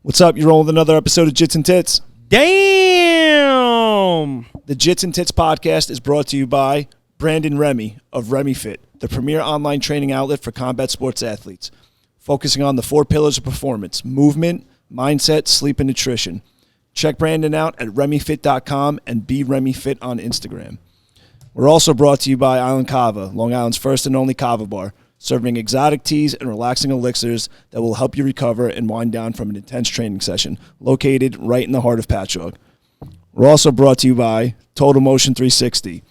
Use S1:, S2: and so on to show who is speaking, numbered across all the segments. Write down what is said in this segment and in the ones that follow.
S1: What's up? You're rolling with another episode of Jits and Tits.
S2: Damn!
S1: The Jits and Tits podcast is brought to you by Brandon Remy of Remy Fit, the premier online training outlet for combat sports athletes, focusing on the 4 pillars of performance: movement, mindset, sleep, and nutrition. Check Brandon out at RemyFit.com and be RemyFit on Instagram. We're also brought to you by Island Kava, Long Island's first and only kava bar, serving exotic teas and relaxing elixirs that will help you recover and wind down from an intense training session, located right in the heart of Patchogue. We're also brought to you by Total Motion 360,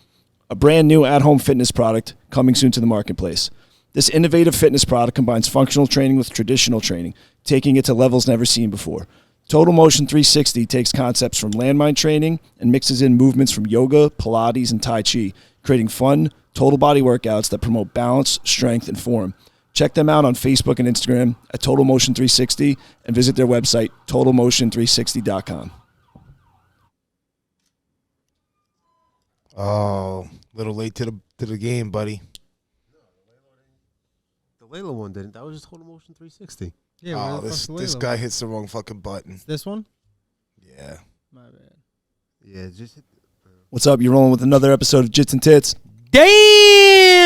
S1: a brand new at-home fitness product coming soon to the marketplace. This innovative fitness product combines functional training with traditional training, taking it to levels never seen before. Total Motion 360 takes concepts from landmine training and mixes in movements from yoga, Pilates, and Tai Chi, creating fun, total body workouts that promote balance, strength, and form. Check them out on Facebook and Instagram at Total Motion 360 and visit their website, TotalMotion360.com.
S3: Oh, a little late to the game, buddy.
S4: The Layla one didn't. That was just Total Motion 360.
S3: Yeah. Oh, this guy hits the wrong fucking button.
S2: This one?
S3: Yeah.
S2: My bad.
S4: Yeah, just hit.
S1: What's up? You're rolling with another episode of Jits and Tits.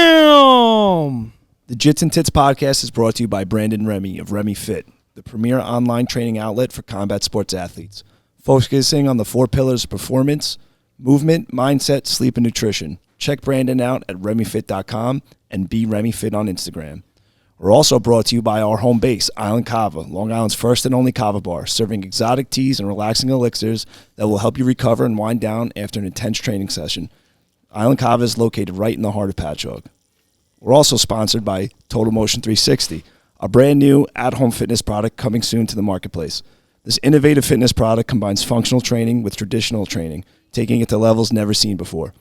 S2: Damn!
S1: The Jits and Tits podcast is brought to you by Brandon Remy of Remy Fit, the premier online training outlet for combat sports athletes, focusing on the 4 pillars of performance: movement, mindset, sleep, and nutrition. Check Brandon out at RemyFit.com and be RemyFit on Instagram. We're also brought to you by our home base, Island Kava, Long Island's first and only kava bar, serving exotic teas and relaxing elixirs that will help you recover and wind down after an intense training session. Island Kava is located right in the heart of Patchogue. We're also sponsored by Total Motion 360, a brand new at-home fitness product coming soon to the marketplace. This innovative fitness product combines functional training with traditional training, taking it to levels never seen before.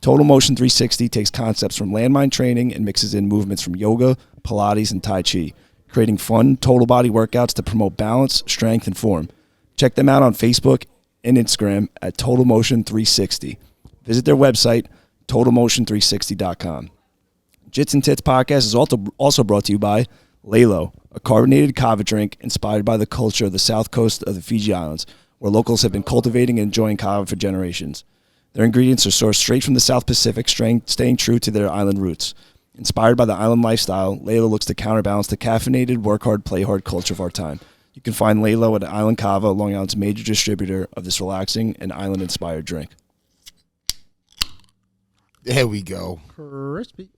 S1: Total Motion 360 takes concepts from landmine training and mixes in movements from yoga, Pilates, and Tai Chi, creating fun, total body workouts to promote balance, strength, and form. Check them out on Facebook and Instagram at Total Motion 360. Visit their website, TotalMotion360.com. Jits and Tits podcast is also brought to you by Lalo, a carbonated kava drink inspired by the culture of the south coast of the Fiji Islands, where locals have been cultivating and enjoying kava for generations. Their ingredients are sourced straight from the South Pacific, staying true to their island roots. Inspired by the island lifestyle, Lalo looks to counterbalance the caffeinated, work hard, play hard culture of our time. You can find Lalo at Island Kava, Long Island's major distributor of this relaxing and island-inspired drink.
S3: There we go.
S2: Crispy.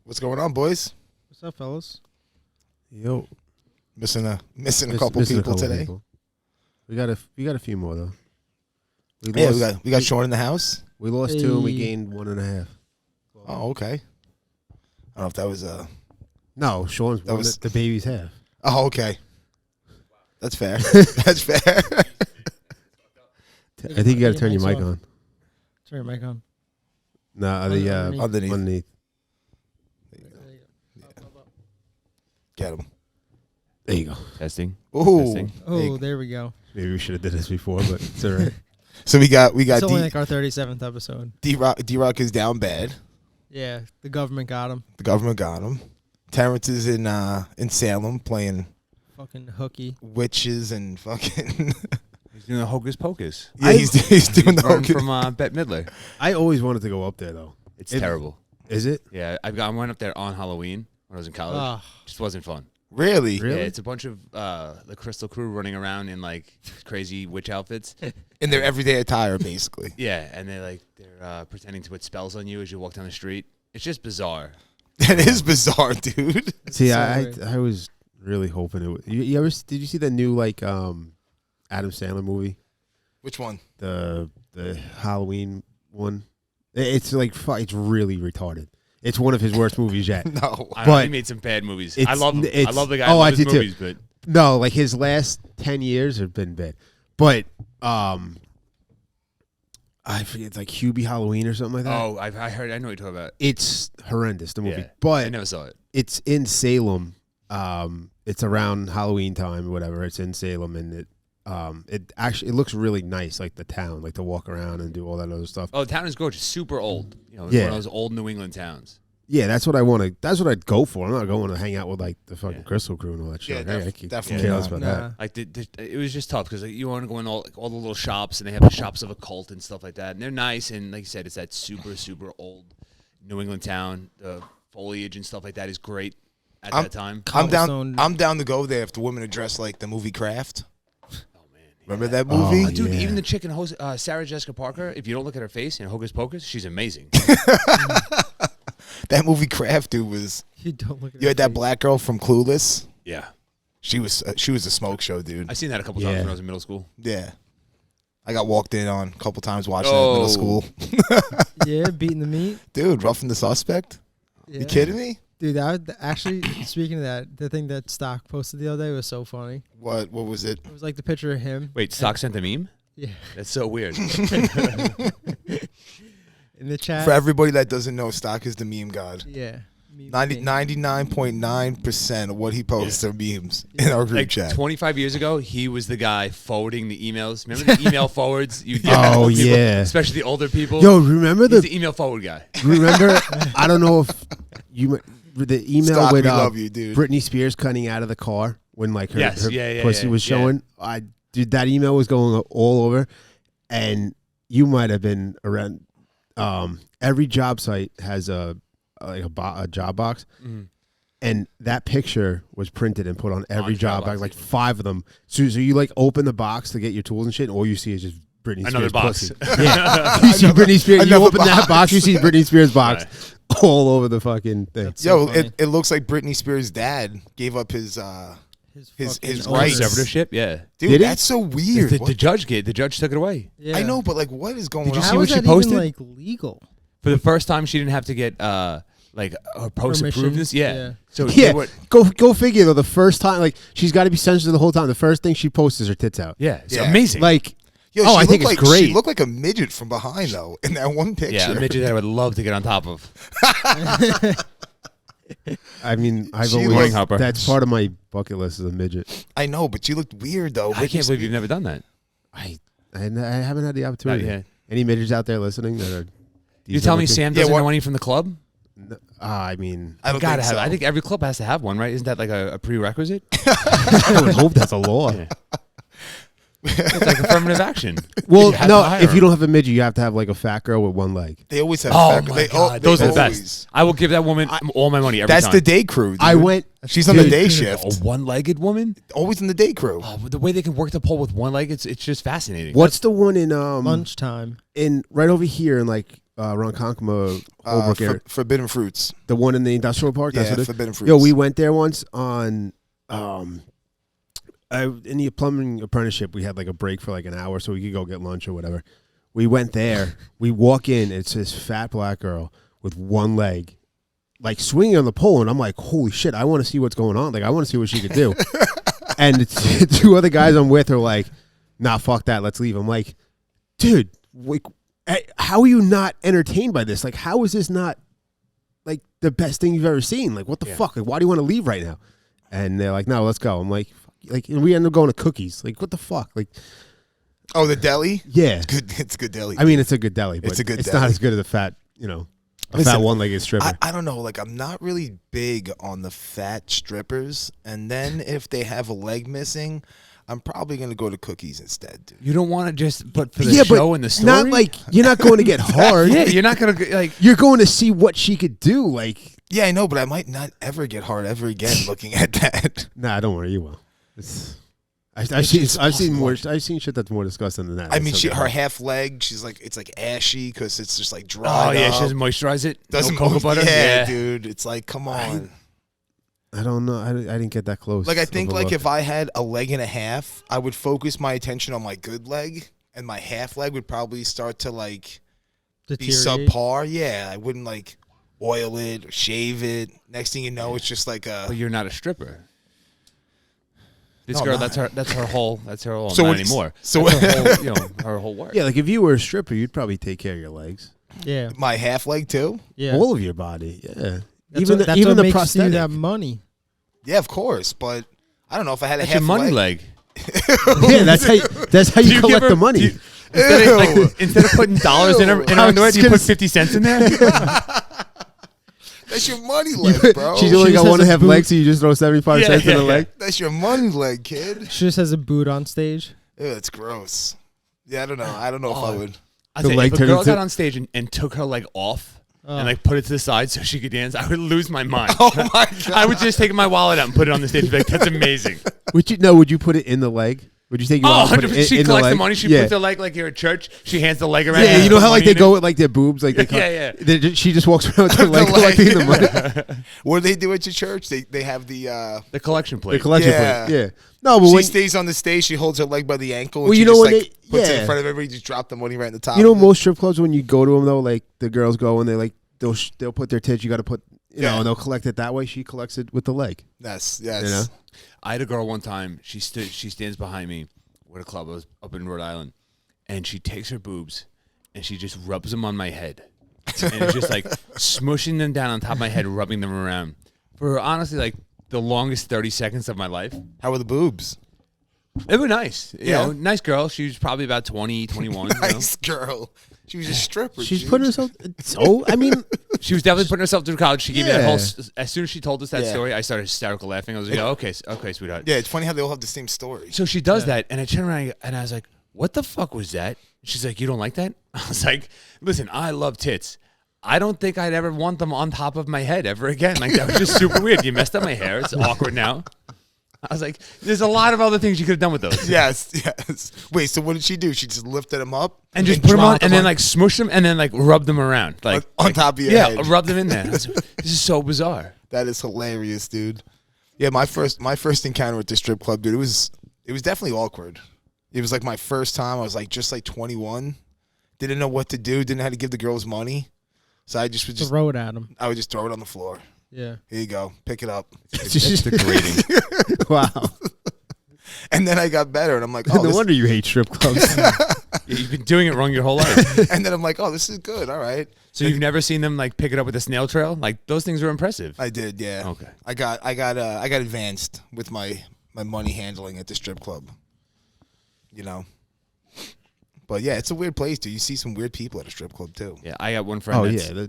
S3: What's going on, boys?
S2: What's up, fellas?
S4: Yo,
S3: Missing a couple people today.
S4: People. We got a few more though.
S3: We got Sean in the house.
S4: We lost 2 and we gained 1.5.
S3: Oh, okay. I don't know if that was
S4: No, Sean's that was the baby's half.
S3: Oh, okay. That's fair. That's fair.
S4: I think you got to turn your mic on.
S2: Turn your mic on.
S4: No, underneath.
S3: Get him.
S4: There you go.
S5: Testing.
S3: Ooh.
S5: Testing.
S2: Oh, there we go.
S4: Maybe we should have did this before, but it's all right.
S3: So we got
S2: It's only like our 37th episode.
S3: D-Rock is down bad.
S2: Yeah, the government got him.
S3: The government got him. Terrence is in Salem playing
S2: Fucking hooky.
S3: witches and fucking.
S5: He's doing the hocus pocus.
S3: Yeah, he's doing the
S5: Run
S3: hocus.
S5: from Bette Midler.
S4: I always wanted to go up there though.
S5: It's terrible.
S4: Is it?
S5: Yeah, I went up there on Halloween when I was in college.
S2: Oh.
S5: Just wasn't fun.
S3: Really?
S5: Yeah, it's a bunch of the Crystal Crew running around in like crazy witch outfits.
S3: In their everyday attire, basically.
S5: Yeah, and they're pretending to put spells on you as you walk down the street. It's just bizarre.
S3: That is bizarre, dude.
S4: See,
S2: So
S4: I
S2: weird.
S4: was really hoping it would. You ever did you see the new like Adam Sandler movie?
S3: Which one?
S4: The Halloween one. It's like it's really retarded. It's one of his worst movies yet.
S3: No.
S5: I know,
S4: But
S5: he made some bad movies.
S4: it's-
S5: I love him. I
S4: it's-
S5: love the guy.
S4: oh,
S5: I
S4: I
S5: love his
S4: do too.
S5: movies, but
S4: No, like his last 10 years have been bad. But I forget, it's like Hubie Halloween or something like that.
S5: I heard. I know what you're talking about.
S4: It's horrendous, the movie.
S5: Yeah, I
S4: But
S5: never saw it.
S4: it's in Salem. It's around Halloween time or whatever. It's in Salem, and it looks really nice, like the town, like to walk around and do all that other stuff.
S5: Oh, the town is gorgeous. Super old. You know,
S4: Yeah.
S5: one of those old New England towns.
S4: Yeah, that's what I want to. That's what I'd go for. I'm not going to hang out with like the fucking
S5: Yeah.
S4: Crystal Crew and all that shit.
S3: Yeah,
S4: Hey, I keep
S3: definitely
S4: careless
S3: not.
S4: about that.
S5: Like it was just tough because like, you want to go in all the little shops and they have the shops of a cult and stuff like that, and they're nice and like you said, it's that super old New England town. The foliage and stuff like that is great at that time.
S3: I'm down.
S2: Cobblestone.
S3: I'm down to go there if the women are dressed like the movie Craft.
S5: Oh man,
S3: Remember that movie?
S4: Oh,
S5: dude,
S4: yeah.
S5: even the chick in Sarah Jessica Parker. If you don't look at her face in Hocus Pocus, she's amazing.
S3: That movie Craft, dude, was.
S2: You don't look at
S3: You had
S2: her
S3: that
S2: face.
S3: black girl from Clueless.
S5: Yeah,
S3: She was a smoke show, dude.
S5: I seen that a couple times
S4: Yeah.
S5: when I was in middle school.
S3: Yeah. I got walked in on a couple times watching it in middle school.
S2: Yeah, beating the meat.
S3: Dude, roughing the suspect?
S2: Yeah.
S3: You kidding me?
S2: Dude, that would, actually, speaking of that, the thing that Stock posted the other day was so funny.
S3: What was it?
S2: It was like the picture of him.
S5: Wait, Stock sent a meme?
S2: Yeah.
S5: That's so weird.
S2: In the chat.
S3: For everybody that doesn't know, Stock is the meme god.
S2: Yeah. Meme
S3: 99.9% of what he posts are memes in our group
S5: Like
S3: chat.
S5: 25 years ago, he was the guy forwarding the emails. Remember the email forwards? You get
S4: Oh,
S5: old people,
S4: yeah.
S5: especially the older people.
S4: Yo, remember
S5: He's
S4: the?
S5: the email forward guy.
S4: Remember? I don't know if the email
S3: Stock,
S4: with
S3: we love you, dude.
S4: Britney Spears cutting out of the car when like her,
S5: Yes,
S4: her
S5: yeah,
S4: pussy was
S5: yeah.
S4: showing. Dude, that email was going all over, and you might have been around. Every job site has a job box, and that picture was printed and put on every
S5: On
S4: job
S5: job
S4: box,
S5: box.
S4: like 5 of them. So you like open the box to get your tools and shit, and all you see is just Britney
S5: Another
S4: Spears
S5: box.
S4: pussy. Yeah, you see Britney Spears. You
S3: another
S4: open that box, you see Britney Spears box all over the fucking thing.
S2: That's so
S3: Yo,
S2: funny.
S3: it looks like Britney Spears' dad gave up his his
S2: fucking
S3: rights.
S2: owners.
S5: Conservatorship, yeah.
S3: Dude,
S4: Did he?
S3: that's so weird.
S5: The
S3: What-
S5: judge took it away.
S2: Yeah.
S3: I know, but like, what is going
S5: Did you
S3: on?
S5: see
S2: How
S5: what
S2: is
S5: she
S2: that
S5: posted?
S2: even like legal?
S5: For the first time, she didn't have to get like her post
S2: Permission?
S5: approvedness. Yeah.
S2: Yeah.
S5: So
S4: Yeah,
S5: what?
S4: go figure though. The first time, like she's got to be sensitive the whole time. The first thing she posts is her tits out.
S5: Yeah, it's
S3: Yeah.
S5: amazing.
S4: Like,
S3: Yo,
S4: oh,
S3: she
S4: I think
S3: looked
S4: it's
S3: like,
S4: great.
S3: She looked like a midget from behind though in that one picture.
S5: yeah, a midget that I would love to get on top of.
S4: I mean, I've
S3: She
S4: always
S3: looked-
S5: Hopper.
S4: that's part of my bucket list as a midget.
S3: I know, but she looked weird though.
S5: I can't believe you've never done that.
S4: I haven't had the opportunity.
S5: Not yet.
S4: Any midgets out there listening that are?
S5: You tell me Sam
S3: Yeah,
S5: doesn't
S3: what-
S5: know any from the club?
S4: I mean,
S3: I don't
S5: Gotta
S3: think
S5: have.
S3: so.
S5: I think every club has to have one, right? Isn't that like a prerequisite?
S4: I would hope that's a law.
S5: Yeah. It's like affirmative action.
S4: Well,
S5: You have
S4: no,
S5: to hire
S4: if you
S5: them.
S4: don't have a midget, you have to have like a fat girl with one leg.
S3: they always have.
S5: Oh
S3: fat-
S5: my
S3: they,
S5: god,
S3: they
S5: those are the
S3: always-
S5: best. I will give that woman all my money every
S3: That's
S5: time.
S3: the day crew. Dude.
S4: I went.
S3: She's on the
S4: Dude,
S3: day
S5: A
S3: shift.
S5: one-legged woman.
S3: Always in the day crew.
S5: Oh, the way they can work the pole with one leg, it's just fascinating.
S4: What's the one in
S2: Lunchtime.
S4: in right over here in like Ronkonkoma, Holbrook area?
S3: Forbidden fruits.
S4: The one in the industrial park. That's
S3: Yeah,
S4: what it is?
S3: forbidden fruits.
S4: Yo, we went there once on in the plumbing apprenticeship. We had like a break for like an hour so we could go get lunch or whatever. We went there. We walk in. It's this fat black girl with one leg, like swinging on the pole, and I'm like, holy shit! I want to see what's going on. Like, I want to see what she could do. And it's, 2 other guys I'm with are like, nah, fuck that. Let's leave. I'm like, dude, like, how are you not entertained by this? Like, how is this not like the best thing you've ever seen? Like, what the fuck? Like, why do you want to leave right now? And they're like, no, let's go. I'm like, and we end up going to Cookies. Like, what the fuck? Like,
S3: Oh, the deli.
S4: yeah.
S3: Good. It's a good deli.
S4: I mean, it's a good deli, but
S3: It's a good
S4: it's
S3: deli.
S4: not as good as a fat, a
S3: Listen,
S4: fat one-legged stripper.
S3: I don't know. Like, I'm not really big on the fat strippers. And then if they have a leg missing, I'm probably gonna go to Cookies instead, dude.
S5: You don't want to just, but for the
S4: yeah,
S5: show
S4: but
S5: and the story.
S4: not like you're not going to get hard.
S5: yeah, you're not gonna like.
S4: You're going to see what she could do. Like,
S3: Yeah, I know, but I might not ever get hard ever again looking at that.
S4: nah, don't worry, you will. I've seen shit that's more disgusting than that.
S3: I mean,
S4: That's
S3: her
S4: something.
S3: half leg, it's like ashy because it's just like dry.
S5: Oh yeah, she doesn't moisturize it.
S3: Doesn't
S5: no cocoa
S3: move-
S5: butter.
S3: Yeah, dude. It's like, come on.
S4: I don't know. I didn't get that close.
S3: Like, I
S4: of
S3: think
S4: a
S3: like
S4: look.
S3: if I had a leg and a half, I would focus my attention on my good leg, and my half leg would probably start to like be
S2: Deteriorate.
S3: subpar. Yeah, I wouldn't like oil it or shave it. Next thing you know, it's just like a.
S5: But you're not a stripper. This
S3: No,
S5: girl,
S3: I'm not.
S5: that's her whole.
S3: So
S5: not
S3: what-
S5: anymore.
S3: so
S5: That's her whole, her whole work.
S4: yeah, like if you were a stripper, you'd probably take care of your legs,
S2: Yeah.
S3: My half leg too.
S2: Yeah.
S4: all of your body. Yeah,
S2: That's
S4: even
S2: what, that's
S4: even
S2: what
S4: the
S2: makes
S4: prosthetic.
S2: you that money.
S3: Yeah, of course, but I don't know if I had a
S5: That's
S3: half
S5: your money leg.
S4: yeah, that's how you
S5: Do
S4: collect
S5: give her-
S4: the money.
S5: do you- Instead of putting dollars in her
S4: I was
S5: underwead, do you
S4: gonna
S5: put 50 cents in there?
S3: That's your money leg, bro.
S4: She's only
S2: She
S4: got
S2: just
S4: one
S2: has
S4: and a
S2: a
S4: half
S2: boot.
S4: legs, so you just throw 75 cents in the leg.
S3: That's your money leg, kid.
S2: She just has a boot on stage.
S3: Ew, it's gross. Yeah, I don't know. I don't know if I would.
S5: I
S4: The
S5: say,
S4: leg
S5: if a girl
S4: turns
S5: got
S4: to-
S5: on stage and took her leg off
S2: Oh.
S5: and like put it to the side so she could dance, I would lose my mind.
S3: Oh my god.
S5: I would just take my wallet out and put it on the stage. And be like, that's amazing.
S4: Would you put it in the leg? Would you take your
S5: Oh,
S4: wallet and put
S5: 100%.
S4: it
S5: She
S4: in the
S5: collects
S4: leg?
S5: the money. She
S4: yeah.
S5: puts her leg like you're at church. She hands the leg around.
S4: Yeah,
S5: and
S4: you know
S5: puts
S4: how like
S5: money
S4: they
S5: in
S4: go
S5: it?
S4: with like their boobs, like they
S5: Yeah.
S4: she just walks around with her leg
S3: leg.
S4: collecting the money.
S3: What do they do at your church? They have the
S5: The collection plate.
S4: The collection
S3: Yeah.
S4: plate. Yeah. No, but
S3: she
S4: when
S3: stays on the stage, she holds her leg by the ankle, and
S4: Well,
S3: she
S4: you know
S3: just
S4: when
S3: like
S4: they-
S3: puts it
S4: yeah.
S3: in front of everybody, just drop the money right in the top.
S4: you know
S3: of it.
S4: most strip clubs when you go to them though, like the girls go and they like they'll put their tits. You got to put you know, and they'll collect it that way. She collects it with the leg.
S3: Yes.
S4: You know?
S5: I had a girl one time. She stands behind me at a club. I was up in Rhode Island, and she takes her boobs and she just rubs them on my head, and it's just like smushing them down on top of my head, rubbing them around for honestly like the longest 30 seconds of my life.
S3: How are the boobs?
S5: They were nice. You
S3: Yeah.
S5: know, nice girl. She was probably about 20, 21. You know?
S3: Nice girl. She was a stripper.
S4: She's
S3: dude.
S4: putting herself. So I mean,
S5: She was definitely putting herself through college. She gave me that whole.
S4: Yeah.
S5: As soon as she told us that
S3: Yeah.
S5: story, I started hysterical laughing. I was like, oh, okay, sweetheart.
S3: Yeah, it's funny how they all have the same story.
S5: So she does that, and I turn around and I was like, what the fuck was that? She's like, you don't like that? I was like, listen, I love tits. I don't think I'd ever want them on top of my head ever again. Like, that was just super weird. You messed up my hair. It's awkward now. I was like, there's a lot of other things you could have done with those.
S3: Yes. Wait, so what did she do? She just lifted them up
S5: And just put them on,
S3: dropped
S5: and then like smush them, and then like rub them around, like
S3: on top of your
S5: yeah,
S3: head.
S5: rub them in there. I was like, this is so bizarre.
S3: That is hilarious, dude. Yeah, my first encounter at the strip club, dude. It was definitely awkward. It was like my first time. I was like just like 21, didn't know what to do, didn't know how to give the girls money, so I just would
S2: Throw it at him.
S3: I would just throw it on the floor.
S2: Yeah.
S3: Here you go, pick it up.
S5: It's degrading.
S4: wow.
S3: And then I got better, and I'm like, oh,
S4: No wonder you hate strip clubs.
S5: Yeah, you've been doing it wrong your whole life.
S3: and then I'm like, oh, this is good. All right.
S5: So you've never seen them like pick it up with a snail trail? Like those things are impressive.
S3: I did, yeah.
S5: Okay.
S3: I got advanced with my money handling at the strip club. You know. But yeah, it's a weird place, dude. You see some weird people at a strip club too.
S5: Yeah, I got one friend.
S4: Oh
S5: that's,
S4: yeah.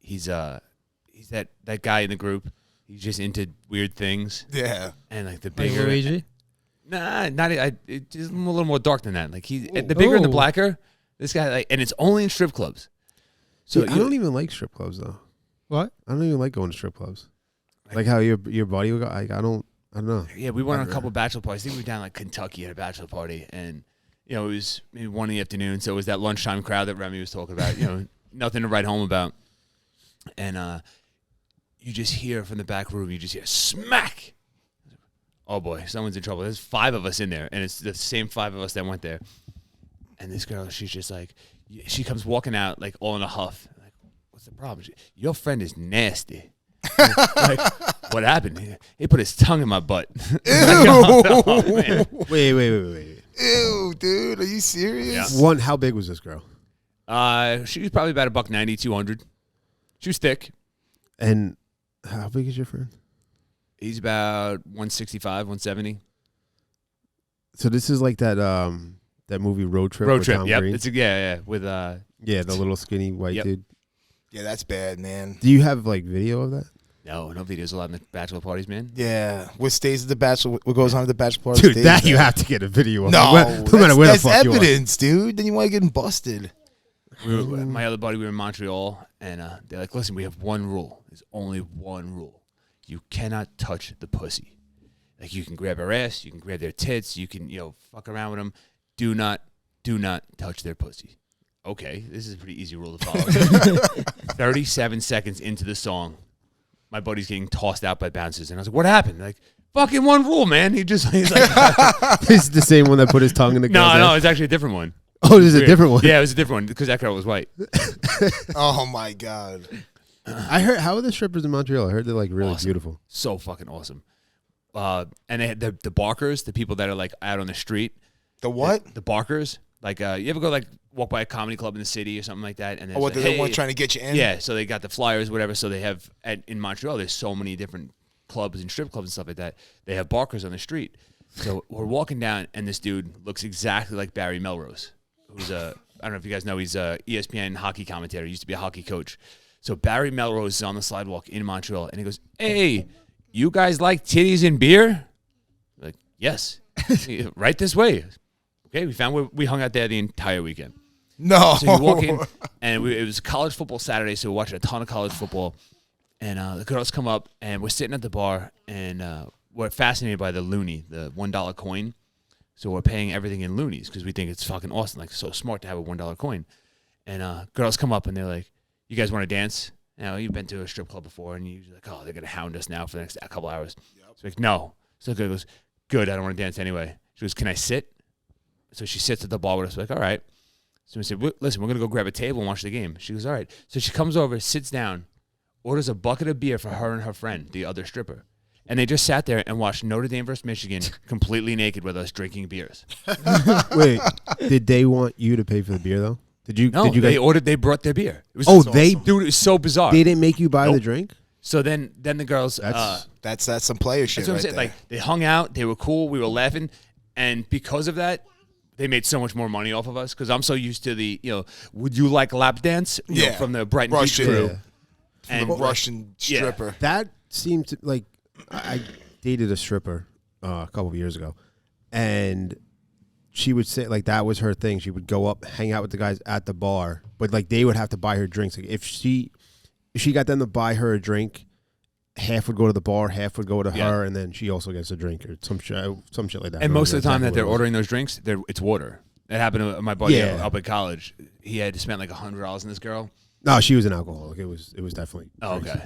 S5: he's that guy in the group. He's just into weird things,
S3: Yeah.
S5: and like the
S2: Like
S5: bigger.
S2: Luigi.
S5: Nah, not. It's a little more dark than that. Like the bigger and the
S2: Ooh.
S5: blacker. This guy, like, and it's only in strip clubs.
S4: So
S5: So
S4: I don't even like strip clubs though.
S2: What?
S4: I don't even like going to strip clubs. Like how your buddy would go. I don't know.
S5: Yeah, we went on a couple bachelor parties. I think we were down like Kentucky at a bachelor party, and you know it was maybe 1 in the afternoon, so it was that lunchtime crowd that Remy was talking about. You know, nothing to write home about, and you just hear from the back room, you just hear smack. Oh boy, someone's in trouble. There's 5 of us in there, and it's the same 5 of us that went there. And this girl, she's just like, she comes walking out like all in a huff. Like, what's the problem? Your friend is nasty. Like, what happened? He put his tongue in my butt. Like, oh, man.
S4: Wait.
S3: Ew, dude, are you serious?
S5: Yeah.
S4: One. How big was this girl?
S5: She was probably about $190, 200. She was thick.
S4: And how big is your friend?
S5: He's about 165, 170.
S4: So this is like that movie Road Trip.
S5: Road
S4: with
S5: trip.
S4: Tom
S5: Yep.
S4: Green?
S5: It's yeah. With
S4: Yeah, the little skinny white
S5: Yep.
S4: dude.
S3: Yeah, that's bad, man.
S4: Do you have like video of that?
S5: no videos allowed in the bachelor parties, man.
S3: Yeah. What stays at the bachelor? What goes on at the bachelor party?
S4: Dude,
S3: stays
S4: that you
S3: there.
S4: have to get a video of.
S3: No,
S4: no matter where
S3: that's
S4: the fuck you are.
S3: evidence, dude. Then you want to get busted.
S5: My other buddy, we were in Montreal, and they're like, listen, we have one rule. There's only one rule. You cannot touch the pussy. Like, you can grab her ass, you can grab their tits, you can, fuck around with them. Do not touch their pussy. Okay, this is a pretty easy rule to follow. 37 seconds into the song, my buddy's getting tossed out by bouncers, and I was like, what happened? Like, fucking one rule, man. He's like,
S4: This is the same one that put his tongue in the girl's
S5: no,
S4: ass?
S5: it's actually a different one.
S4: Oh, this is a
S5: Weird.
S4: different one.
S5: Yeah, it was a different one because that girl was white.
S3: Oh my god.
S4: I heard. How are the strippers in Montreal? I heard they're like really
S5: Awesome.
S4: beautiful.
S5: So fucking awesome. And they had the barkers, the people that are like out on the street.
S3: The what?
S5: The barkers. Like, you ever go like walk by a comedy club in the city or something like that? And
S3: Oh, what?
S5: like,
S3: They're the one trying to get you in?
S5: Yeah, so they got the flyers, whatever. So they have in Montreal. There's so many different clubs and strip clubs and stuff like that. They have barkers on the street. So we're walking down, and this dude looks exactly like Barry Melrose, who's I don't know if you guys know, he's a ESPN hockey commentator. He used to be a hockey coach. So Barry Melrose is on the sidewalk in Montreal, and he goes, "Hey, you guys like titties and beer?" We're like, yes. Right this way. Okay, we hung out there the entire weekend.
S3: No.
S5: So you walk in, and it was college football Saturday, so we're watching a ton of college football. And the girls come up, and we're sitting at the bar, and we're fascinated by the loonie, the $1 coin. So we're paying everything in loonies because we think it's fucking awesome, like so smart to have a $1 coin. And girls come up, and they're like, "You guys want to dance?" You know, you've been to a strip club before, and you're like, "Oh, they're going to hound us now for the next couple hours." Yep. So like, no. So the girl goes, "Good, I don't want to dance anyway." She goes, "Can I sit?" So she sits at the bar with us. We're like, all right. So we said, "Listen, we're going to go grab a table and watch the game." She goes, "All right." So she comes over, sits down, orders a bucket of beer for her and her friend, the other stripper. And they just sat there and watched Notre Dame versus Michigan completely naked with us drinking beers.
S4: Wait, did they want you to pay for the beer though?
S5: No,
S4: Did you guys?
S5: they brought their beer. It was
S4: They
S5: awesome. Dude, it was so bizarre.
S4: They didn't make you buy the drink.
S5: So then the girls,
S3: That's some player shit
S5: that's what I'm
S3: right
S5: saying.
S3: there.
S5: Like, they hung out, they were cool, we were laughing, and because of that, they made so much more money off of us because I'm so used to the, would you like lap dance? You know, from the Brighton Beach
S3: Russian.
S5: crew.
S3: Yeah.
S5: And
S3: the Russian stripper.
S4: That seemed to like I dated a stripper a couple of years ago, and she would say like that was her thing. She would go up, hang out with the guys at the bar, but like they would have to buy her drinks. Like if she got them to buy her a drink, half would go to the bar, half would go to her, and then she also gets a drink or some shit like that.
S5: And most of the time that they're ordering those drinks, it's water. That happened to my buddy up at college. He had spent like $100 on this girl.
S4: No, she was an alcoholic. It was definitely.
S5: Oh, okay.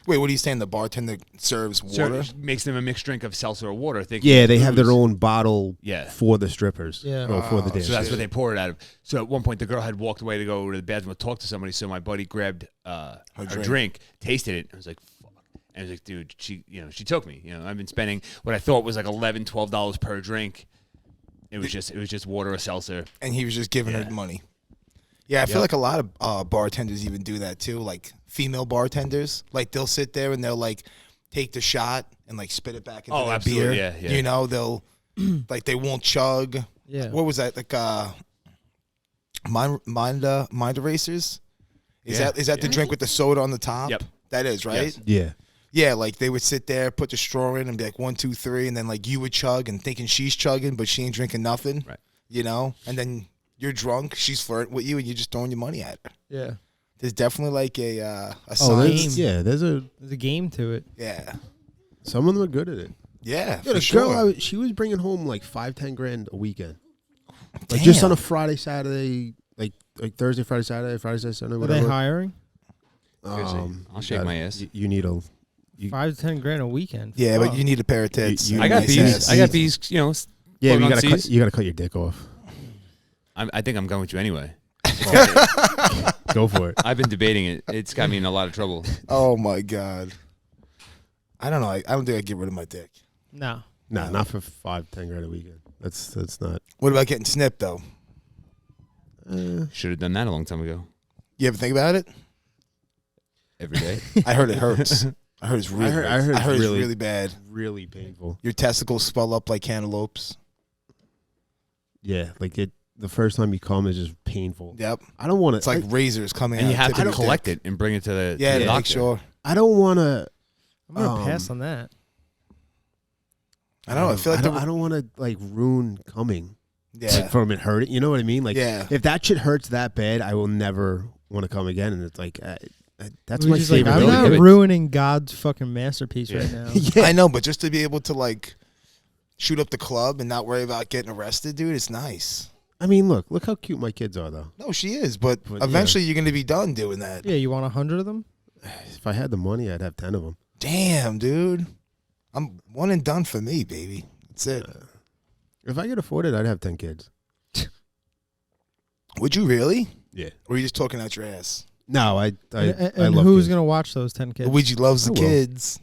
S3: Wait, what are you saying? The bartender serves water?
S5: Makes them a mixed drink of seltzer or water.
S4: Yeah, they have their own bottle
S5: Yeah.
S4: for the strippers.
S2: Yeah.
S4: Or for the dancers.
S5: So that's what they poured it out of. So at one point, the girl had walked away to go to the bathroom to talk to somebody. So my buddy grabbed her drink, tasted it, and was like, "Fuck!" And I was like, "Dude, she took me. I've been spending what I thought was like $11, $12 per drink. It was just water or seltzer."
S3: And he was just giving her money. Yeah, I feel like a lot of bartenders even do that too. Like female bartenders, like they'll sit there and they'll like take the shot and like spit it back into their beer.
S5: Yeah.
S3: They'll like they won't chug.
S2: Yeah.
S3: What was that? Like mind erasers? Is that the drink with the soda on the top?
S5: Yep.
S3: That is, right?
S5: Yes.
S4: Yeah.
S3: Yeah, like they would sit there, put the straw in and be like 1, 2, 3, and then like you would chug and thinking she's chugging, but she ain't drinking nothing.
S5: Right.
S3: And then you're drunk, she's flirting with you, and you're just throwing your money at her.
S2: Yeah.
S3: There's definitely like a
S4: Oh,
S3: science.
S4: there's
S2: There's a game to it.
S3: Yeah.
S4: some of them are good at it.
S3: Yeah,
S4: Yeah,
S3: for
S4: the
S3: sure.
S4: girl, she was bringing home like $5-10 a weekend, like just on a Friday, Saturday, like Thursday, Friday, Saturday, Sunday,
S2: Are
S4: whatever.
S2: they hiring?
S5: I'll shake my ass.
S4: You need a.
S2: 5 to 10 grand a weekend.
S3: Yeah,
S2: Wow.
S3: but you need a pair of tits.
S4: You-
S5: I got
S3: Nice
S5: bees.
S3: ass.
S5: I got bees.
S4: Yeah,
S5: put
S4: you
S5: on
S4: gotta
S5: C's.
S4: cut your dick off.
S5: I think I'm going with you anyway.
S4: Go for it.
S5: I've been debating it. It's got me in a lot of trouble.
S3: Oh my god. I don't know. I don't think I'd get rid of my dick.
S2: No.
S4: Nah, not for $5-10 a weekend. That's not.
S3: What about getting snipped though?
S5: Should have done that a long time ago.
S3: You ever think about it?
S5: Every day.
S3: I heard it hurts. I heard it's really.
S4: I heard
S3: it's
S4: really-
S3: really bad.
S4: Really painful.
S3: Your testicles swell up like cantaloupes.
S4: Yeah, like it. The first time you come is just painful.
S3: Yep.
S4: I don't want to.
S3: It's like razors coming
S5: And
S3: out.
S5: you have
S3: of the
S5: to
S3: tip of your
S5: collect
S3: dick.
S5: it and bring it to the
S3: Yeah,
S5: to the
S3: to
S5: doctor.
S3: make sure.
S4: I don't want to.
S2: I'm going to pass on that.
S3: I don't know. I feel like
S4: I don't want to like ruin coming.
S3: yeah.
S4: Like, from it hurting. You know what I mean? Like,
S3: Yeah.
S4: if that shit hurts that bad, I will never want to come again. And it's like that's
S2: We're
S4: my
S2: just like,
S4: favorite.
S2: I'm
S5: ability.
S2: not
S5: Yeah, but-
S2: ruining God's fucking masterpiece right now.
S4: yeah.
S3: I know, but just to be able to like shoot up the club and not worry about getting arrested, dude, it's nice.
S4: I mean, look how cute my kids are, though.
S3: No, she is, but
S4: But,
S3: eventually you're going to be done doing that.
S2: Yeah, you want 100 of them?
S4: If I had the money, I'd have 10 of them.
S3: Damn, dude. I'm one and done for me, baby. That's it.
S4: If I could afford it, I'd have 10 kids.
S3: Would you really?
S4: Yeah.
S3: Or are you just talking out your ass?
S4: No, I
S2: And
S4: love
S2: who's
S4: kids.
S2: going to watch those 10 kids?
S3: Luigi loves the
S4: I will.
S3: kids.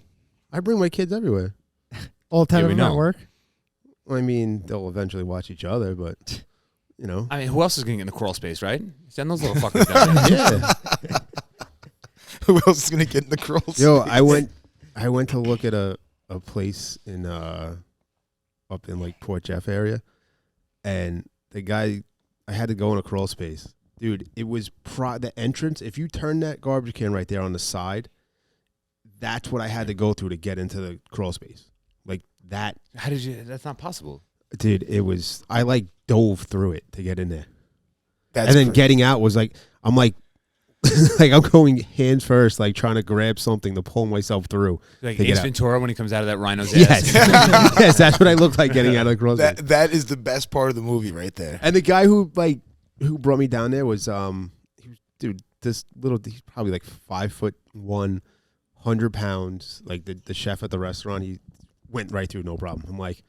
S4: I bring my kids everywhere.
S2: All 10
S5: Yeah,
S2: of
S5: we
S2: them at
S5: know.
S2: work?
S4: I mean, they'll eventually watch each other, but you know.
S5: I mean, who else is going to get in the crawl space, right? Send those little fuckers down there.
S4: Yeah.
S3: Who else is going to get in the crawl
S4: Yo,
S3: space?
S4: I went to look at a place in up in like Port Jeff area, and the guy, I had to go in a crawl space. Dude, it was the entrance. If you turn that garbage can right there on the side, that's what I had to go through to get into the crawl space. Like that.
S5: How did you? That's not possible.
S4: Dude, it was. I like dove through it to get in there,
S3: That's
S4: and then
S3: crazy.
S4: getting out was like I'm like, like I'm going hands first, like trying to grab something to pull myself through.
S5: Like
S4: to get
S5: Ace
S4: out.
S5: Ventura when he comes out of that rhino's
S4: Yes,
S5: ass.
S4: yes, that's what I looked like getting out of the crawl space.
S3: That is the best part of the movie right there.
S4: And the guy who brought me down there was dude, this little, he's probably like 5'1", 100 pounds, like the chef at the restaurant. He went right through, no problem. I'm like,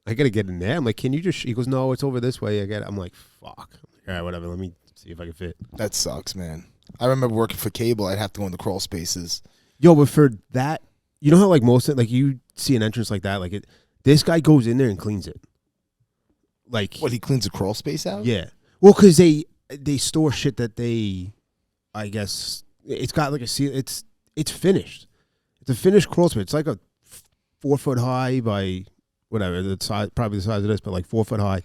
S4: I gotta get in there. I'm like, can you just? He goes, no, it's over this way. I'm like, fuck. I'm like, all right, whatever. Let me see if I can fit.
S3: That sucks, man. I remember working for cable. I'd have to go in the crawl spaces.
S4: Yo, but for that, you know how like most like you see an entrance like that, like it. This guy goes in there and cleans it. Like
S3: What, he cleans the crawl space out?
S4: yeah. Well, because they store shit that they, I guess it's got like a seal. It's finished. It's a finished crawl space. It's like a 4 foot high by whatever the size, probably the size of this, but like 4 foot high,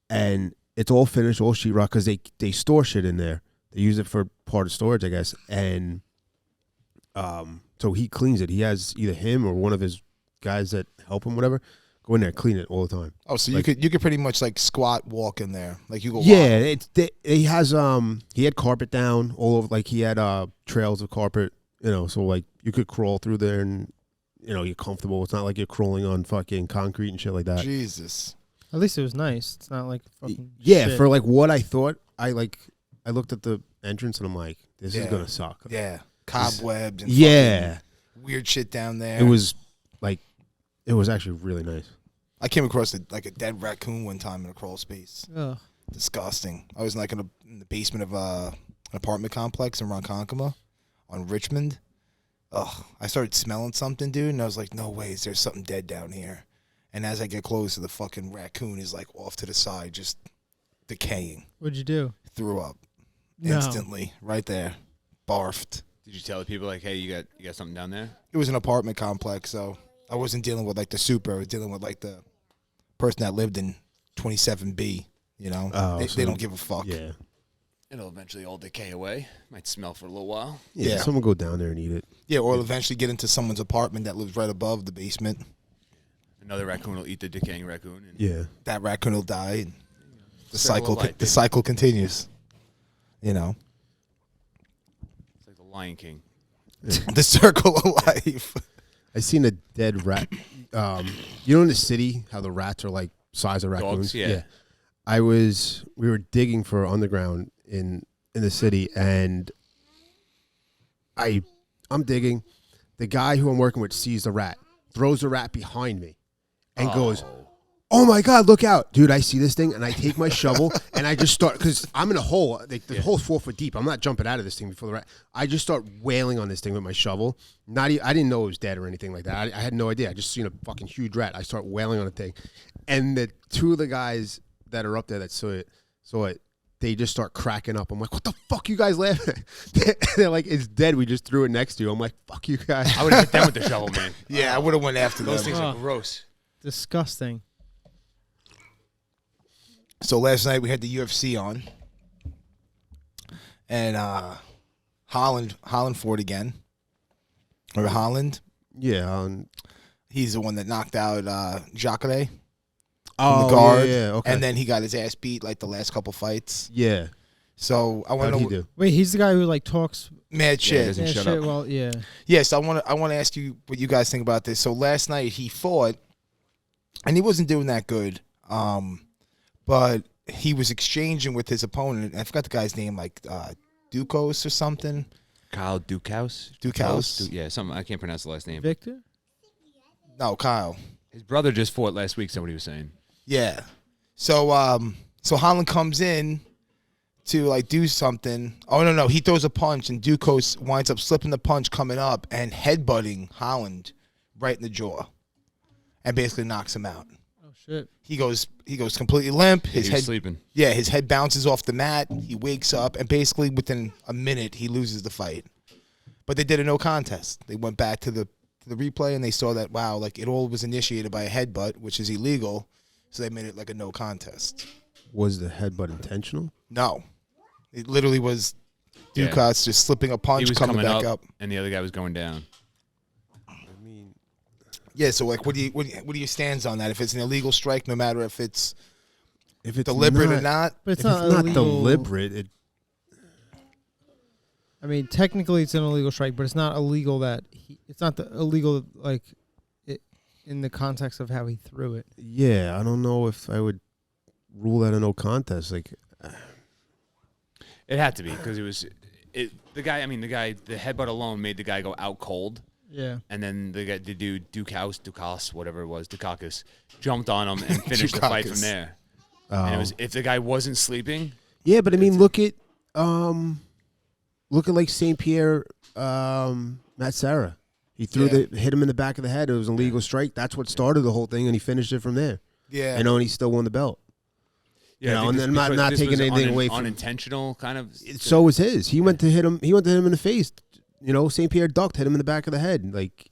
S4: and it's all finished, all sheetrock because they store shit in there. They use it for part of storage, I guess, and so he cleans it. He has either him or one of his guys that help him, whatever, go in there and clean it all the time.
S3: Oh, so
S4: Like-
S3: you could pretty much like squat walk in there, like you go.
S4: Yeah,
S3: walk.
S4: he has he had carpet down all over, like he had trails of carpet, so like you could crawl through there and you're comfortable. It's not like you're crawling on fucking concrete and shit like that.
S3: Jesus.
S2: At least it was nice. It's not like fucking
S4: Yeah,
S2: shit.
S4: for like what I thought, I looked at the entrance and I'm like, this is
S3: Yeah.
S4: gonna suck.
S3: Yeah, cobwebs. And
S4: Yeah,
S3: fucking weird shit down there.
S4: it was actually really nice.
S3: I came across a dead raccoon one time in a crawl space.
S2: Ugh.
S3: Disgusting. I was like in the basement of an apartment complex in Ronkonkoma on Richmond. Ugh, I started smelling something, dude, and I was like, no ways, there's something dead down here. And as I get closer, the fucking raccoon is like off to the side, just decaying.
S2: What'd you do?
S3: Threw up
S2: No.
S3: instantly, right there. Barfed.
S5: Did you tell the people like, hey, you got something down there?
S3: It was an apartment complex, so I wasn't dealing with like the super. I was dealing with like the person that lived in 27B.
S4: Oh,
S3: they
S4: so-
S3: don't give a fuck.
S4: Yeah.
S5: It'll eventually all decay away. Might smell for a little while.
S4: Yeah, someone go down there and eat it.
S3: Yeah, or eventually get into someone's apartment that lives right above the basement.
S5: Another raccoon will eat the decaying raccoon. And
S4: Yeah.
S3: That raccoon will die. And the
S5: Circle of life,
S3: the
S5: baby.
S3: cycle continues.
S5: It's like the Lion King.
S3: The circle of life.
S4: I seen a dead rat. In the city how the rats are like size of raccoons.
S5: Dogs, yeah.
S4: We were digging for underground in the city, and I'm digging. The guy who I'm working with sees the rat, throws the rat behind me, and goes, "Oh my God, look out, dude!" I see this thing, and I take my shovel and I just start, because I'm in a hole. The hole's 4 foot deep. I'm not jumping out of this thing before the rat. I just start wailing on this thing with my shovel. I didn't know it was dead or anything like that. I had no idea. I just seen a fucking huge rat. I start wailing on the thing, and the two of the guys that are up there that saw it, they just start cracking up. I'm like, what the fuck you guys laughing at? They're like, it's dead. We just threw it next to you. I'm like, fuck you guys.
S5: I would have hit them with the shovel, man.
S3: Yeah, I would have went after
S5: Those
S3: them.
S5: things are
S2: Oh.
S5: gross.
S2: Disgusting.
S3: So last night we had the UFC on, and Holland fought again. Remember Holland?
S4: Yeah.
S3: He's the one that knocked out Jacare.
S4: Oh,
S3: the guard,
S4: yeah, okay.
S3: and then he got his ass beat like the last couple fights.
S4: Yeah.
S3: So I want
S4: How'd
S3: to
S4: he
S3: know
S4: do?
S2: Wait, he's the guy who like talks.
S3: mad
S5: Yeah,
S3: shit.
S5: doesn't
S2: Yeah,
S5: shut
S2: shit.
S5: up.
S2: Well, yeah.
S3: Yes, I want to ask you what you guys think about this. So last night he fought, and he wasn't doing that good. But he was exchanging with his opponent. I forgot the guy's name, like Dukos or something.
S5: Kyle Dukehouse?
S3: Dukehouse?
S5: Yeah, something. I can't pronounce the last name.
S2: Victor.
S3: No, Kyle.
S5: His brother just fought last week, somebody was saying.
S3: Yeah. So Holland comes in to like do something. Oh no, he throws a punch and Dukos winds up slipping the punch coming up and headbutting Holland right in the jaw, and basically knocks him out.
S2: Oh shit.
S3: He goes completely limp. His
S5: He was
S3: head
S5: sleeping.
S3: Yeah, his head bounces off the mat. He wakes up, and basically within a minute, he loses the fight. But they did a no contest. They went back to the replay, and they saw that, wow, like it all was initiated by a headbutt, which is illegal. So they made it like a no contest.
S4: Was the headbutt intentional?
S3: No. It literally was
S5: Yeah.
S3: Dukas just slipping a
S5: He
S3: punch,
S5: was
S3: coming back up.
S5: and the other guy was going down.
S4: I mean,
S3: Yeah, so like, what are your stands on that? If it's an illegal strike, no matter if it's
S4: deliberate
S3: or not,
S2: But
S4: if
S2: it's
S4: it's
S2: not
S4: not
S2: illegal.
S4: deliberate,
S2: I mean, technically, it's an illegal strike, but it's not illegal it's not the illegal like it in the context of how he threw it.
S4: yeah, I don't know if I would rule that a no contest. Like,
S5: It had to be because the headbutt alone made the guy go out cold.
S2: Yeah.
S5: And then the dude, Dukas, whatever it was, Dukakis, jumped on him and finished the fight from there. And it was, if the guy wasn't sleeping.
S4: Yeah, but I mean, look at like St. Pierre, Matt Serra. He hit him in the back of the head. It was an illegal strike. That's what started the whole thing, and he finished it from there.
S3: yeah,
S4: And he still won the belt.
S5: Yeah,
S4: and I'm not taking anything away from
S5: unintentional kind of.
S4: So was his. He went to hit him. He went to hit him in the face. St. Pierre ducked, hit him in the back of the head, like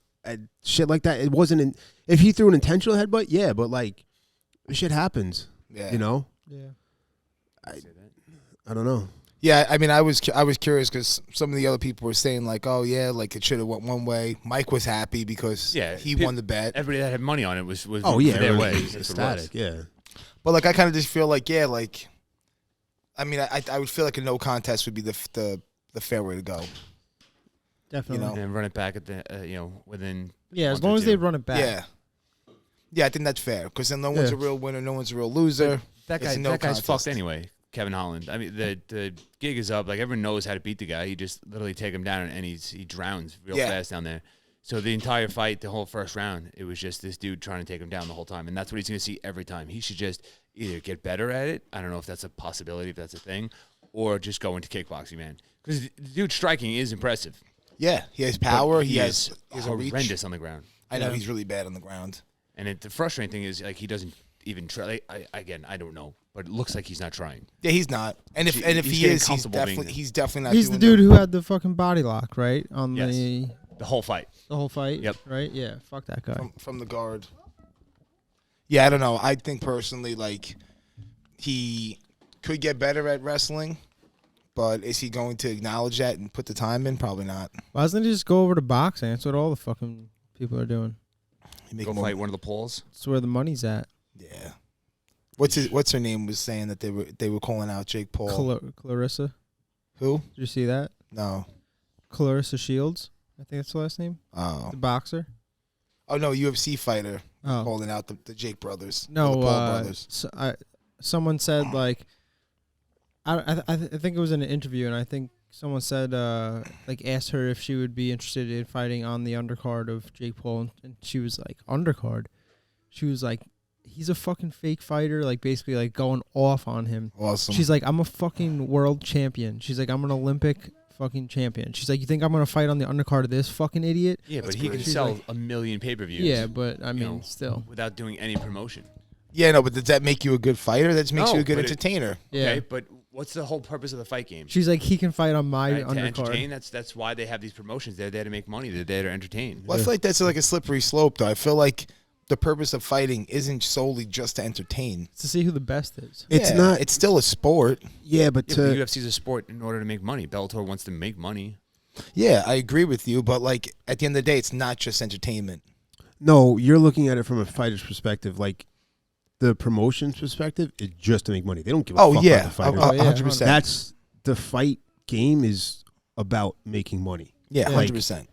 S4: shit like that. It wasn't. If he threw an intentional headbutt, yeah, but like, shit happens.
S3: yeah.
S2: Yeah.
S4: I don't know.
S3: Yeah, I mean, I was curious because some of the other people were saying like, oh yeah, like it should have went one way. Mike was happy because he won the bet.
S5: Everybody that had money on it was their way.
S4: It was
S5: That's what it was.
S4: ecstatic. Yeah.
S3: But like, I kind of just feel like, yeah, like, I mean, I would feel like a no contest would be the fair way to go.
S2: Definitely.
S5: And run it back at the within.
S2: Yeah, as
S5: month or
S2: long as
S5: two.
S2: they run it back.
S3: Yeah, yeah, I think that's fair because then no one's a real winner, no one's a real loser.
S5: That
S3: It's
S5: guy,
S3: a no
S5: that guy's
S3: contest.
S5: fucked anyway. Kevin Holland. I mean, the gig is up. Like everyone knows how to beat the guy. You just literally take him down, and he drowns real fast down there. So the entire fight, the whole first round, it was just this dude trying to take him down the whole time, and that's what he's going to see every time. He should just either get better at it. I don't know if that's a possibility, if that's a thing, or just go into kickboxing, man. Because the dude striking is impressive.
S3: Yeah, he has power.
S5: But
S3: He has a reach.
S5: horrendous on the ground.
S3: I know he's really bad on the ground.
S5: And the frustrating thing is, like, he doesn't even try. Like, I don't know, but it looks like he's not trying.
S3: Yeah, he's not. And if
S5: He's
S3: he
S5: getting
S3: is, he's
S5: comfortable being
S3: definitely not.
S2: He's the
S3: doing
S2: dude who had the fucking body lock, right? On
S5: Yes.
S2: the
S5: The whole fight.
S2: whole fight.
S5: Yep.
S2: Right? Yeah. Fuck that guy.
S3: from the guard. Yeah, I don't know. I think personally, like, he could get better at wrestling, but is he going to acknowledge that and put the time in? Probably not.
S2: Why doesn't he just go over to boxing? That's what all the fucking people are doing.
S3: Make
S5: Go
S3: more-
S5: fight one of the Pauls.
S2: That's where the money's at.
S3: Yeah. What's her name was saying that they were calling out Jake Paul.
S2: Clarissa.
S3: Who?
S2: Did you see that?
S3: No.
S2: Clarissa Shields. I think that's the last name.
S3: Oh.
S2: The boxer.
S3: Oh no, UFC fighter
S2: Oh.
S3: calling out the Jake brothers.
S2: No,
S3: the Paul brothers.
S2: someone said like, I think it was in an interview, and I think someone said like asked her if she would be interested in fighting on the undercard of Jake Paul, and she was like, undercard. She was like, he's a fucking fake fighter, like basically like going off on him.
S3: Awesome.
S2: She's like, I'm a fucking world champion. She's like, I'm an Olympic fucking champion. She's like, you think I'm gonna fight on the undercard of this fucking idiot?
S5: Yeah,
S3: That's
S5: but he
S3: great.
S5: can
S2: She's
S5: sell
S2: like-
S5: a million pay-per-views.
S2: Yeah, but I mean,
S5: know,
S2: still.
S5: without doing any promotion.
S3: Yeah, no, but does that make you a good fighter? That just makes
S5: No,
S3: you a good
S5: but it-
S3: entertainer.
S2: Yeah.
S5: Okay, but what's the whole purpose of the fight game?
S2: She's like, he can fight on my
S5: Right? To entertain.
S2: undercard.
S5: That's why they have these promotions. They're there to make money. They're there to entertain.
S3: Well, I feel like that's like a slippery slope, though. I feel like the purpose of fighting isn't solely just to entertain.
S2: It's to see who the best is.
S4: It's
S3: Yeah,
S4: not.
S3: It's still a sport.
S4: Yeah, but
S5: Yeah, but the UFC is a sport in order to make money. Bellator wants to make money.
S3: Yeah, I agree with you, but like at the end of the day, it's not just entertainment.
S4: no, you're looking at it from a fighter's perspective. Like the promotion's perspective is just to make money. They don't give a fuck
S3: yeah,
S4: about the fighter.
S3: 100%.
S4: That's the fight game is about making money.
S3: Yeah,
S4: Like-
S3: 100%.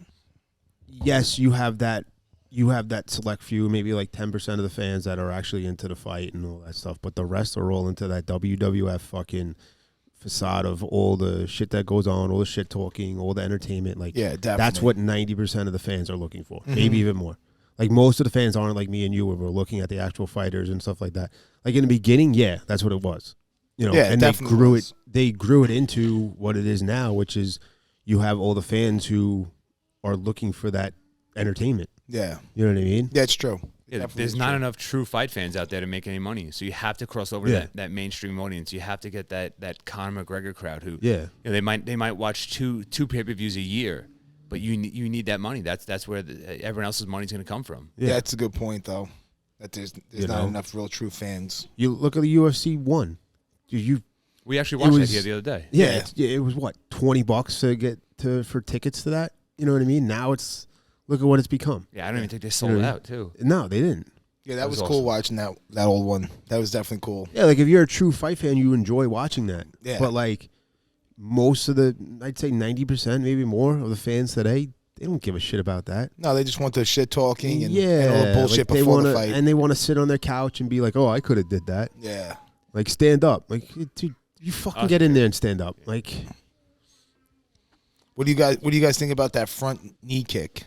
S4: Yes, you have that. You have that select few, maybe like 10% of the fans that are actually into the fight and all that stuff, but the rest are all into that WWF fucking facade of all the shit that goes on, all the shit talking, all the entertainment. Like,
S3: Yeah, definitely.
S4: that's what 90% of the fans are looking for, maybe even more. Like, most of the fans aren't like me and you, where we're looking at the actual fighters and stuff like that. Like, in the beginning, yeah, that's what it was. You know,
S3: Yeah, it
S4: and they
S3: definitely
S4: grew
S3: was.
S4: it. They grew it into what it is now, which is you have all the fans who are looking for that entertainment.
S3: Yeah,
S4: You know what I mean?
S3: yeah, it's true.
S5: Yeah,
S3: Definitely
S5: there's
S3: is
S5: not
S3: true.
S5: enough true fight fans out there to make any money. So you have to cross over
S4: Yeah.
S5: to that mainstream audience. You have to get that Conor McGregor crowd who
S4: Yeah.
S5: they might watch two pay-per-views a year, but you need that money. That's where everyone else's money's going to come from.
S3: Yeah, that's a good point though. That there's
S4: You
S3: not
S4: know?
S3: enough real true fans.
S4: You look at the UFC 1. You
S5: We actually
S4: It
S5: watched
S4: was-
S5: that here the other day.
S4: Yeah, it was what, $20 to get for tickets to that. You know what I mean? Now it's look at what it's become.
S5: Yeah, I don't even think they sold it out too.
S4: No, they didn't.
S3: Yeah, that
S5: That
S3: was
S5: was
S3: cool
S5: awesome.
S3: watching that old one. That was definitely cool.
S4: Yeah, like if you're a true fight fan, you enjoy watching that.
S3: Yeah.
S4: But like most of I'd say 90%, maybe more of the fans today, they don't give a shit about that.
S3: No, they just want the shit talking and,
S4: yeah,
S3: and all the bullshit
S4: like they
S3: before
S4: wanna,
S3: the fight.
S4: and they want to sit on their couch and be like, "Oh, I could have did that."
S3: Yeah.
S4: Like stand up, like dude, you fucking get in there and stand up. Like
S3: What do you guys think about that front knee kick?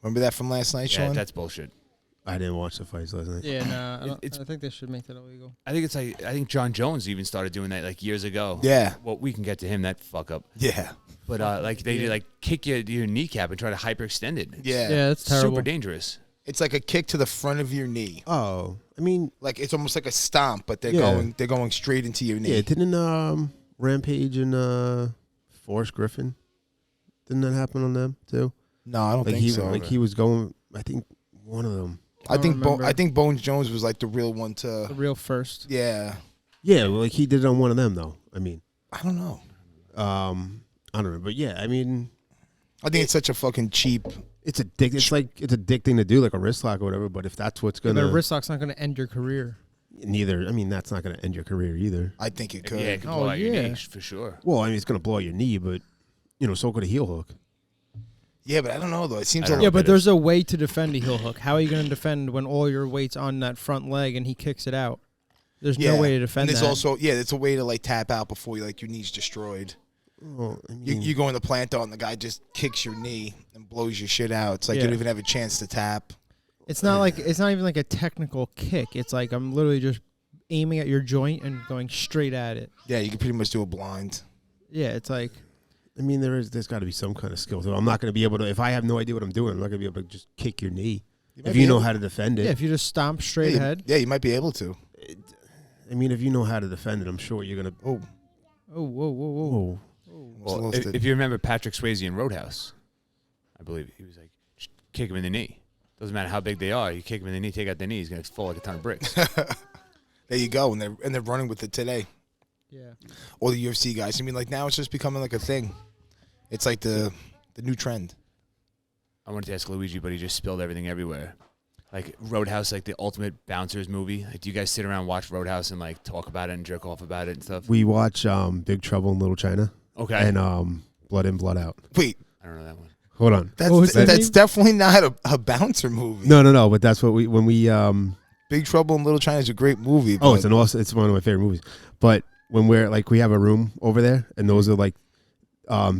S3: Remember that from last night,
S5: Yeah,
S3: Sean?
S5: that's bullshit.
S4: I didn't watch the fights last night.
S2: Yeah, no,
S5: It's-
S2: I think they should make that illegal.
S5: I think John Jones even started doing that like years ago.
S3: Yeah.
S5: Well, we can get to him that fuck up.
S3: Yeah.
S5: But like they like kick your kneecap and try to hyperextend it. It's
S3: Yeah.
S2: Yeah, that's terrible.
S5: super dangerous.
S3: It's like a kick to the front of your knee.
S4: Oh, I mean,
S3: Like it's almost like a stomp, but they're
S4: Yeah.
S3: going straight into your knee.
S4: yeah, didn't Rampage and Forrest Griffin, didn't that happen on them too?
S3: No, I don't
S4: Like
S3: think so.
S4: he was going. I think one of them.
S3: I think
S2: remember.
S3: I think Bones Jones was like the real one
S2: The
S3: to.
S2: real first.
S3: Yeah.
S4: Yeah, well, like he did it on one of them though. I mean,
S3: I don't know.
S4: I don't know, but yeah, I mean,
S3: I think it's such a fucking cheap.
S4: it's addicting to do like a wrist lock or whatever. But if that's what's
S2: But
S4: gonna
S2: a wrist lock's not going to end your career.
S4: neither, I mean, that's not gonna end your career either.
S3: I think it could.
S5: Yeah, it could
S2: Oh,
S5: blow out your
S2: yeah.
S5: knee for sure.
S4: Well, I mean, it's gonna blow out your knee, but so could a heel hook.
S3: Yeah, but I don't know though. It seems
S5: I don't
S3: like
S5: know.
S2: Yeah, but
S5: it
S2: there's a way to defend a heel hook. How are you going to defend when all your weight's on that front leg and he kicks it out? There's no way to defend
S3: and there's
S2: that.
S3: also it's a way to like tap out before your knee's destroyed.
S4: Well, I
S3: You,
S4: mean,
S3: you go in the plantar and the guy just kicks your knee and blows your shit out. It's like you
S2: Yeah.
S3: don't even have a chance to tap.
S2: It's not even like a technical kick. It's like I'm literally just aiming at your joint and going straight at it.
S3: Yeah, you can pretty much do a blind.
S2: Yeah, it's like
S4: I mean, there's got to be some kind of skill. So I'm not gonna be able to. If I have no idea what I'm doing, I'm not gonna be able to just kick your knee.
S3: might
S4: If
S3: be
S4: you know
S3: able-
S4: how to defend it,
S2: if you just stomp straight
S3: yeah,
S2: ahead.
S3: Yeah, you might be able to.
S4: I mean, if you know how to defend it, I'm sure you're gonna.
S3: Oh,
S2: Oh, whoa, whoa, whoa.
S4: Oh,
S5: Well, if you remember Patrick Swayze in Roadhouse, I believe he was like, "Just kick him in the knee. Doesn't matter how big they are. You kick him in the knee, take out their knee, he's gonna fall like a ton of bricks."
S3: there you go, and they're running with it today.
S2: Yeah.
S3: All the UFC guys. I mean, like now it's just becoming like a thing. It's like the new trend.
S5: I wanted to ask Luigi, but he just spilled everything everywhere. Like Roadhouse, like the ultimate bouncers movie. Like, do you guys sit around and watch Roadhouse and like talk about it and jerk off about it and stuff?
S4: we watch Big Trouble in Little China
S5: Okay.
S4: and Blood In, Blood Out.
S3: Wait,
S5: I don't know that one.
S4: Hold on.
S2: What was the
S3: that's
S2: name?
S3: definitely not a bouncer movie.
S4: No. But that's what when we.
S3: Big Trouble in Little China is a great movie.
S4: Oh,
S3: but
S4: it's one of my favorite movies. But when we're like, we have a room over there, and those are like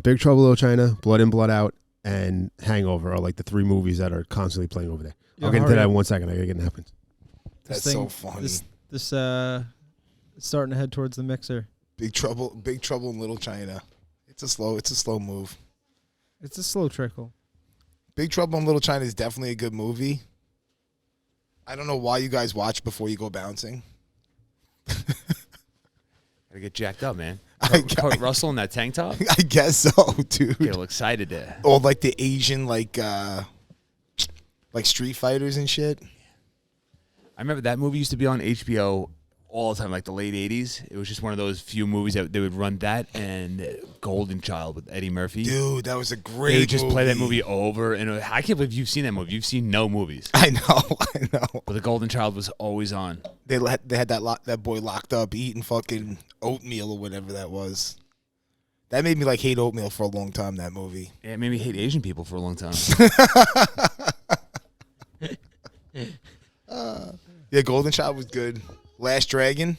S4: Big Trouble, Little China, Blood In, Blood Out, and Hangover are like the three movies that are constantly playing over there. I'll get into that in 1 second. I gotta get napkins.
S3: that's
S2: This
S3: so
S2: thing-
S3: funny.
S2: This it's starting to head towards the mixer.
S3: Big Trouble in Little China. It's a slow move.
S2: It's a slow trickle.
S3: Big Trouble in Little China is definitely a good movie. I don't know why you guys watch before you go bouncing.
S5: Gotta get jacked up, man.
S3: I-
S5: Kurt Russell in that tank top.
S3: I guess so, dude.
S5: Get all excited there.
S3: Or like the Asian like street fighters and shit.
S5: I remember that movie used to be on HBO all the time, like the late 80s. It was just one of those few movies that they would run that and Golden Child with Eddie Murphy.
S3: Dude, that was a great
S5: They would just play that movie over and over. I can't believe you've seen that movie. You've seen no movies.
S3: I know.
S5: But the Golden Child was always on.
S3: They had that boy locked up eating fucking oatmeal or whatever that was. That made me like hate oatmeal for a long time, that movie.
S5: Yeah, it made me hate Asian people for a long time.
S3: Yeah, Golden Child was good. Last Dragon.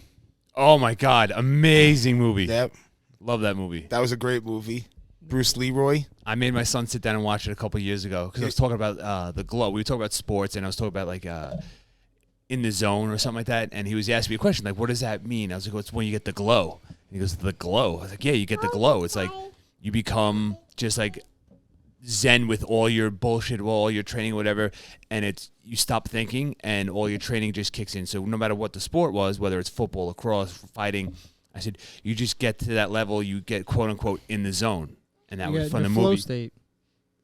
S5: Oh my God, amazing movie.
S3: Yep.
S5: Love that movie.
S3: That was a great movie. Bruce Leroy.
S5: I made my son sit down and watch it a couple years ago because I was talking about the glow. We were talking about sports, and I was talking about like in the zone or something like that. And he was asking me a question like, "What does that mean?" I was like, "Well, it's when you get the glow." And he goes, "The glow." I was like, "Yeah, you get the glow. It's like you become just like zen with all your bullshit, all your training, whatever, and it's you stop thinking, and all your training just kicks in. So no matter what the sport was, whether it's football, lacrosse, fighting." I said, you just get to that level, you get quote unquote in the zone, and that
S2: You
S5: was
S2: get
S5: from
S2: the
S5: the
S2: flow
S5: movie.
S2: state.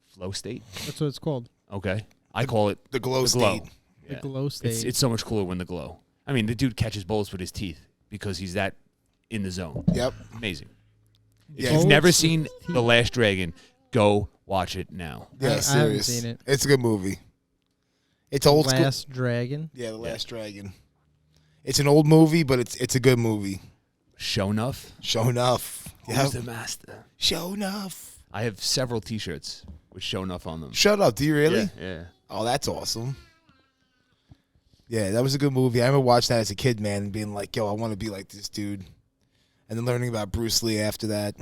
S5: Flow state.
S2: That's what it's called.
S5: Okay, I call it
S3: The glow
S5: the glow.
S3: state.
S2: The
S5: Yeah.
S2: glow state.
S5: It's so much cooler when the glow. I mean, the dude catches bullets with his teeth because he's that in the zone.
S3: Yep.
S5: Amazing. If
S3: Yeah.
S5: you've
S2: Old
S5: never
S2: School
S5: seen
S2: Tea.
S5: The Last Dragon, go watch it now.
S3: Yeah,
S2: I haven't
S3: serious.
S2: seen it.
S3: It's a good movie. It's old school.
S2: Last Dragon.
S3: Yeah, The Last Dragon. It's an old movie, but it's a good movie.
S5: Show enough.
S3: Show enough.
S5: Who's the master?
S3: Show enough.
S5: I have several T-shirts with Show enough on them.
S3: Shut up. Do you really?
S5: Yeah.
S3: Oh, that's awesome. Yeah, that was a good movie. I remember watching that as a kid, man, and being like, yo, I want to be like this dude. And then learning about Bruce Lee after that.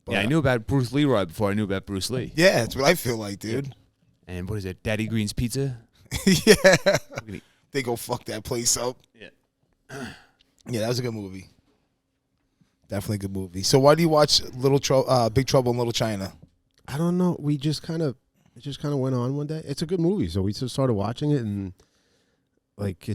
S3: But,
S5: Yeah, I knew about Bruce Leroy before I knew about Bruce Lee.
S3: Yeah, that's what I feel like, dude.
S5: And what is it? Daddy Green's Pizza?
S3: Yeah.
S5: gonna-
S3: They go fuck that place up.
S5: Yeah.
S3: Yeah, that was a good movie. Definitely a good movie. So why do you watch Big Trouble in Little China?
S4: I don't know. It just kind of went on one day. It's a good movie, so we just started watching it, and like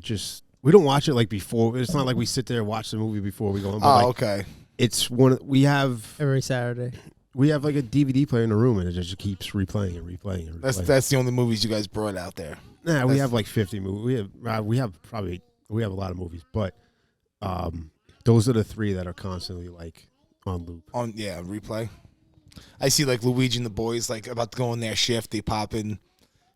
S4: we don't watch it like before. It's not like we sit there and watch the movie before we go on. But
S3: Okay.
S4: It's we have
S2: Every Saturday.
S4: like a DVD player in the room, and it just keeps replaying and replaying and replaying.
S3: That's the only movies you guys brought out there.
S4: Nah, we have like 50 movies. We have a lot of movies, but those are the 3 that are constantly like on loop.
S3: Replay. I see like Luigi and the boys like about to go in their shift. They pop in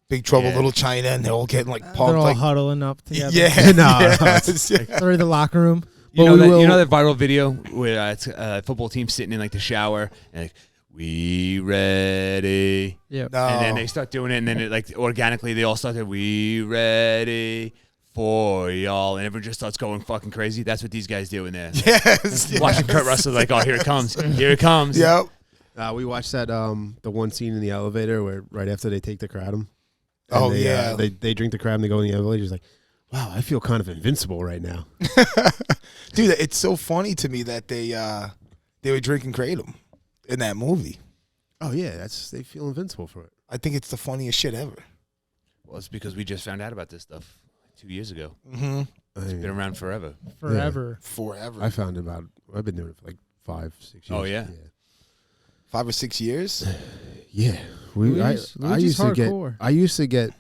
S3: Big Trouble in
S5: Yeah.
S3: Little China, and they're all getting like
S2: They're
S3: pumped.
S2: all
S3: Like,
S2: huddling up together.
S3: yeah,
S4: No,
S3: yes, yeah.
S2: They're in the locker room.
S5: You
S4: But
S5: know,
S4: we
S5: that,
S4: will-
S5: you know that viral video where it's a football team sitting in like the shower and like, we ready.
S2: Yep.
S3: No.
S5: And then they start doing it, and then it like organically they all start to we ready for y'all, and everyone just starts going fucking crazy. That's what these guys do in there.
S3: Yes,
S5: Watching Kurt Russell like, oh, here it comes, here it comes.
S3: Yep.
S4: We watched that the one scene in the elevator where right after they take the kratom.
S3: Oh,
S4: they,
S3: yeah.
S4: they drink the kratom, and they go in the elevator. He's like, wow, I feel kind of invincible right now.
S3: Dude, it's so funny to me that they were drinking kratom in that movie.
S4: Oh yeah, they feel invincible for it.
S3: I think it's the funniest shit ever.
S5: Well, it's because we just found out about this stuff 2 years ago.
S3: Mm-hmm.
S5: It's been around forever.
S2: Forever.
S3: Forever.
S4: I found about. I've been doing it for like 5-6 years.
S5: Oh, yeah?
S3: 5 or 6 years.
S4: Yeah.
S2: Luigi's hardcore.
S4: I used to get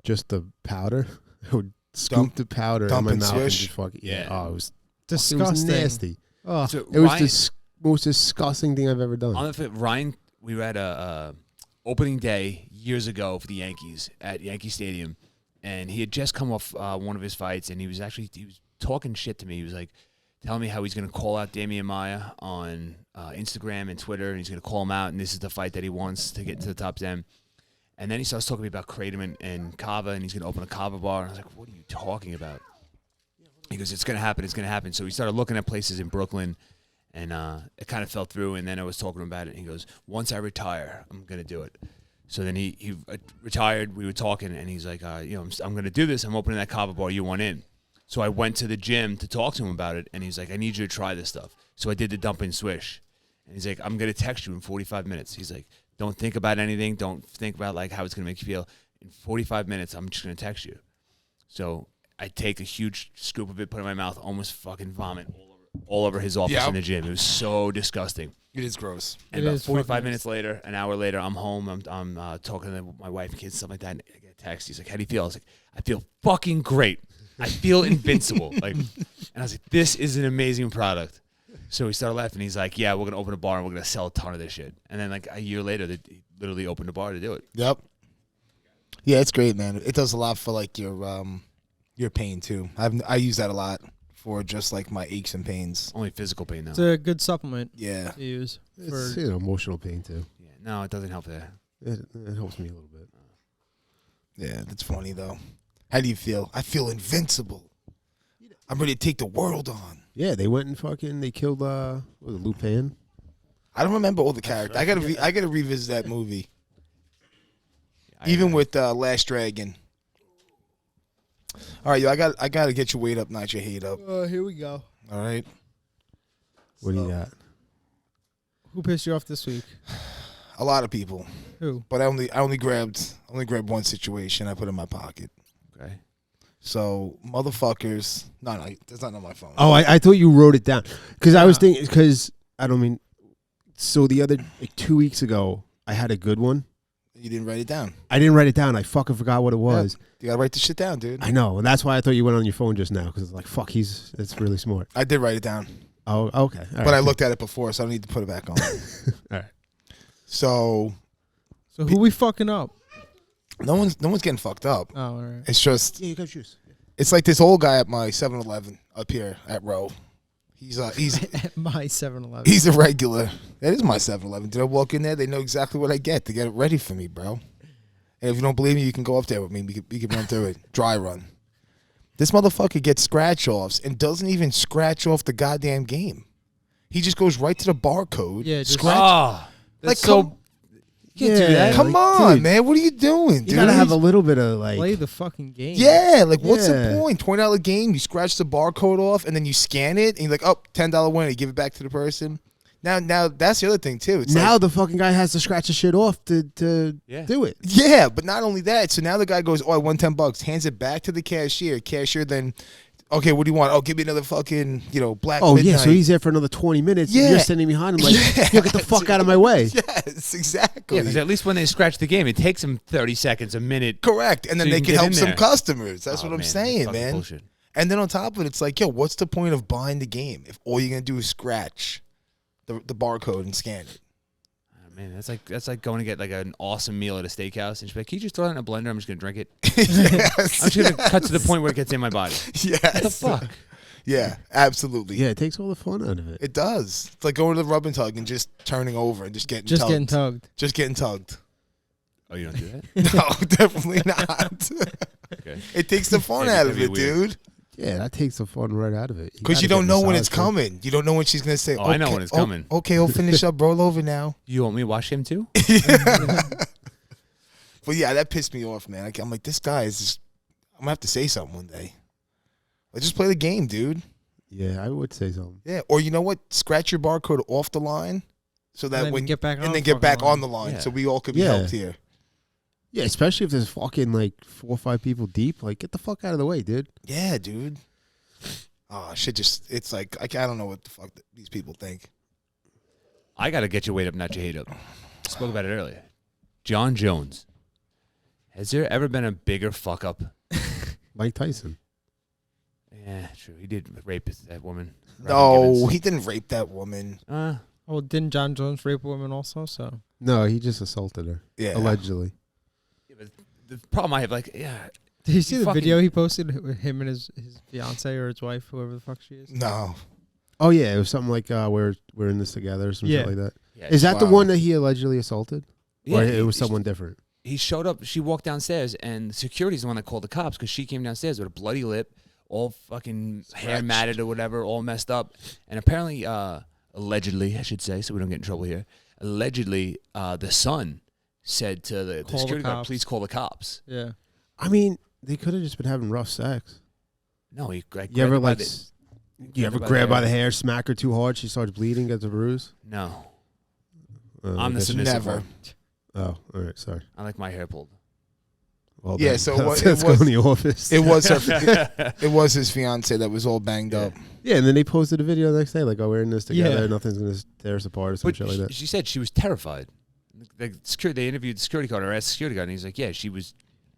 S4: just the powder. I would scoop the powder
S3: dump
S4: in my
S3: and
S4: mouth and
S3: swish?
S4: just fuck it. Yeah.
S5: Yeah.
S4: Oh, it was
S2: Disgusting.
S4: It was nasty.
S2: Oh,
S5: So
S4: It was
S5: Ryan,
S4: the most disgusting thing I've ever done.
S5: on the flip, Ryan, we were at a opening day years ago for the Yankees at Yankee Stadium, and he had just come off one of his fights, and he was talking shit to me. He was like telling me how he's going to call out Damian Maia on Instagram and Twitter, and he's going to call him out, and this is the fight that he wants to get into the top 10. And then he starts talking to me about Kratom and Kava, and he's going to open a Kava bar. And I was like, what are you talking about? He goes, it's going to happen. It's going to happen. So we started looking at places in Brooklyn, and it kind of fell through. And then I was talking to him about it, and he goes, once I retire, I'm going to do it. So then he retired. We were talking, and he's like, I'm going to do this. I'm opening that Kava bar. You want in? So I went to the gym to talk to him about it, and he's like, I need you to try this stuff. So I did the dump and swish. And he's like, I'm going to text you in 45 minutes. He's like, don't think about anything. Don't think about like how it's going to make you feel. In 45 minutes, I'm just going to text you. So I take a huge scoop of it, put it in my mouth, almost fucking vomit all over his office in the gym. It was so disgusting.
S3: It is gross.
S5: And
S2: It
S5: about
S2: is
S5: 45
S2: fucking
S5: minutes later, an hour later, I'm home. I'm talking to my wife and kids, stuff like that. And I get a text. He's like, how do you feel? I was like, I feel fucking great. I feel invincible. And I was like, this is an amazing product. So we started laughing. He's like, yeah, we're going to open a bar and we're going to sell a ton of this shit. And then like a year later, they literally opened a bar to do it.
S3: Yep. Yeah, it's great, man. It does a lot for like your pain too. I use that a lot for just like my aches and pains.
S5: Only physical pain now.
S2: it's a good supplement
S3: Yeah.
S2: to use.
S4: It's
S2: For,
S4: emotional pain too.
S5: Yeah, no, it doesn't help there.
S4: It helps me a little bit.
S3: Yeah, that's funny though. How do you feel? I feel invincible. I'm ready to take the world on.
S4: Yeah, they went and they killed what was it, Lupin?
S3: I don't remember all the characters. I gotta revisit that movie. Even with Last Dragon. All right, yo, I gotta get your weight up, not your hate up.
S2: here we go.
S3: All right.
S4: What do you got?
S2: Who pissed you off this week?
S3: A lot of people,
S2: Who?
S3: but I only grabbed one situation. I put in my pocket.
S5: Okay.
S3: So motherfuckers. No, that's not on my phone.
S4: Oh, I thought you wrote it down because I was thinking I don't mean. So the other 2 weeks ago, I had a good one,
S3: You didn't write it down.
S4: I didn't write it down. I fucking forgot what it was.
S3: Yeah. You gotta write the shit down, dude.
S4: I know, and that's why I thought you went on your phone just now because it's like, fuck, it's really smart.
S3: I did write it down.
S4: Oh, okay. All
S3: But
S4: right.
S3: I looked at it before, so I don't need to put it back on.
S4: All right.
S3: So
S2: who we fucking up?
S3: no one's getting fucked up.
S2: Oh, all right.
S3: It's just
S4: Yeah, you got juice.
S3: it's like this old guy at my 7-Eleven up here at Row. He's
S2: At my 7-Eleven.
S3: he's a regular. That is my 7-Eleven. Did I walk in there? They know exactly what I get to get it ready for me, bro. And if you don't believe me, you can go up there with me. We can run through it. Dry run. This motherfucker gets scratch offs and doesn't even scratch off the goddamn game. He just goes right to the barcode.
S2: Yeah, just-
S3: scratch.
S5: Ah, that's
S3: Like,
S5: so. You can't do that.
S3: Come
S4: like,
S3: on,
S4: dude,
S3: man. What are you doing, dude?
S4: You gotta have a little bit of like.
S2: Play the fucking game.
S3: Yeah, like what's the
S4: Yeah.
S3: point? $20 game, you scratch the barcode off and then you scan it and you're like, oh, $10 winner, you give it back to the person. Now that's the other thing too. It's
S4: now
S3: like,
S4: the fucking guy has to scratch the shit off to
S5: Yeah.
S4: do it.
S3: yeah, but not only that. So now the guy goes, oh, I won $10, hands it back to the cashier. Cashier then, okay, what do you want? Oh, give me another fucking, Black
S4: Oh
S3: Midnight.
S4: yeah, so he's there for another 20 minutes.
S3: Yeah.
S4: And you're standing behind him like, yo, get the fuck out of my way.
S3: Yes, exactly.
S5: Yeah, because at least when they scratch the game, it takes them 30 seconds, a minute.
S3: Correct. And then
S5: So
S3: they
S5: you
S3: can
S5: can get
S3: help
S5: in
S3: some
S5: there.
S3: customers. That's
S5: Oh,
S3: what I'm
S5: man,
S3: saying,
S5: that's fucking
S3: man.
S5: bullshit.
S3: And then on top of it, it's like, yo, what's the point of buying the game if all you're gonna do is scratch the barcode and scan it?
S5: Oh, man, that's like going to get like an awesome meal at a steakhouse and she's like, can you just throw it in a blender? I'm just gonna drink it.
S3: Yes.
S5: I'm just gonna cut to the point where it gets in my body.
S3: Yes.
S5: What the fuck?
S3: Yeah, absolutely.
S4: Yeah, it takes all the fun out of it.
S3: It does. It's like going to the rub and tug and just turning over and just getting
S2: Just
S3: tugged.
S2: getting tugged.
S3: Just getting tugged.
S5: Oh, you don't do that?
S3: No, definitely not.
S5: Okay.
S3: It takes the fun
S5: Yeah,
S3: out of
S5: that'd
S3: it,
S5: be weird.
S3: dude.
S4: Yeah, that takes the fun right out of it.
S3: Because you
S4: gotta
S3: don't
S4: get
S3: know when it's
S4: massaged first.
S3: coming. You don't know when she's gonna say.
S5: Oh, I know
S3: "Okay,
S5: when it's coming."
S3: Okay, we'll finish up. Roll over now.
S5: You want me to watch him too?
S3: But yeah, that pissed me off, man. I'm like, this guy is just. I'm gonna have to say something one day. Let's just play the game, dude.
S4: Yeah, I would say something.
S3: Yeah, or you know what? Scratch your barcode off the line, so that
S2: then
S3: when
S2: get back on
S3: and then
S2: the
S3: get
S2: fucking
S3: back
S2: line.
S3: on the line,
S5: Yeah.
S3: so we all could be
S4: Yeah.
S3: helped here.
S4: Yeah, especially if there's fucking like 4 or 5 people deep. Like, get the fuck out of the way, dude.
S3: Yeah, dude. Oh shit! It's like I don't know what the fuck these people think.
S5: I got to get your weight up, not your hate up. Spoke about it earlier. John Jones. Has there ever been a bigger fuck up?
S4: Mike Tyson.
S5: Yeah, true. He did rape that woman. Robin
S3: No,
S5: Givens.
S3: he didn't rape that woman.
S2: Oh, didn't John Jones rape a woman also? So
S4: No, he just assaulted her.
S3: Yeah,
S4: Allegedly.
S5: Yeah, but the problem I have, like, yeah,
S2: did you see the
S5: fucking-
S2: video he posted with him and his fiance or his wife, whoever the fuck she is?
S3: No,
S4: Oh, yeah, it was something like, we're in this together or some
S2: Yeah.
S4: shit like that.
S5: yeah.
S4: Is that the
S3: Wow.
S4: one that he allegedly assaulted?
S5: Yeah,
S4: Or it was someone different?
S5: He showed up. She walked downstairs, and security's the one that called the cops because she came downstairs with a bloody lip, all fucking hair
S3: Scratched.
S5: matted or whatever, all messed up. And apparently, allegedly, I should say, so we don't get in trouble here. Allegedly, the son said to the
S2: Call the
S5: security guard,
S2: cops.
S5: "Please call the cops."
S2: Yeah.
S4: I mean, they could have just been having rough sex.
S5: No, he like,
S4: You ever
S5: grabbed her by
S4: like,
S5: the-
S4: you ever
S5: by the
S4: grab by
S5: hair.
S4: the hair, smack her too hard, she starts bleeding, gets a bruise?
S5: No,
S4: I
S5: I'm the
S4: guess-
S5: submissive
S3: never.
S5: one.
S4: Oh, all right, sorry.
S5: I like my hair pulled.
S4: Well,
S3: Yeah,
S4: then,
S3: so
S4: let's
S3: it
S4: go
S3: was-
S4: in the office.
S3: it was her. It was his fiance that was all banged up.
S4: Yeah, and then they posted a video the next day, like, oh, we're in this together,
S2: Yeah.
S4: nothing's going to tear us apart or some
S5: But
S4: shit like that.
S5: she said she was terrified. Like they interviewed the security guard or asked the security guard, and he's like, "Yeah, she was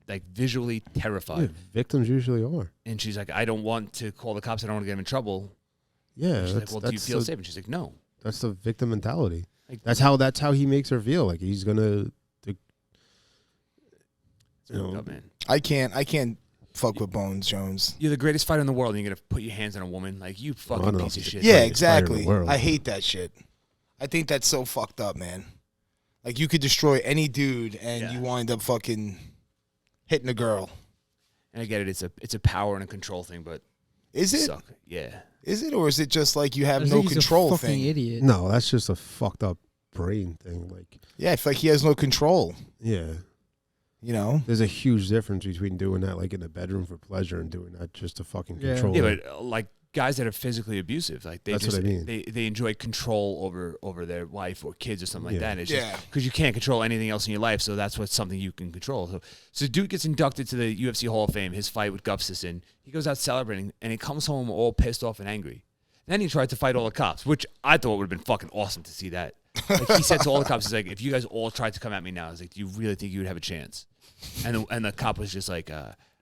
S5: like visually terrified."
S4: Yeah, victims usually are.
S5: And she's like, "I don't want to call the cops. I don't want to get him in trouble."
S4: Yeah,
S5: And she's like,
S4: that's,
S5: "Well, do you
S4: that's
S5: feel
S4: the-
S5: safe?" And she's like, "No."
S4: That's the victim mentality.
S5: Like,
S4: That's how he makes her feel. Like he's gonna,
S5: it's fucked up, man.
S3: I can't fuck with Bones Jones.
S5: You're the greatest fighter in the world, and you're gonna put your hands on a woman. Like, you fucking
S4: I know.
S5: piece of shit.
S3: Yeah,
S4: Greatest fighter in the
S3: exactly.
S4: world.
S3: I hate that shit. I think that's so fucked up, man. Like you could destroy any dude, and
S5: Yeah.
S3: you wind up fucking hitting a girl.
S5: And I get it. It's a power and a control thing, but
S3: Is it?
S5: suck. Yeah.
S3: Is it, or is it just like you have
S2: I
S3: no
S2: think he's
S3: control
S2: a fucking
S3: thing?
S2: idiot.
S4: no, that's just a fucked up brain thing. Like,
S3: Yeah, I feel like he has no control.
S4: yeah,
S3: You know?
S4: there's a huge difference between doing that like in the bedroom for pleasure and doing that just to fucking
S2: Yeah.
S4: control.
S5: Yeah,
S4: her.
S5: but like guys that are physically abusive, like they
S4: That's
S5: just
S4: what I mean.
S5: they enjoy control over their wife or kids or something like
S4: Yeah.
S5: that. It's
S3: Yeah.
S5: just because you can't control anything else in your life, so that's what's something you can control. So dude gets inducted to the UFC Hall of Fame. His fight with Gustafsson, he goes out celebrating, and he comes home all pissed off and angry. Then he tried to fight all the cops, which I thought would have been fucking awesome to see that. Like he said to all the cops, he's like, if you guys all tried to come at me now, I was like, do you really think you would have a chance? And the cop was just like,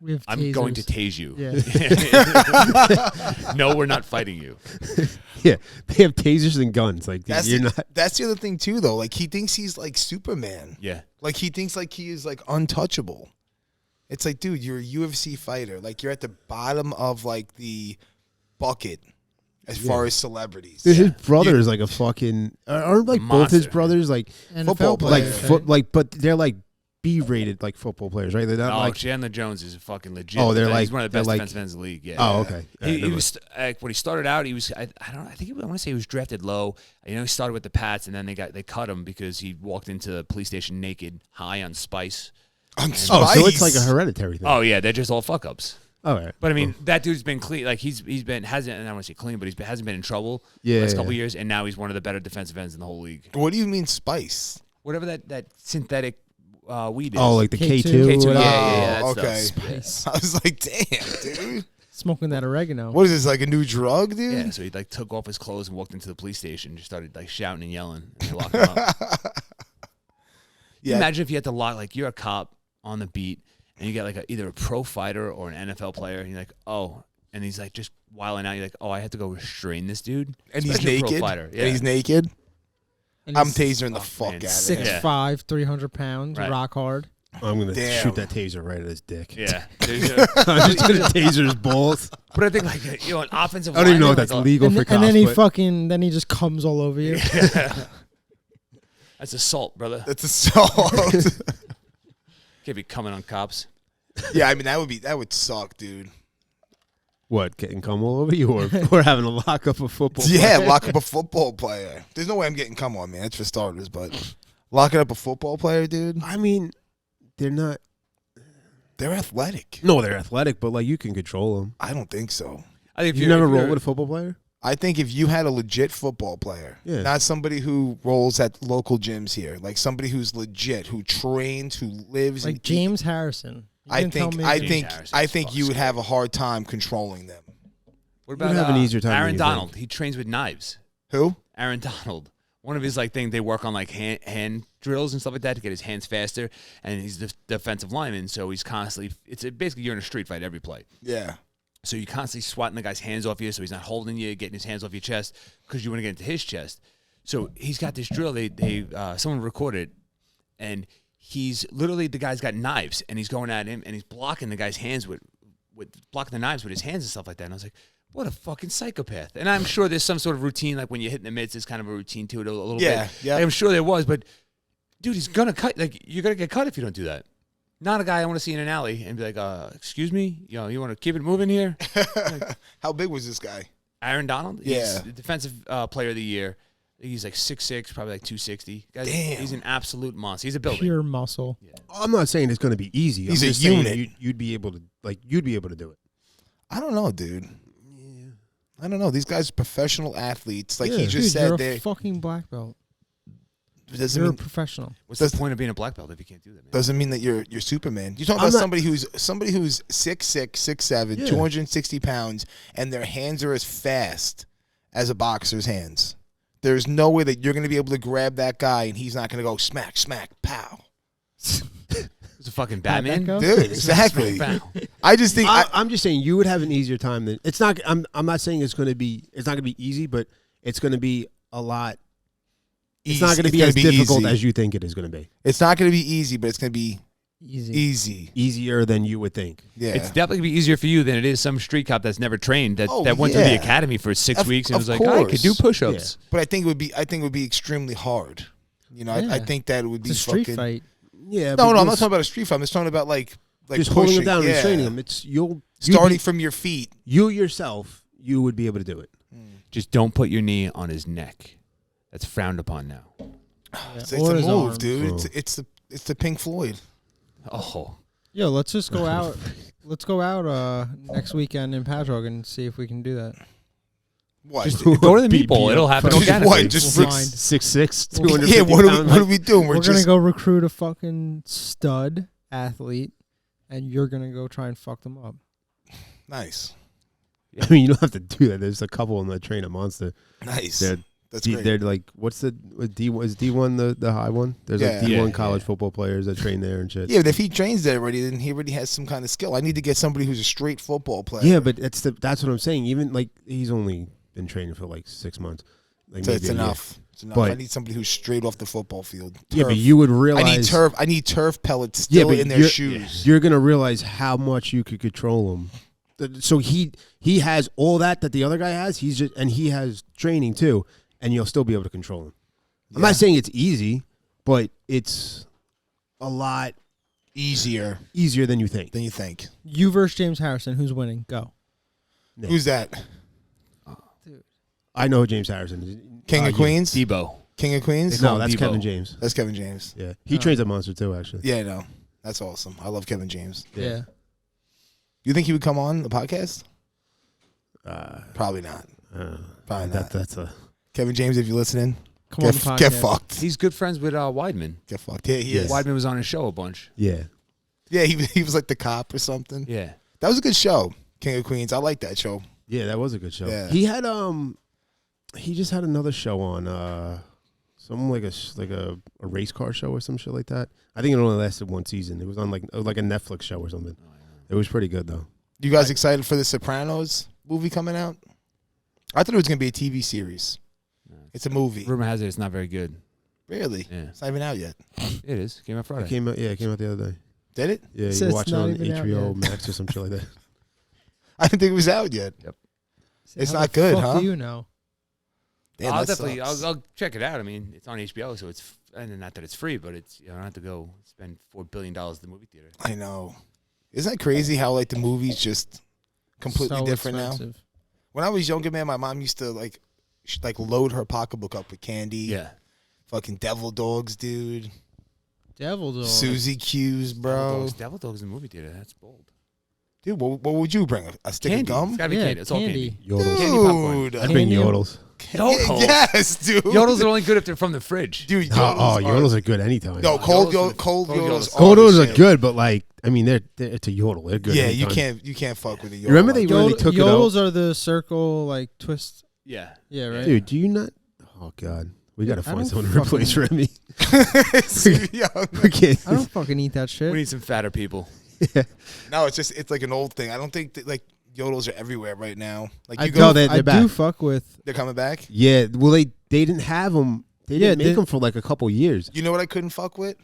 S2: We have
S5: I'm going to
S2: tasers.
S5: tase you.
S2: Yeah.
S5: No, we're not fighting you.
S4: Yeah, they have tasers and guns. Like
S3: That's
S4: you're
S3: the,
S4: not.
S3: that's the other thing too, though. Like he thinks he's like Superman.
S5: Yeah.
S3: Like he thinks like he is like untouchable. It's like, dude, you're a UFC fighter. Like you're at the bottom of like the bucket as far as celebrities.
S4: Dude, his brother is like a fucking. Aren't like both his
S5: Monster.
S4: brothers like
S2: NFL
S3: Football
S2: players,
S3: players,
S2: right?
S4: but they're like B-rated like football players, right? They're not
S5: Oh,
S4: like.
S5: Chandler Jones is a fucking legit.
S4: Oh, they're
S5: he's
S4: like-
S5: one of the
S4: they're
S5: best
S4: like-
S5: defensive ends in the league. Yeah.
S4: Oh, okay.
S5: He was when he started out. He was I want to say he was drafted low. You know, he started with the Pats, and then they cut him because he walked into the police station naked, high on spice.
S3: On
S4: Oh, so it's
S3: Spice.
S4: like a hereditary thing.
S5: Oh yeah, they're just all fuck ups.
S4: All right.
S5: But I mean, that dude's been clean. Like hasn't. I don't want to say clean, but hasn't been in trouble
S4: Yeah,
S5: the last
S4: yeah,
S5: couple
S4: yeah.
S5: years, and now he's one of the better defensive ends in the whole league.
S3: What do you mean Spice?
S5: Whatever that synthetic weed is.
S4: Oh, like the
S2: K2.
S4: K2.
S5: K2,
S4: whatever.
S5: yeah,
S3: Oh,
S5: that
S3: okay.
S5: stuff.
S2: Spice.
S3: I was like, damn, dude.
S2: Smoking that oregano.
S3: What is this, like a new drug, dude?
S5: Yeah, so he like took off his clothes and walked into the police station and just started like shouting and yelling, and they locked him up.
S3: Yeah.
S5: Imagine if you had to lock, like you're a cop on the beat and you get like either a pro fighter or an NFL player, and you're like, oh, and he's like just wilding out. You're like, oh, I have to go restrain this dude,
S3: And he's
S5: Especially a pro
S3: naked.
S5: fighter. Yeah.
S3: And he's naked.
S2: And
S3: I'm
S2: he's
S3: tasering the
S5: Oh,
S3: fuck
S5: man.
S3: out of
S2: Six
S3: him.
S5: Yeah.
S2: 5, 300 pounds,
S5: Right.
S2: rock hard.
S4: I'm gonna
S3: Damn.
S4: shoot that taser right at his dick.
S5: yeah.
S4: I'm just gonna taser his balls.
S5: But I think like an offensive.
S4: I don't even know if
S5: lineman,
S4: that's
S5: like,
S4: legal for
S2: And
S4: cops.
S2: then he just comes all over you.
S5: That's assault, brother.
S3: That's assault.
S5: Can't be coming on cops.
S3: Yeah, I mean that would suck, dude.
S4: What, getting cum all over you, or having to lock up a football?
S3: Yeah,
S4: player?
S3: lock up a football player. There's no way I'm getting cum on, man. That's for starters. But locking up a football player, dude,
S4: I mean, they're not.
S3: they're athletic.
S4: No, they're athletic, but like you can control them.
S3: I don't think so.
S5: I think if
S4: You
S5: you're-
S4: never
S5: if
S4: roll
S5: you're-
S4: with a football player?
S3: I think if you had a legit football player,
S4: Yeah.
S3: not somebody who rolls at local gyms here, like somebody who's legit, who trains, who lives,
S2: Like
S3: and
S2: James Harrison. You
S3: I
S2: can tell
S3: think
S2: me
S3: I
S2: that-
S3: think
S5: Harrison's
S3: I think you would
S5: fucking
S3: have a hard time controlling them.
S5: What
S4: You'd
S5: about
S4: have an easier time than
S5: Aaron
S4: you
S5: Donald?
S4: think.
S5: He trains with knives.
S3: Who?
S5: Aaron Donald. One of his like thing, they work on like hand drills and stuff like that to get his hands faster. And he's the defensive lineman, so he's constantly. Basically you're in a street fight every play.
S3: Yeah.
S5: So you're constantly swatting the guy's hands off you, so he's not holding you, getting his hands off your chest because you want to get into his chest. So he's got this drill. Someone recorded, and he's literally the guy's got knives, and he's going at him, and he's blocking the guy's hands with blocking the knives with his hands and stuff like that. And I was like, what a fucking psychopath. And I'm sure there's some sort of routine, like when you hit in the mitts, there's kind of a routine to it a little
S3: Yeah,
S5: bit.
S3: yeah.
S5: I'm sure there was, but dude, he's gonna cut. Like you're gonna get cut if you don't do that. Not a guy I want to see in an alley and be like, excuse me, you want to keep it moving here?
S3: How big was this guy?
S5: Aaron Donald,
S3: Yeah.
S5: he's the defensive player of the year. He's like 6'6", probably like 260. Guys,
S3: Damn.
S5: he's an absolute monster. He's a building.
S2: pure muscle.
S4: I'm not saying it's going to be easy.
S3: He's
S4: I'm
S3: a
S4: just saying
S3: unit.
S4: You'd be able to you'd be able to do it.
S3: I don't know, dude. I don't know. These guys are professional athletes. Like
S4: Yeah.
S3: he
S2: Dude,
S3: just
S2: you're
S3: said,
S2: a
S3: they
S2: fucking black belt.
S3: doesn't
S2: You're a
S3: mean
S2: professional.
S5: What's
S3: Does-
S5: the point of being a black belt if you can't do that, man?
S3: doesn't mean that you're Superman. You're talking
S4: I'm
S3: about
S4: not-
S3: somebody who's 6'6", 6'7",
S4: Yeah.
S3: 260 pounds, and their hands are as fast as a boxer's hands. There's no way that you're going to be able to grab that guy and he's not going to go smack, smack, pow.
S5: It's a fucking
S2: How'd that
S5: Batman.
S2: go?
S3: Dude, exactly.
S5: Bow.
S3: I just think
S4: I'm just saying you would have an easier time than it's not. I'm not saying it's not going to be easy, but it's going to be a lot. It's not going to be as difficult
S3: easy.
S4: as you think it is going to be.
S3: It's not going to be easy, but it's going to be
S2: Easy.
S3: easy.
S4: Easier than you would think.
S3: Yeah.
S5: It's definitely gonna be easier for you than it is some street cop that's never trained that
S3: Oh,
S5: went through the
S3: yeah.
S5: academy for 6
S3: Of-
S5: weeks and
S3: of
S5: was like, I could do
S3: course.
S5: push-ups.
S3: But I think it would be extremely hard. You know, I
S2: Yeah.
S3: think that it would be
S2: It's a street
S3: fucking.
S2: fight.
S4: Yeah.
S3: No,
S4: but
S3: I'm not
S4: just-
S3: talking about a street fight. I'm just talking about like
S4: just
S3: pushing,
S4: holding them down
S3: yeah.
S4: and restraining them. It's
S3: Starting from your feet.
S4: you yourself. You would be able to do it.
S5: Just don't put your knee on his neck. That's frowned upon now.
S3: It's
S2: Or
S3: a
S2: his
S3: move,
S2: arms.
S3: dude.
S4: Oh.
S3: It's the Pink Floyd.
S5: Oh,
S2: Yo, let's just go out. Let's go out next weekend in Padrock and see if we can do that.
S3: What?
S5: just go to the
S4: Beat
S5: meatball.
S4: up.
S5: It'll happen
S3: Just
S5: organically.
S3: what? Just
S2: We'll
S3: fix-
S2: find.
S4: 6'6",
S2: Well,
S4: 250
S3: yeah. What
S4: pounds.
S3: are we doing?
S2: We're
S3: We're
S2: gonna
S3: just
S2: go recruit a fucking stud athlete, and you're gonna go try and fuck them up.
S3: nice,
S4: I mean, you don't have to do that. There's a couple on the train at Monster.
S3: nice.
S4: They're
S3: That's great.
S4: They're like, what's the D1? Is D1 the high one? There's like D1 college football players that train there and shit.
S3: Yeah, but if he trains there already, then he already has some kind of skill. I need to get somebody who's a straight football player.
S4: Yeah, but that's what I'm saying. Even like he's only been training for like 6 months. Like
S3: so it's enough. It's enough.
S4: But,
S3: I need somebody who's straight off the football field. Turf.
S4: Yeah, but you would realize
S3: I need turf pellets still in their shoes.
S4: You're gonna realize how much you could control him. So he has all that the other guy has. He has training too, and you'll still be able to control him. I'm not saying it's easy, but it's a lot
S3: easier
S4: than you think.
S2: You versus James Harrison. Who's winning? Go.
S4: Nick.
S3: Who's that?
S2: Dude.
S4: I know who James Harrison is.
S3: King of Queens?
S5: Debo.
S3: King of Queens?
S4: No, that's
S5: Debo.
S4: Kevin James.
S3: That's Kevin James.
S4: Yeah, he trains at Monster too, actually.
S3: Yeah, I know. That's awesome. I love Kevin James.
S2: Yeah.
S3: You think he would come on the podcast? Probably not. Probably not.
S4: That's a
S3: Kevin James, if you're listening,
S2: Come on the podcast.
S3: get fucked.
S5: He's good friends with Weidman.
S3: Get fucked. Yeah, he is.
S5: Weidman was on his show a bunch.
S4: yeah.
S3: Yeah, he was like the cop or something.
S5: Yeah.
S3: That was a good show, King of Queens. I like that show.
S4: Yeah, that was a good show.
S3: Yeah.
S4: He had he just had another show on something like a race car show or some shit like that. I think it only lasted one season. It was on like a Netflix show or something. It was pretty good though.
S3: You guys excited for the Sopranos movie coming out? I thought it was going to be a TV series. It's a movie.
S5: Rumor has it it's not very good.
S3: Really?
S5: Yeah.
S3: It's not even out yet.
S5: It is. Came out Friday.
S4: It came out the other day.
S3: Did it?
S4: Yeah,
S2: So
S4: you
S2: it's
S4: watch it
S2: not
S4: on
S2: even out
S4: HBO
S2: yet.
S4: Max or some shit like that.
S3: I didn't think it was out yet. It's
S2: How
S3: not
S2: the
S3: good,
S2: fuck
S3: huh?
S2: Do you know?
S3: Damn,
S5: I'll
S3: that
S5: definitely
S3: sucks.
S5: I'll check it out. I mean, it's on HBO, so it's and not that it's free, but it's I don't have to go spend $4 billion at the movie theater.
S3: I know. Isn't that crazy how like the movies just completely
S2: So
S3: different now?
S2: expensive.
S3: When I was younger, man, my mom used to like load her pocketbook up with candy.
S5: Yeah.
S3: Fucking Devil Dogs, dude.
S2: Devil Dog.
S3: Susie Q's, bro.
S5: Devil Dogs in the movie theater. That's bold.
S3: Dude, what would you bring? A stick
S5: Candy.
S3: of gum?
S5: It's gotta be
S2: Yeah,
S5: candy. It's all candy.
S4: Yodels.
S5: Candy popcorn.
S3: Dude.
S4: I bring
S2: Candy.
S4: yodels.
S5: Yodels.
S3: Yes, dude.
S5: Yodels are only good if they're from the fridge.
S3: Dude,
S4: Yodels are good anytime.
S3: No, cold yodels.
S5: Cold yodels.
S4: Cold yodels are
S3: shit.
S4: good, but like I mean, it's a yodel. They're good.
S3: Yeah,
S4: anytime.
S3: you can't fuck with a yodel.
S4: Remember they really took it out?
S2: Yodels are the circle like twist.
S5: Yeah.
S2: Yeah, right.
S4: Dude, do you not? Oh God, we gotta
S2: I
S4: find
S2: don't
S4: someone to replace
S2: fucking-
S4: Remy.
S3: Yeah.
S4: We can't.
S2: I don't fucking eat that
S5: We
S2: shit.
S5: need some fatter people.
S3: No, it's like an old thing. I don't think that, like yodels are everywhere right now. Like
S2: I
S3: you
S2: do,
S3: go,
S4: they're
S2: I do
S4: back.
S2: fuck with.
S3: they're coming back.
S4: Yeah, well they didn't have them. They
S2: Yeah,
S4: didn't make
S2: they-
S4: them for like a couple years.
S3: You know what I couldn't fuck with?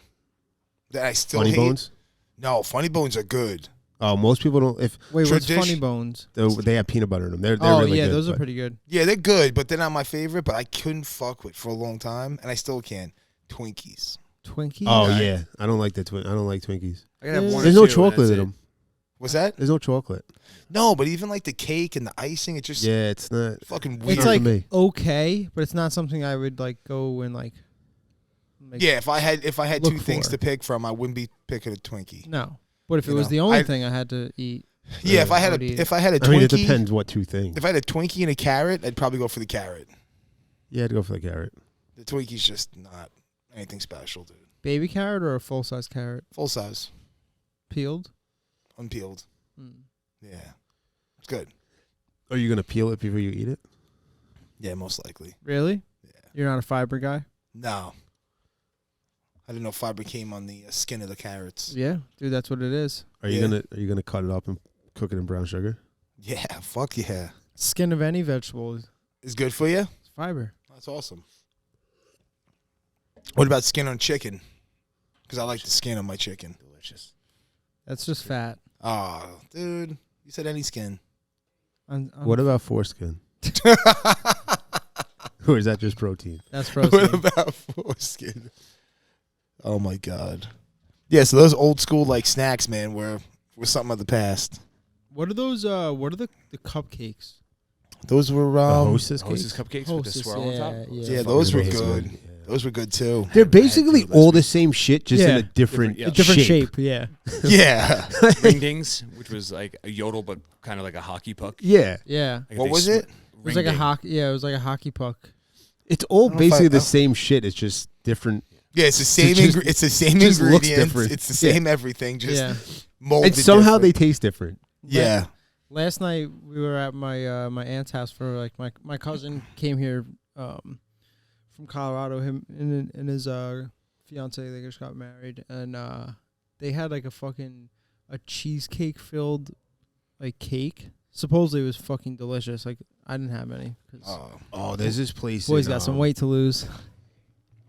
S3: That I still
S4: Funny
S3: hate.
S4: bones.
S3: No, funny bones are good.
S4: Oh, most people don't. If
S2: Wait, what's
S3: Tradition-
S2: Funny Bones?
S4: they have peanut butter in them, they're
S2: Oh
S4: really
S2: yeah,
S4: good,
S2: those are
S4: but-
S2: pretty good.
S3: Yeah, they're good, but they're not my favorite. But I couldn't fuck with for a long time, and I still can. Twinkies.
S2: Twinkies.
S4: Oh yeah, I don't like I don't like Twinkies.
S5: I gotta have one or
S4: There's no
S5: two, and
S4: chocolate
S5: that's
S4: in
S5: it.
S4: them.
S3: What's that?
S4: There's no chocolate.
S3: No, but even like the cake and the icing, it just
S4: Yeah, it's not.
S3: fucking weird.
S2: It's
S4: for
S2: like
S4: me.
S2: okay, but it's not something I would like go and like. make-
S3: yeah, if I had
S2: Look
S3: two things
S2: for.
S3: to pick from, I wouldn't be picking a Twinkie.
S2: No, but if it
S3: You
S2: was
S3: know,
S2: the only
S3: I-
S2: thing I had to eat,
S3: Yeah, if I had
S2: would eat it.
S3: a
S4: I
S3: Twinkie,
S4: mean, it depends what two things.
S3: if I had a Twinkie and a carrot, I'd probably go for the carrot.
S4: Yeah, I'd go for the carrot.
S3: The Twinkie's just not anything special, dude.
S2: baby carrot or a full size carrot,
S3: Full size,
S2: peeled.
S3: unpeeled.
S2: Mm.
S3: Yeah, it's good.
S4: Are you gonna peel it before you eat it?
S3: Yeah, most likely.
S2: Really?
S3: Yeah.
S2: You're not a fiber guy?
S3: No, I didn't know fiber came on the skin of the carrots.
S2: Yeah, dude, that's what it is.
S4: Are you
S3: Yeah.
S4: gonna cut it up and cook it in brown sugar?
S3: Yeah, fuck yeah.
S2: Skin of any vegetable is
S3: It's good for you.
S2: fiber.
S3: That's awesome. What about skin on chicken? Because I like the skin on my chicken.
S5: Delicious.
S2: That's just fat.
S3: Oh, dude, you said any skin.
S4: What about foreskin? Or is that just protein?
S2: That's
S3: What
S2: protein.
S3: about foreskin? Oh my god. Yeah, so those old school like snacks, man, were something of the past.
S2: What are those? What are the cupcakes?
S3: Those were
S4: The hostess
S5: Hostess
S4: cakes?
S5: cupcakes with the
S2: Hostess,
S5: swirl on top.
S3: Yeah, those were
S4: Those are
S3: good. Those were good too.
S4: They're basically all the same shit, just in
S2: Yeah.
S4: a different,
S5: Different-
S2: A different shape. Yeah.
S3: Yeah.
S5: Ring dings, which was like a yodel but kind of like a hockey puck.
S4: Yeah,
S2: Yeah.
S5: Like
S3: What
S5: they
S3: was it?
S2: It was like a hockey. Yeah, it was like a hockey puck.
S4: it's all
S3: I don't know if
S4: basically
S3: I-
S4: the same shit. It's just different.
S3: Yeah, it's the same.
S4: just-
S3: It's the same
S4: just looks
S3: ingredients.
S4: different.
S3: It's the same everything. Just
S2: Yeah.
S3: molded.
S4: And somehow
S3: different.
S4: they taste different.
S3: Yeah.
S2: Last night we were at my my aunt's house for like my cousin came here from Colorado. Him and his fiance, they just got married, and they had like a cheesecake filled like cake. Supposedly it was fucking delicious. Like I didn't have any.
S4: Oh, there's this place.
S2: Boys got some weight to lose.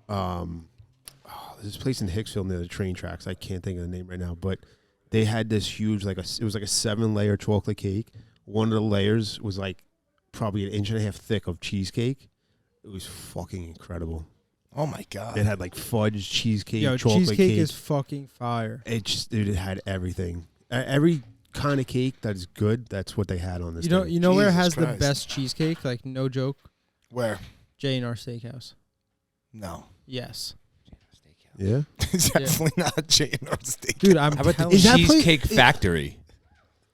S4: There's this place in Hicksville near the train tracks. I can't think of the name right now, but they had this huge, it was like a 7-layer chocolate cake. One of the layers was like probably 1.5 inches thick of cheesecake. It was fucking incredible.
S3: Oh my god!
S4: It had like fudge, cheesecake,
S2: Yo,
S4: chocolate
S2: cheesecake
S4: cake.
S2: is fucking fire.
S4: Dude, it had everything. Every kind of cake that is good, that's what they had on this.
S2: You know where it has
S3: Jesus
S2: the best cheesecake? Like no joke.
S3: Where?
S2: J&R Steakhouse.
S3: No.
S2: Yes.
S4: Yeah,
S3: It's definitely not J&R Steak.
S2: Dude, I'm
S5: How about the
S2: telling you.
S5: Cheesecake Factory?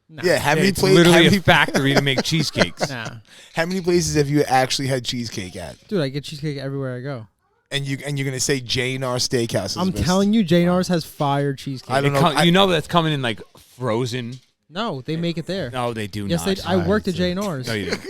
S2: Nah.
S3: Yeah, how many
S5: It's
S3: places?
S5: literally a factory to make cheesecakes.
S2: Nah.
S3: How many places have you actually had cheesecake at?
S2: Dude, I get cheesecake everywhere I go.
S3: And you're gonna say J&R Steakhouse? Is
S2: I'm
S3: best?
S2: telling you, J&R's has fire cheesecake.
S3: I don't know.
S5: You know that's coming in like frozen.
S2: No, they make it there.
S5: No, they do
S2: Yes,
S5: not.
S2: I worked at J&R's.
S5: No, you didn't.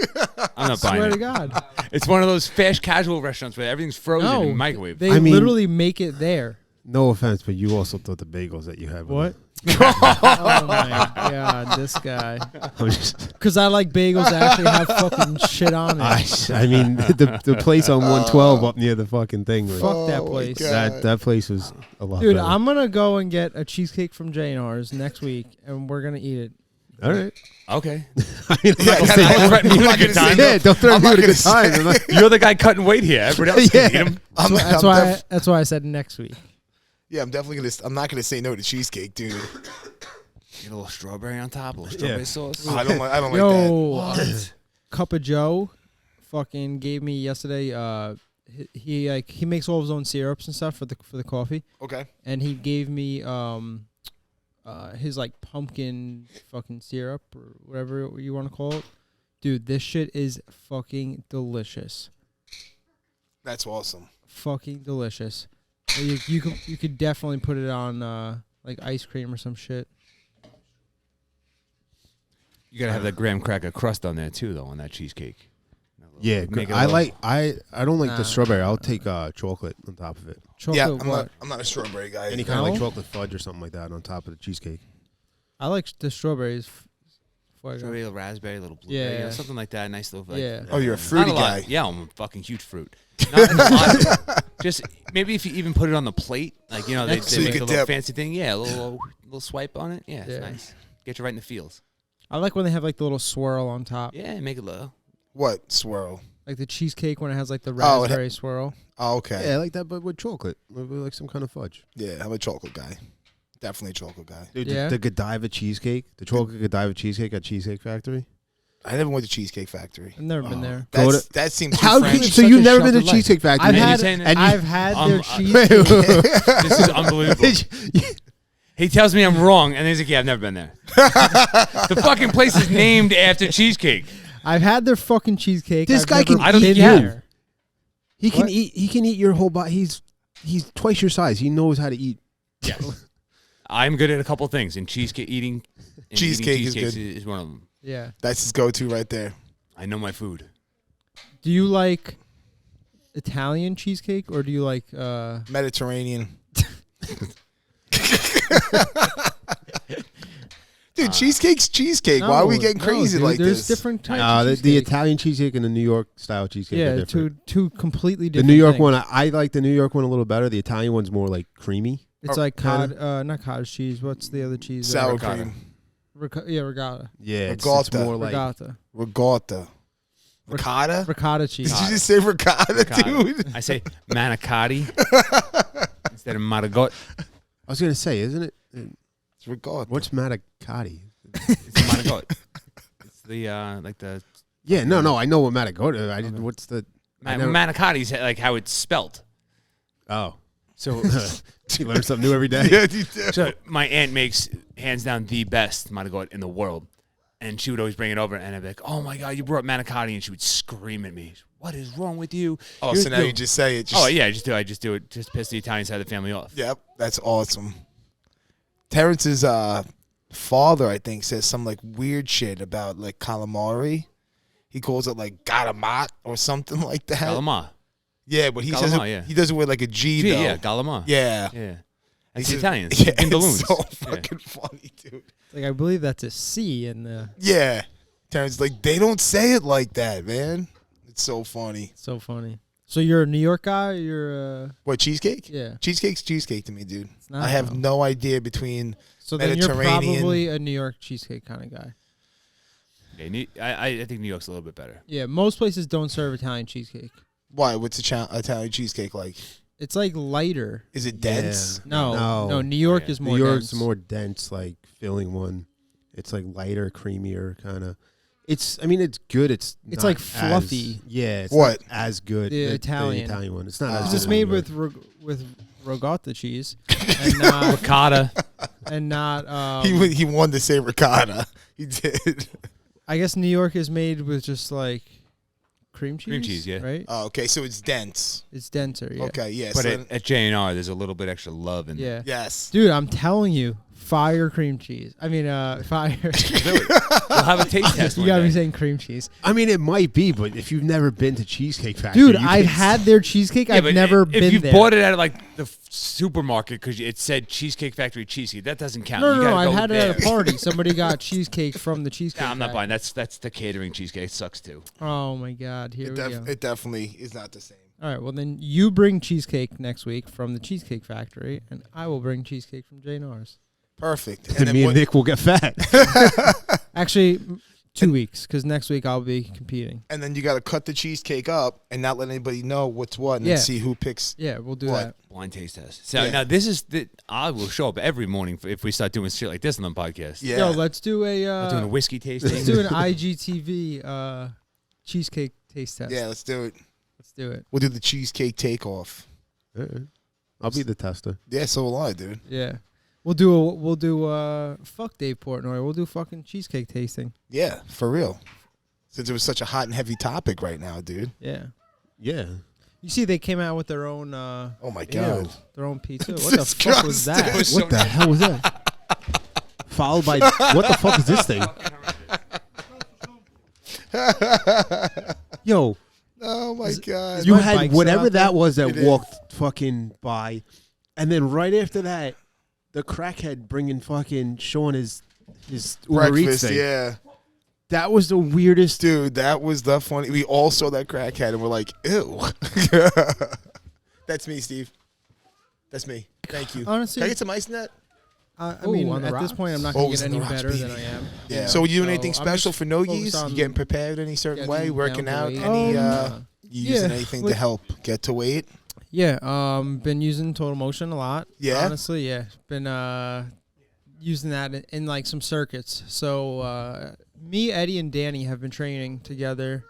S5: I'm not buying
S2: Swear
S5: it.
S2: to God.
S5: It's one of those fast casual restaurants where everything's frozen
S2: No,
S5: and microwave.
S2: they
S4: I mean-
S2: literally make it there.
S4: no offense, but you also thought the bagels that you had.
S2: What? Oh my God, this guy.
S4: I'm just,
S2: Because I like bagels that actually have fucking shit on it.
S4: I mean, the place on 112 up near the fucking thing. Was,
S2: Fuck that
S3: Oh my
S2: place.
S3: God.
S4: that place was a lot
S2: Dude,
S4: better.
S2: I'm going to go and get a cheesecake from J&R's next week, and we're going to eat it.
S4: All right.
S5: Okay.
S4: I mean, I'm
S3: Yeah,
S4: not gonna
S3: I'm
S4: say-
S3: not
S5: threaten you
S3: gonna
S5: with a good
S3: say
S5: time.
S3: no.
S4: yeah, don't threaten
S3: I'm
S4: me
S3: not
S4: with a good
S3: gonna
S4: time.
S3: say-
S4: I'm like,
S5: You're the guy cutting weight here. Everybody else can eat them.
S2: That's why I said next week.
S3: Yeah, I'm definitely gonna. I'm not gonna say no to cheesecake, dude.
S5: Get a little strawberry on top, a little strawberry sauce.
S3: I don't like that.
S2: Yo, Cup of Joe fucking gave me yesterday. He makes all of his own syrups and stuff for the coffee,
S3: Okay.
S2: and he gave me his like pumpkin fucking syrup or whatever you want to call it. Dude, this shit is fucking delicious.
S3: That's awesome.
S2: Fucking delicious. You could definitely put it on like ice cream or some shit.
S5: You gotta have that graham cracker crust on there too, though, on that cheesecake.
S4: yeah,
S5: Make it a
S4: I
S5: little-
S4: like. I don't like
S2: Nah.
S4: the strawberry. I'll take chocolate on top of it.
S2: Chocolate
S3: Yeah,
S2: what?
S3: I'm not a strawberry guy.
S4: Any kind of like
S2: No?
S4: chocolate fudge or something like that on top of the cheesecake.
S2: I like the strawberries. Before I go.
S5: Strawberry, a little raspberry, a little blueberry,
S2: Yeah.
S5: something like that. Nice little. Like,
S2: Yeah.
S3: Oh, you're a
S5: not
S3: fruity
S5: lot.
S3: guy.
S5: Yeah, I'm a fucking huge fruit. Not like a lot. Just maybe if you even put it on the plate, like they
S3: So you
S5: make
S3: could
S5: a little
S3: dip.
S5: fancy thing. Yeah, a little swipe on it. Yeah, it's
S2: Yeah.
S5: nice. Get you right in the feels.
S2: I like when they have like the little swirl on top.
S5: Yeah, make it low.
S3: What swirl?
S2: Like the cheesecake when it has like the
S3: Oh, it
S2: raspberry swirl.
S3: Oh, okay.
S4: Yeah, I like that, but with chocolate, with like some kind of fudge.
S3: Yeah, I'm a chocolate guy. Definitely a chocolate guy.
S4: Dude,
S2: Yeah?
S4: the Godiva cheesecake, the chocolate Godiva cheesecake at Cheesecake Factory.
S3: I never went to Cheesecake Factory.
S2: I've never been there.
S4: Go
S3: That seems too
S4: How
S3: French.
S4: could,
S2: It's
S4: so
S2: such
S4: you've
S2: a
S4: never been to
S2: sheltered life.
S4: Cheesecake Factory?
S2: I've
S5: And
S2: had
S5: you're saying that
S2: I've had their
S5: Wait,
S2: cheesecake.
S5: This is unbelievable. He tells me I'm wrong, and he's like, "Yeah, I've never been there." The fucking place is named after cheesecake.
S2: I've had their fucking cheesecake.
S4: This
S2: I've
S4: guy
S2: never
S4: can
S5: I don't
S2: been
S5: think you have.
S2: there.
S4: He can
S2: What?
S4: eat. He can eat your whole body. He's twice your size. He knows how to eat.
S5: Yes, I'm good at a couple things, and cheesecake eating. And
S3: Cheesecake is
S5: cheesecakes
S3: good.
S5: is one of them.
S2: Yeah.
S3: That's his go-to right there.
S5: I know my food.
S2: Do you like Italian cheesecake or do you like
S3: Mediterranean. Dude, cheesecake's cheesecake. Why are we
S2: No,
S3: getting crazy
S2: dude,
S3: like
S2: there's
S3: this?
S2: different types of
S4: The
S2: cheesecake.
S4: Italian cheesecake and the New York style cheesecake. are
S2: Yeah,
S4: different.
S2: two completely
S4: The
S2: different
S4: New York
S2: things.
S4: one, I like the New York one a little better. The Italian one's more like creamy.
S2: It's like
S4: kinda.
S2: not cottage cheese. What's the other cheese?
S3: Sour
S5: Ricotta.
S3: cream.
S2: Regatta.
S4: Yeah, it's
S3: Ricotta.
S4: more like
S2: Regatta.
S3: Ricotta. Ricotta?
S2: Ricotta cheese.
S3: Did you just say ricotta,
S5: Ricotta.
S3: dude?
S5: I say manicotti instead of marigot.
S4: I was gonna say, isn't it?
S3: It's ricotta.
S4: What's manicotti?
S5: It's marigot. It's the like the
S4: Yeah, no, I know what manicotti. I didn't. What's the? I never-
S5: manicotti's like how it's spelt.
S4: Oh,
S5: So,
S4: you learn something new every day.
S3: Yeah, you do.
S5: so my aunt makes hands down the best marigot in the world, and she would always bring it over, and I'd be like, "Oh my god, you brought manicotti!" And she would scream at me, "What is wrong with you?"
S3: Oh,
S5: You're
S3: so now
S5: the-
S3: you just say it. Just,
S5: Oh yeah, I just do it just to piss the Italian side of the family off.
S3: Yep, that's awesome. Terrence's father, I think, says some like weird shit about like calamari. He calls it like gadamat or something like that.
S5: Calamar.
S3: Yeah, but he says
S5: Galama, yeah.
S3: he does it with like a G,
S5: Gee,
S3: though.
S5: yeah, Galama.
S3: Yeah.
S5: Yeah.
S3: He
S5: That's
S3: says-
S5: the Italians.
S3: Yeah,
S5: In balloons.
S3: it's so
S5: Yeah.
S3: fucking funny, dude.
S2: Like I believe that's a C in the.
S3: Yeah. Terrence, like, they don't say it like that, man. It's so funny.
S2: So funny. So you're a New York guy? Or you're
S3: What, cheesecake?
S2: yeah.
S3: Cheesecake's cheesecake to me, dude.
S2: It's not,
S3: I have
S2: though.
S3: no idea between.
S2: So then you're
S3: Mediterranean.
S2: probably a New York cheesecake kind of guy.
S5: Yeah, I think New York's a little bit better.
S2: Yeah, most places don't serve Italian cheesecake.
S3: Why? What's Italian cheesecake like?
S2: It's like lighter.
S3: Is it dense?
S2: No, New York
S5: yeah.
S2: is more
S4: New York's
S2: dense.
S4: more dense, like filling one. It's like lighter, creamier, kind of. It's good. It's
S2: It's
S4: not
S2: like fluffy.
S4: It's
S3: What?
S4: not as good.
S2: The Italian.
S4: Italian one. It's not.
S3: It's
S4: as
S2: It's
S4: good
S2: made
S4: as New York.
S2: with ricotta cheese and not
S5: Ricotta.
S2: and not.
S3: He wanted to say ricotta. He did.
S2: I guess New York is made with just like cream cheese.
S5: Cream cheese, yeah.
S2: Right.
S3: Oh, okay, so it's dense.
S2: It's denser. Yeah.
S3: Okay, yeah.
S5: But
S3: so
S5: at J&R, there's a little bit extra love in
S2: Yeah.
S3: yes.
S2: Dude, I'm telling you, fire cream cheese. I mean, fire.
S5: We'll have a taste test
S2: You
S5: one
S2: gotta be
S5: day.
S2: saying cream cheese.
S4: I mean, it might be, but if you've never been to Cheesecake Factory,
S2: Dude,
S4: you
S2: I've
S4: can-
S2: had their cheesecake.
S5: Yeah,
S2: I've
S5: but
S2: never
S5: if
S2: been
S5: you
S2: there.
S5: bought it at like the supermarket because it said Cheesecake Factory cheesecake, that doesn't count.
S2: No,
S5: You
S2: no, no.
S5: gotta
S2: I've
S5: go
S2: had it
S5: there.
S2: at a party. Somebody got cheesecake from the cheesecake.
S5: Nah, I'm not
S2: Factory.
S5: buying. That's the catering cheesecake. It sucks too.
S2: Oh my God! Here we go.
S3: It definitely is not the same.
S2: All right. Well, then you bring cheesecake next week from the Cheesecake Factory, and I will bring cheesecake from J&R's.
S3: Perfect.
S4: And
S3: then
S4: me
S3: what-
S4: and Nick will get fat.
S2: Actually, 2 weeks, because next week I'll be competing.
S3: and then you got to cut the cheesecake up and not let anybody know what's what, and
S2: Yeah.
S3: then see who picks.
S2: Yeah, we'll do
S3: What?
S2: that.
S5: Blind taste test. So
S3: Yeah.
S5: now this is I will show up every morning if we start doing shit like this on the podcast.
S3: Yeah.
S2: Yo, let's do a.
S5: I'm doing a whiskey tasting.
S2: Let's do an IGTV cheesecake taste test.
S3: Yeah, let's do it.
S2: Let's do it.
S3: We'll do the cheesecake takeoff.
S4: I'll be the tester.
S3: Yeah, so will I, dude.
S2: Yeah. We'll do fuck Dave Portnoy. We'll do fucking cheesecake tasting.
S3: Yeah, for real. Since it was such a hot and heavy topic right now, dude.
S2: Yeah.
S4: Yeah.
S2: You see, they came out with their own
S3: Oh my god.
S2: their own pizza. What the fuck was
S3: Disgusting.
S2: that?
S5: was
S4: What
S5: so
S4: the hell was that? Followed by what the fuck is this thing? Yo,
S3: Oh my god.
S4: you
S2: my
S4: had
S2: bike
S4: whatever
S2: still out
S4: that was that
S3: It is.
S4: walked fucking by, and then right after that, the crackhead bringing fucking Sean his Uber Eats
S3: Breakfast,
S4: thing.
S3: yeah.
S4: That was the weirdest.
S3: Dude, that was the funny. We all saw that crackhead and we're like, ew. That's me, Steve. That's me. Thank you.
S2: Honestly,
S3: Can I get some ice in that?
S2: I Ooh, mean, on the at this rocks. point, I'm not
S3: Oh,
S2: going
S3: it's
S2: to
S3: on
S2: get
S3: the
S2: any
S3: rocks,
S2: better than
S3: baby.
S2: I am.
S3: Yeah. So you doing
S2: So
S3: anything
S2: I'm
S3: special
S2: just
S3: for no
S2: focused
S3: years? You
S2: on
S3: getting prepared any certain way?
S2: getting
S3: Working
S2: down
S3: out?
S2: to weight.
S3: Any you using
S2: yeah,
S3: anything
S2: like-
S3: to help get to weight?
S2: Yeah, been using Total Motion a lot.
S3: Yeah?
S2: Honestly, yeah. Been using that in like some circuits. So me, Eddie, and Danny have been training together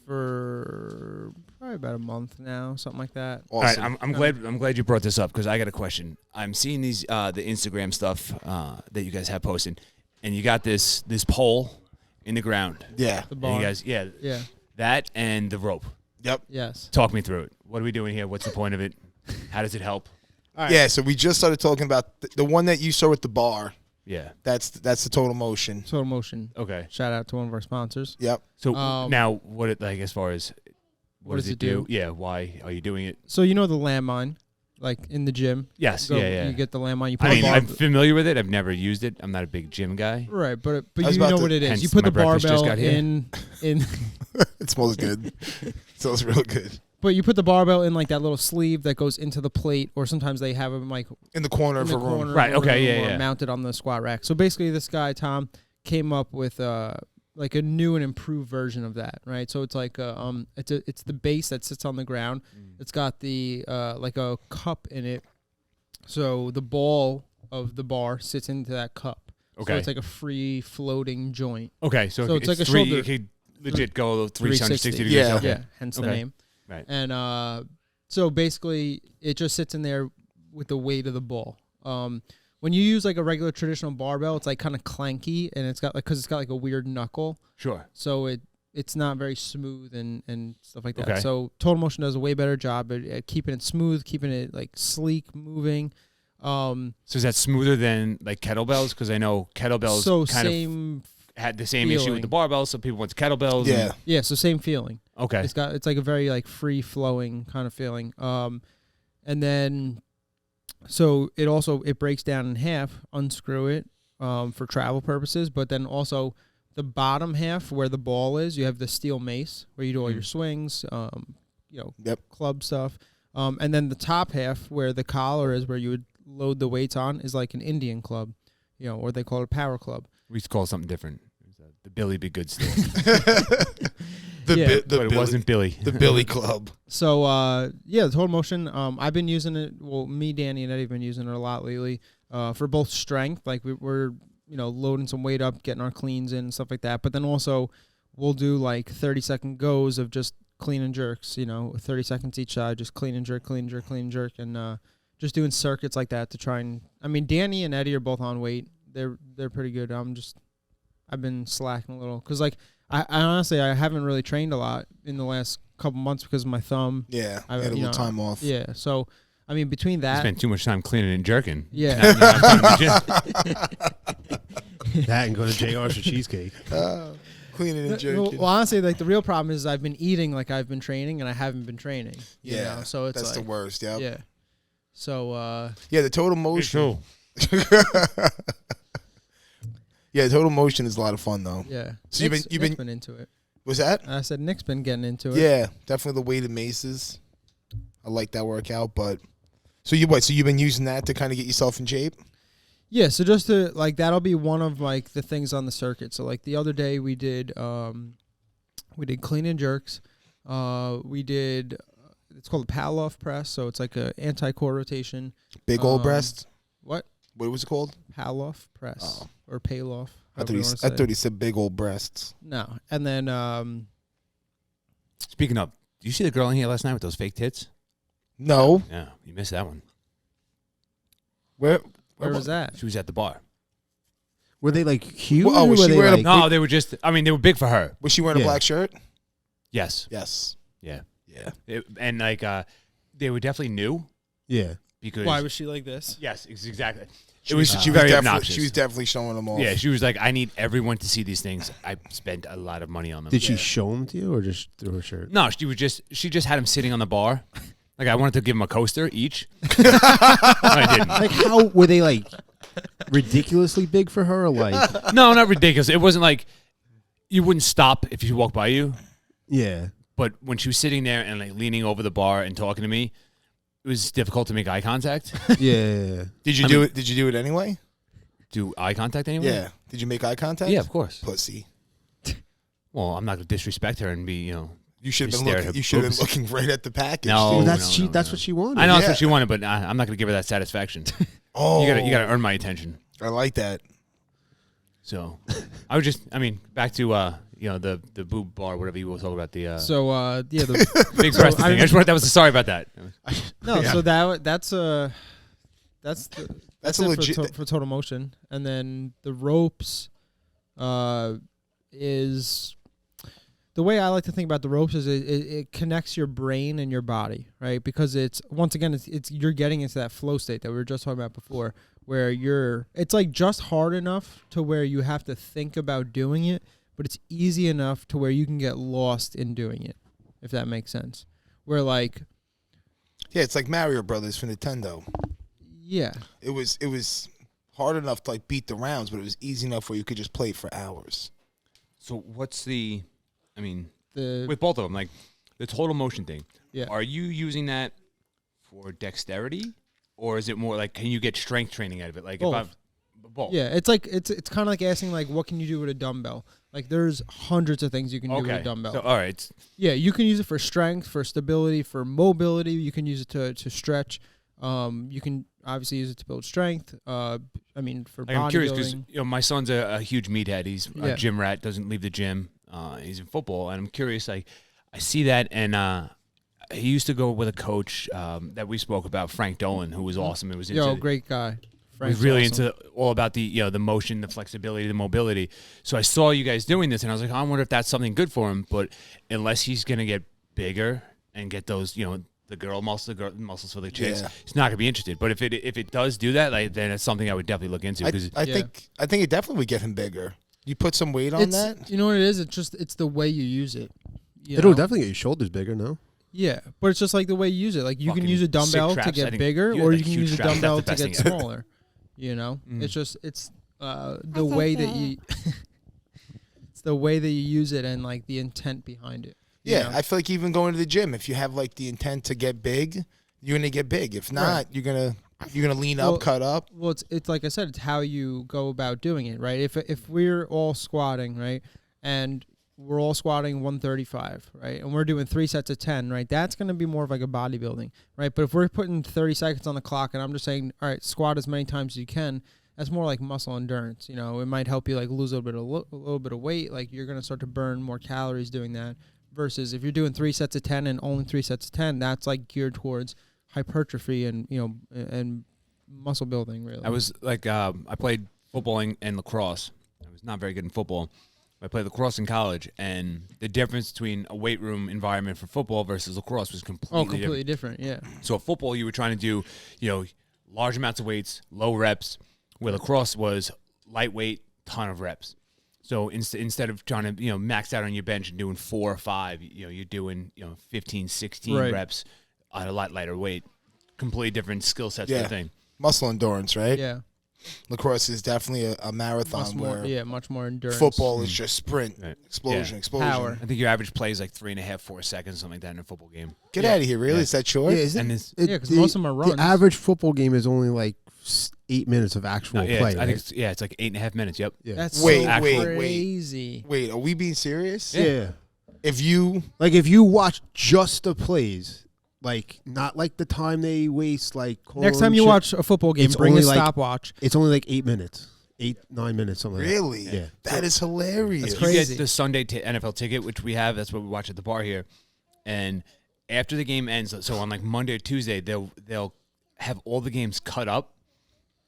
S2: for probably about a month now, something like that.
S5: All right,
S3: Awesome.
S5: I'm glad you brought this up because I got a question. I'm seeing these the Instagram stuff that you guys have posted, and you got this pole in the ground.
S3: Yeah.
S2: The
S5: And
S2: bar.
S5: you guys, yeah,
S2: Yeah.
S5: that and the rope.
S3: Yep.
S2: Yes.
S5: Talk me through it. What are we doing here? What's the point of it? How does it help?
S2: All right.
S3: Yeah, so we just started talking about the one that you saw at the bar.
S5: Yeah.
S3: That's the Total Motion.
S2: Total Motion.
S5: Okay.
S2: Shout out to one of our sponsors.
S3: Yep.
S5: So
S2: Um,
S5: now, what it like as far as
S2: what
S5: does
S2: does
S5: it
S2: it do?
S5: Yeah. Why are you doing it?
S2: So you know the landmine, like in the gym.
S5: Yes.
S2: Go-
S5: yeah.
S2: You get the landmine. You put
S5: I mean,
S2: a bar.
S5: I'm familiar with it. I've never used it. I'm not a big gym guy.
S2: Right, but
S3: I was
S2: you
S3: about
S2: know
S3: to-
S2: what it is.
S5: hence
S2: You put
S5: my
S2: the
S5: breakfast just
S2: barbell
S5: got here.
S2: in
S3: It smells good. It smells real good.
S2: But you put the barbell in like that little sleeve that goes into the plate, or sometimes they have them like
S3: In the corner
S2: in
S3: of
S2: the
S3: a room.
S2: corner
S5: Right,
S2: of a
S5: okay,
S2: room
S5: yeah,
S2: or
S5: yeah.
S2: mounted on the squat rack. So basically, this guy Tom came up with like a new and improved version of that, right? So it's like it's the base that sits on the ground. It's got the like a cup in it, so the ball of the bar sits into that cup.
S5: Okay.
S2: So it's like a free floating joint.
S5: Okay. So
S2: it's like a
S5: three,
S2: shoulder-
S5: You could legit go 360 degrees.
S3: Yeah.
S5: Okay.
S2: Yeah, hence the
S5: Okay.
S2: name.
S5: Right.
S2: And so basically, it just sits in there with the weight of the ball. When you use like a regular traditional barbell, it's like kind of clanky, and it's got like because it's got like a weird knuckle,
S5: Sure.
S2: so it's not very smooth and stuff like that.
S5: Okay.
S2: So Total Motion does a way better job at keeping it smooth, keeping it like sleek, moving.
S5: So is that smoother than like kettlebells? Because I know kettlebells
S2: So
S5: kind
S2: same.
S5: had the same issue with the barbells. Some people went to kettlebells.
S3: Yeah.
S2: Yeah, so same feeling.
S5: Okay.
S2: It's like a very like free flowing kind of feeling. And then so it breaks down in half, unscrew it for travel purposes, but then also the bottom half where the ball is, you have the steel mace where you do all your swings, club stuff. And then the top half where the collar is where you would load the weights on is like an Indian club, or they call it a power club.
S5: We used to call it something different. The Billy Be Good still.
S3: But
S5: it wasn't Billy.
S3: The Billy Club.
S2: So, the Total Motion, I've been using it. Well, me, Danny, and Eddie have been using it a lot lately for both strength. Like, we're loading some weight up, getting our cleans in and stuff like that. But then also, we'll do, like, 30-second goes of just clean and jerks, 30 seconds each side, just clean and jerk, clean and jerk, clean and jerk. And just doing circuits like that to try and... I mean, Danny and Eddie are both on weight. They're pretty good. I've been slacking a little. Because, like... I honestly, I haven't really trained a lot in the last couple months because of my thumb.
S3: Yeah, I had a little time off.
S2: Yeah, so, I mean, between that...
S5: You spent too much time cleaning and jerking.
S2: Yeah.
S4: That and go to JR's for cheesecake.
S3: Cleaning and jerking.
S2: Well, honestly, like, the real problem is I've been eating like I've been training, and I haven't been training.
S3: Yeah,
S2: so it's
S3: that's
S2: like,
S3: the worst, yeah.
S2: Yeah. So,
S3: yeah, the Total Motion... Yeah, Total Motion is a lot of fun though.
S2: Yeah.
S3: So
S2: Nick's
S3: you've been
S2: into it.
S3: Was that?
S2: I said Nick's been getting into it.
S3: Yeah, definitely the weighted maces. I like that workout, but so you've been using that to kind of get yourself in shape?
S2: Yeah, so just to like that'll be one of like the things on the circuit. So like the other day we did clean and jerks. We did it's called a Palloff press, so it's like a anti-core rotation.
S3: Big old breast?
S2: What?
S3: What was it called?
S2: Palloff press.
S3: Oh.
S2: Or Paloff.
S3: I thought he said big old breasts.
S2: No. And then
S5: Speaking of, did you see the girl in here last night with those fake tits?
S3: No.
S5: Yeah, you missed that one.
S3: Where
S2: was that?
S5: She was at the bar.
S4: Were they like huge?
S3: Well, was she wearing
S5: No, they were just, they were big for her.
S3: Was she wearing a black shirt?
S5: Yes.
S3: Yes.
S5: Yeah.
S3: Yeah.
S5: And like, they were definitely new.
S4: Yeah.
S5: Because
S2: why was she like this?
S5: Yes, exactly.
S3: She was definitely showing them off.
S5: Yeah, she was like, I need everyone to see these things. I spent a lot of money on them.
S4: Did she show them to you or just through her shirt?
S5: No, she just had them sitting on the bar. Like I wanted to give them a coaster each. I didn't.
S4: Like how were they like ridiculously big for her or like
S5: No, not ridiculous. It wasn't like you wouldn't stop if you walked by you.
S4: Yeah.
S5: But when she was sitting there and like leaning over the bar and talking to me, it was difficult to make eye contact.
S4: Yeah.
S3: Did you do it? Did you do it anyway?
S5: Do eye contact anyway?
S3: Yeah. Did you make eye contact?
S5: Yeah, of course.
S3: Pussy.
S5: Well, I'm not going to disrespect her and be,
S3: You should have
S5: just
S3: been
S5: stare at
S3: looking.
S5: her
S3: You should have
S5: boobs.
S3: been looking right at the package.
S5: No,
S3: dude.
S4: That's what she wanted.
S5: I know that's
S3: Yeah.
S5: what she wanted, but I'm not going to give her that satisfaction.
S3: Oh,
S5: You got to earn my attention.
S3: I like that.
S5: So, I was just, back to the boob bar, whatever you were talking about. The
S2: the
S5: big breast thing. I just wanted. Sorry about that.
S2: no.
S3: Yeah.
S2: So that's a
S3: legit
S2: for Total Motion, and then the ropes is the way I like to think about the ropes is it connects your brain and your body, right? Because it's once again it's you're getting into that flow state that we were just talking about before, where it's like just hard enough to where you have to think about doing it, but it's easy enough to where you can get lost in doing it, if that makes sense. Where like,
S3: yeah, it's like Mario Brothers for Nintendo.
S2: Yeah,
S3: it was hard enough to like beat the rounds, but it was easy enough where you could just play for hours.
S5: So what's with
S2: the
S5: both of them, like the Total Motion thing?
S2: Yeah.
S5: Are you using that for dexterity, or is it more like can you get strength training out of it? Like
S2: both.
S5: Both.
S2: Yeah, it's like it's kind of like asking like what can you do with a dumbbell? Like there's hundreds of things you can do with a dumbbell.
S5: So, all right.
S2: Yeah, you can use it for strength, for stability, for mobility. You can use it to stretch. You can obviously use it to build strength. For
S5: I'm curious because my son's a huge meathead. He's
S2: Yeah.
S5: a gym rat. Doesn't leave the gym. He's in football, and I'm curious. Like I see that, and he used to go with a coach that we spoke about, Frank Dolan, who was awesome. It was
S2: great guy.
S5: Was really into all about the the motion, the flexibility, the mobility. So I saw you guys doing this, and I was like, I wonder if that's something good for him. But unless he's gonna get bigger and get those, the girl muscles for the chicks, he's not gonna be interested. But if it does do that, then it's something I would definitely look into.
S3: I think it definitely would get him bigger. You put some weight on
S2: It's,
S3: that?
S2: you know what it is? It's the way you use it. You
S4: It'll
S2: know?
S4: definitely get your shoulders bigger, no?
S2: Yeah, but it's just like the way you use it. Like you can
S5: Fucking
S2: use a
S5: sick
S2: dumbbell to
S5: traps. I
S2: get
S5: think
S2: bigger,
S5: you
S2: or
S5: had
S2: you
S5: the
S2: can
S5: huge
S2: use a
S5: traps. That's
S2: dumbbell
S5: the
S2: to
S5: best
S2: get
S5: thing ever.
S2: smaller. You know,
S5: Mm.
S2: it's the way that you it's the way that you use it and like the intent behind it. you
S3: Yeah,
S2: know?
S3: I feel like even going to the gym, if you have like the intent to get big, you're gonna get big. If not,
S2: Right.
S3: you're gonna lean
S2: Well,
S3: up, cut up.
S2: Well, it's like I said, it's how you go about doing it, right? If we're all squatting, right, and we're all squatting 135, right, and we're doing 3 sets of 10, right, that's going to be more of like a bodybuilding, right? But if we're putting 30 seconds on the clock and I'm just saying, all right, squat as many times as you can, that's more like muscle endurance. You know, it might help you like lose a little bit of weight. Like you're going to start to burn more calories doing that. Versus if you're doing 3 sets of 10 and only 3 sets of 10, that's like geared towards hypertrophy and and muscle building. Really,
S5: I was like, I played football and lacrosse. I was not very good in football. I played lacrosse in college, and the difference between a weight room environment for football versus lacrosse was completely
S2: different. Yeah,
S5: So at football, you were trying to do, large amounts of weights, low reps, where lacrosse was lightweight, ton of reps. So instead of trying to, max out on your bench and doing 4 or 5, you're doing, 15, 16
S2: Right.
S5: reps at a lot lighter weight. Completely different skill sets for the thing.
S3: Muscle endurance, right?
S2: yeah,
S3: Lacrosse is definitely a marathon
S2: much more endurance.
S3: football is just sprint,
S5: Right.
S3: explosion,
S5: Yeah.
S3: explosion.
S2: Power.
S5: I think your average play is like 3.5, 4 seconds, something like that in a football game.
S3: Get
S2: Yeah.
S3: out of here, really?
S5: Yeah.
S3: Is that short?
S4: Yeah, is
S5: And
S4: it,
S5: it's-
S2: Yeah, 'cause most of them are runs.
S4: The average football game is only like 8 minutes of actual
S5: Yeah,
S4: play.
S5: I
S4: right?
S5: think it's like 8.5 minutes. Yep.
S4: yeah.
S2: That's
S3: Wait,
S2: so
S3: wait,
S2: crazy.
S3: Wait, are we being serious?
S4: Yeah.
S3: If you
S4: Like if you watch just the plays, like not like the time they waste, like
S2: Next time you
S4: shit,
S2: watch a football game,
S4: It's
S2: bring a
S4: only like-
S2: stopwatch.
S4: it's only like 8 minutes, 9 minutes, something like
S3: really,
S4: that. Yeah.
S3: that is hilarious.
S2: That's
S5: You
S2: crazy.
S5: get the Sunday NFL ticket, which we have. That's what we watch at the bar here. And after the game ends, so on like Monday or Tuesday, they'll have all the games cut up.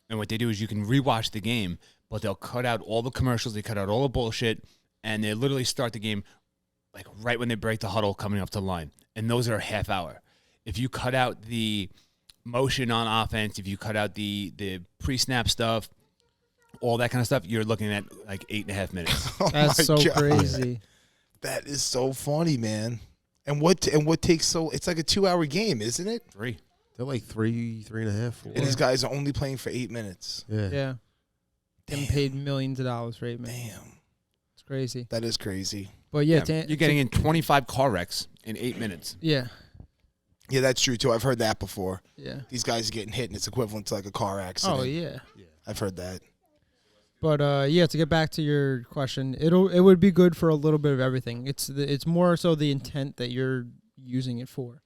S5: And what they do is you can rewatch the game, but they'll cut out all the commercials, they cut out all the bullshit, and they literally start the game like right when they break the huddle coming up to the line. And those are a half hour. If you cut out the motion on offense, if you cut out the pre-snap stuff, all that kind of stuff, you're looking at like 8.5 minutes.
S3: Oh
S2: That's
S3: my
S2: so
S3: God.
S2: crazy.
S3: That is so funny, man. And what takes so? It's like a 2-hour game, isn't it?
S5: 3.
S4: They're like 3.5, 4.
S3: And these guys are only playing for 8 minutes.
S4: Yeah.
S2: Yeah, getting paid millions of dollars for 8 minutes.
S3: Damn,
S2: It's crazy.
S3: that is crazy.
S2: But yeah,
S5: You're getting in 25 car wrecks in 8 minutes.
S2: yeah,
S3: Yeah, that's true too. I've heard that before.
S2: yeah.
S3: These guys are getting hit, and it's equivalent to like a car accident.
S2: Oh yeah.
S3: I've heard that.
S2: But yeah, to get back to your question, it would be good for a little bit of everything. It's more so the intent that you're using it for.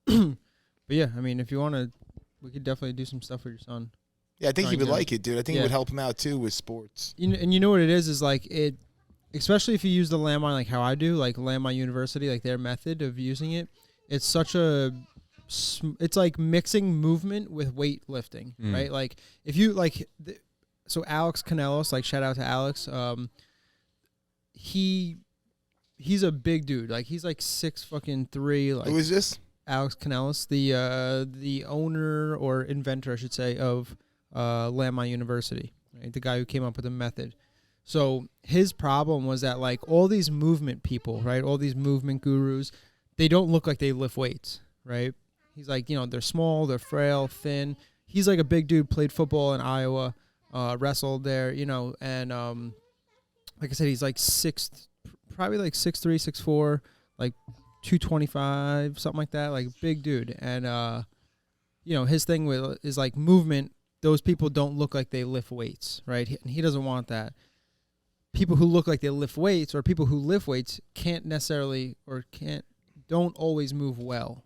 S2: But yeah, I mean, if you want to, we could definitely do some stuff with your son.
S3: Yeah, I think he
S2: Trying
S3: would
S2: to-
S3: like it, dude. I think it
S2: yeah.
S3: would help him out too with sports.
S2: And you know what it is like it, especially if you use the landmine like how I do, like Landmine University, like their method of using it. It's such it's like mixing movement with weightlifting, right? Like if you so Alex Canelos, like shout out to Alex. He's a big dude. Like he's like 6'3". Like
S3: Who is this?
S2: Alex Canelos, the owner or inventor, I should say, of Landmine University, right? The guy who came up with the method. So his problem was that like all these movement people, right? All these movement gurus, they don't look like they lift weights, right? He's like, they're small, they're frail, thin. He's like a big dude, played football in Iowa, wrestled there, and like I said, he's like probably like 6'3", 6'4", like 225, something like that, like big dude. And his thing is like movement. Those people don't look like they lift weights, right? And he doesn't want that. People who look like they lift weights or people who lift weights can't necessarily or don't always move well,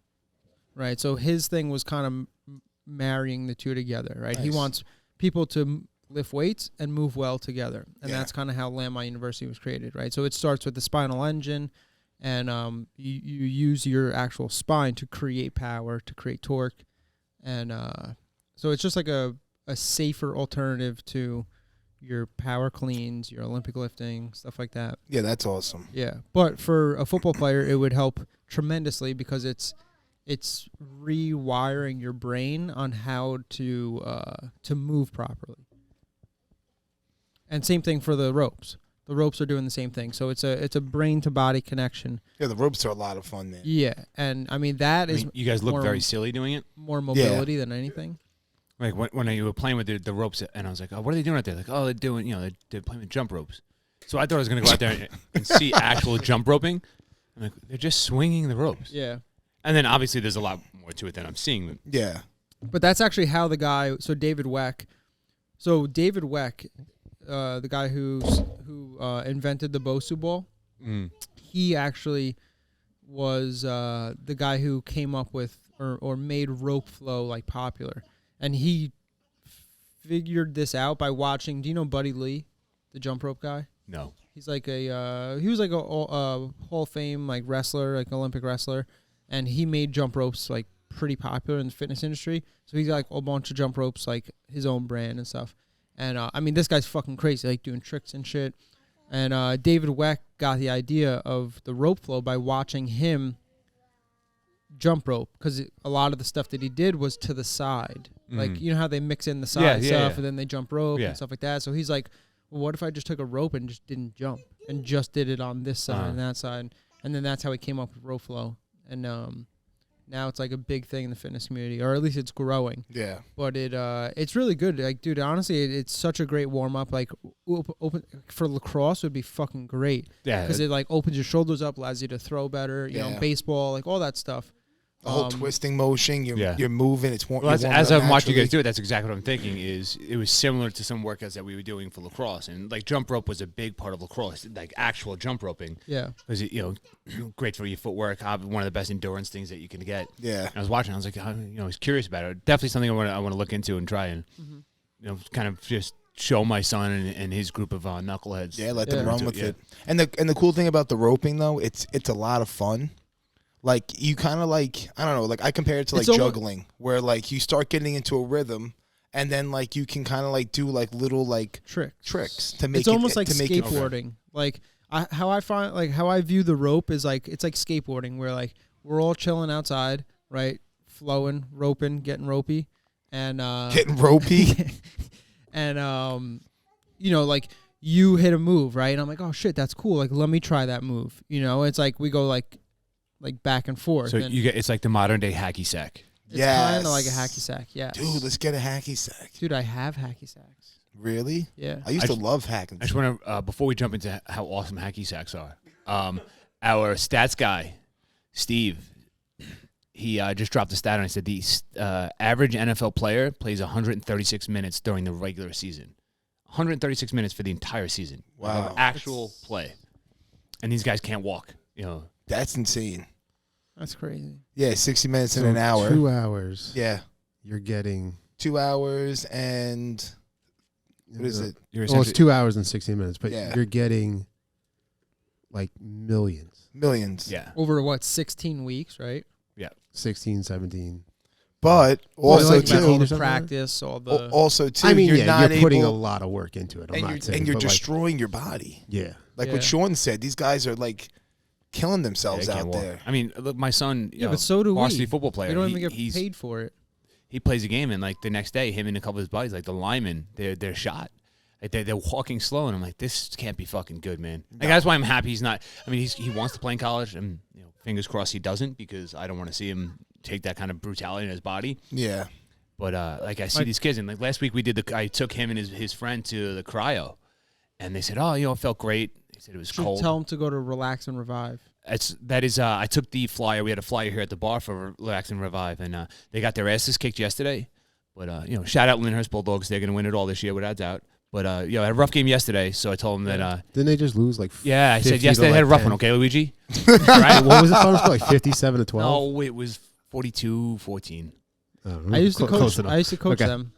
S2: right? So his thing was kind of marrying the two together, right? He
S3: Nice.
S2: wants people to lift weights and move well together, and
S3: Yeah.
S2: that's kind of how Landmine University was created, right? So it starts with the spinal engine, and you use your actual spine to create power, to create torque, and so it's just like a safer alternative to your power cleans, your Olympic lifting, stuff like that.
S3: Yeah, that's awesome.
S2: Yeah, but for a football player, it would help tremendously because it's rewiring your brain on how to move properly. And same thing for the ropes. The ropes are doing the same thing. So it's a brain to body connection.
S3: Yeah, the ropes are a lot of fun, man.
S2: Yeah, and I mean that is
S5: You guys look
S2: more-
S5: very silly doing it.
S2: more mobility than anything.
S5: Like when you were playing with the ropes, and I was like, "Oh, what are they doing out there?" Like, "Oh, they're doing, they're playing with jump ropes." So I thought I was gonna go out there and see actual jump roping. I'm like, they're just swinging the ropes.
S2: Yeah.
S5: And then obviously there's a lot more to it than I'm seeing.
S3: Yeah.
S2: But that's actually how the guy. So David Weck. The guy who invented the Bosu ball. He actually was the guy who came up with or made rope flow like popular, and he figured this out by watching. Do you know Buddy Lee, the jump rope guy?
S5: No.
S2: He's like he was like a Hall of Fame like wrestler, like Olympic wrestler, and he made jump ropes like pretty popular in the fitness industry. So he's got like a bunch of jump ropes, like his own brand and stuff. And I mean, this guy's fucking crazy, like doing tricks and shit. And David Weck got the idea of the rope flow by watching him jump rope, because a lot of the stuff that he did was to the side. Like, you know how they mix in the side stuff and then they jump rope and stuff like that. So he's like, well, what if I just took a rope and just didn't jump and just did it on this side and that side? And then that's how he came up with rope flow. And now it's like a big thing in the fitness community, or at least it's growing.
S3: Yeah.
S2: But it's really good. Like, dude, honestly, it's such a great warm up. Like, open for lacrosse would be fucking great.
S5: Yeah.
S2: Because it like opens your shoulders up, allows you to throw better. You know, baseball, like all that stuff.
S3: The whole twisting motion, you're moving. It's
S5: well, as I'm watching you guys do it, that's exactly what I'm thinking. Is it was similar to some workouts that we were doing for lacrosse, and like jump rope was a big part of lacrosse, like actual jump roping.
S2: Yeah,
S5: because great for your footwork. One of the best endurance things that you can get.
S3: Yeah,
S5: and I was watching. I was like, I was curious about it. Definitely something I want to look into and try and kind of just show my son and his group of knuckleheads.
S3: Yeah, let them run with it. And the cool thing about the roping though, it's a lot of fun. Like, you kind of like, I don't know, like I compare it to like juggling, where like you start getting into a rhythm, and then like you can kind of like do like little like tricks to make
S2: it's almost like skateboarding. Like how I view the rope is like, it's like skateboarding, where like we're all chilling outside, right? Flowing, roping, getting ropey, and
S3: getting ropey,
S2: and like you hit a move, right? And I'm like, oh shit, that's cool. Like, let me try that move. It's like we go like back and forth.
S5: So it's like the modern day hacky sack.
S2: It's kind of like a hacky sack, yeah.
S3: Dude, let's get a hacky sack.
S2: Dude, I have hacky sacks.
S3: Really?
S2: Yeah.
S3: I used to love hacking.
S5: I just want to, before we jump into how awesome hacky sacks are, our stats guy, Steve, he just dropped a stat and I said the average NFL player plays 136 minutes during the regular season. 136 minutes for the entire season.
S3: Wow.
S5: Of actual play. And these guys can't walk,
S3: That's insane.
S2: That's crazy.
S3: Yeah, 60 minutes in an hour.
S4: 2 hours.
S3: Yeah.
S4: You're getting
S3: 2 hours and what is it?
S4: It's 2 hours and 60 minutes, but
S3: Yeah.
S4: you're getting like millions.
S5: Yeah.
S2: Over what, 16 weeks, right?
S5: Yeah.
S4: 16, 17.
S3: But also
S2: like all
S3: too,
S2: the practice, all the
S3: also too,
S4: I mean,
S3: you're not
S4: you're putting
S3: able,
S4: a lot of work into it. I'm not saying,
S3: and you're
S4: but, like,
S3: destroying your body.
S4: yeah.
S3: Like
S2: Yeah.
S3: what Sean said, these guys are like killing themselves
S5: They can't
S3: out
S5: walk.
S3: there.
S5: I mean, look, my son,
S2: but so do
S5: varsity
S2: we.
S5: football player.
S2: We don't even get
S5: he's
S2: paid for it.
S5: He plays a game, and like the next day, him and a couple of his buddies, like the linemen, they're shot. Like they're walking slow, and I'm like, this can't be fucking good, man. Like that's why I'm happy he's not. I mean, he wants to play in college, and fingers crossed he doesn't, because I don't want to see him take that kind of brutality in his body.
S3: Yeah.
S5: But like I see these kids, and like last week I took him and his friend to the cryo, and they said, oh, it felt great. They said it was
S2: Should
S5: cold.
S2: tell him to go to Relax and Revive.
S5: I took the flyer. We had a flyer here at the bar for Relax and Revive, and they got their asses kicked yesterday. But shout out Lyndhurst Bulldogs. They're gonna win it all this year without doubt. But I had a rough game yesterday, so I told them that.
S4: Didn't they just lose like?
S5: Yeah, I said
S4: 50
S5: yesterday
S4: to
S5: they had a
S4: like
S5: rough
S4: 10?
S5: one. Okay, Luigi.
S4: Right? What was the final score? Like 57 to 12.
S5: No, it was 42-14.
S2: I used to coach.
S4: Close enough.
S2: I used to coach
S4: Okay.
S2: them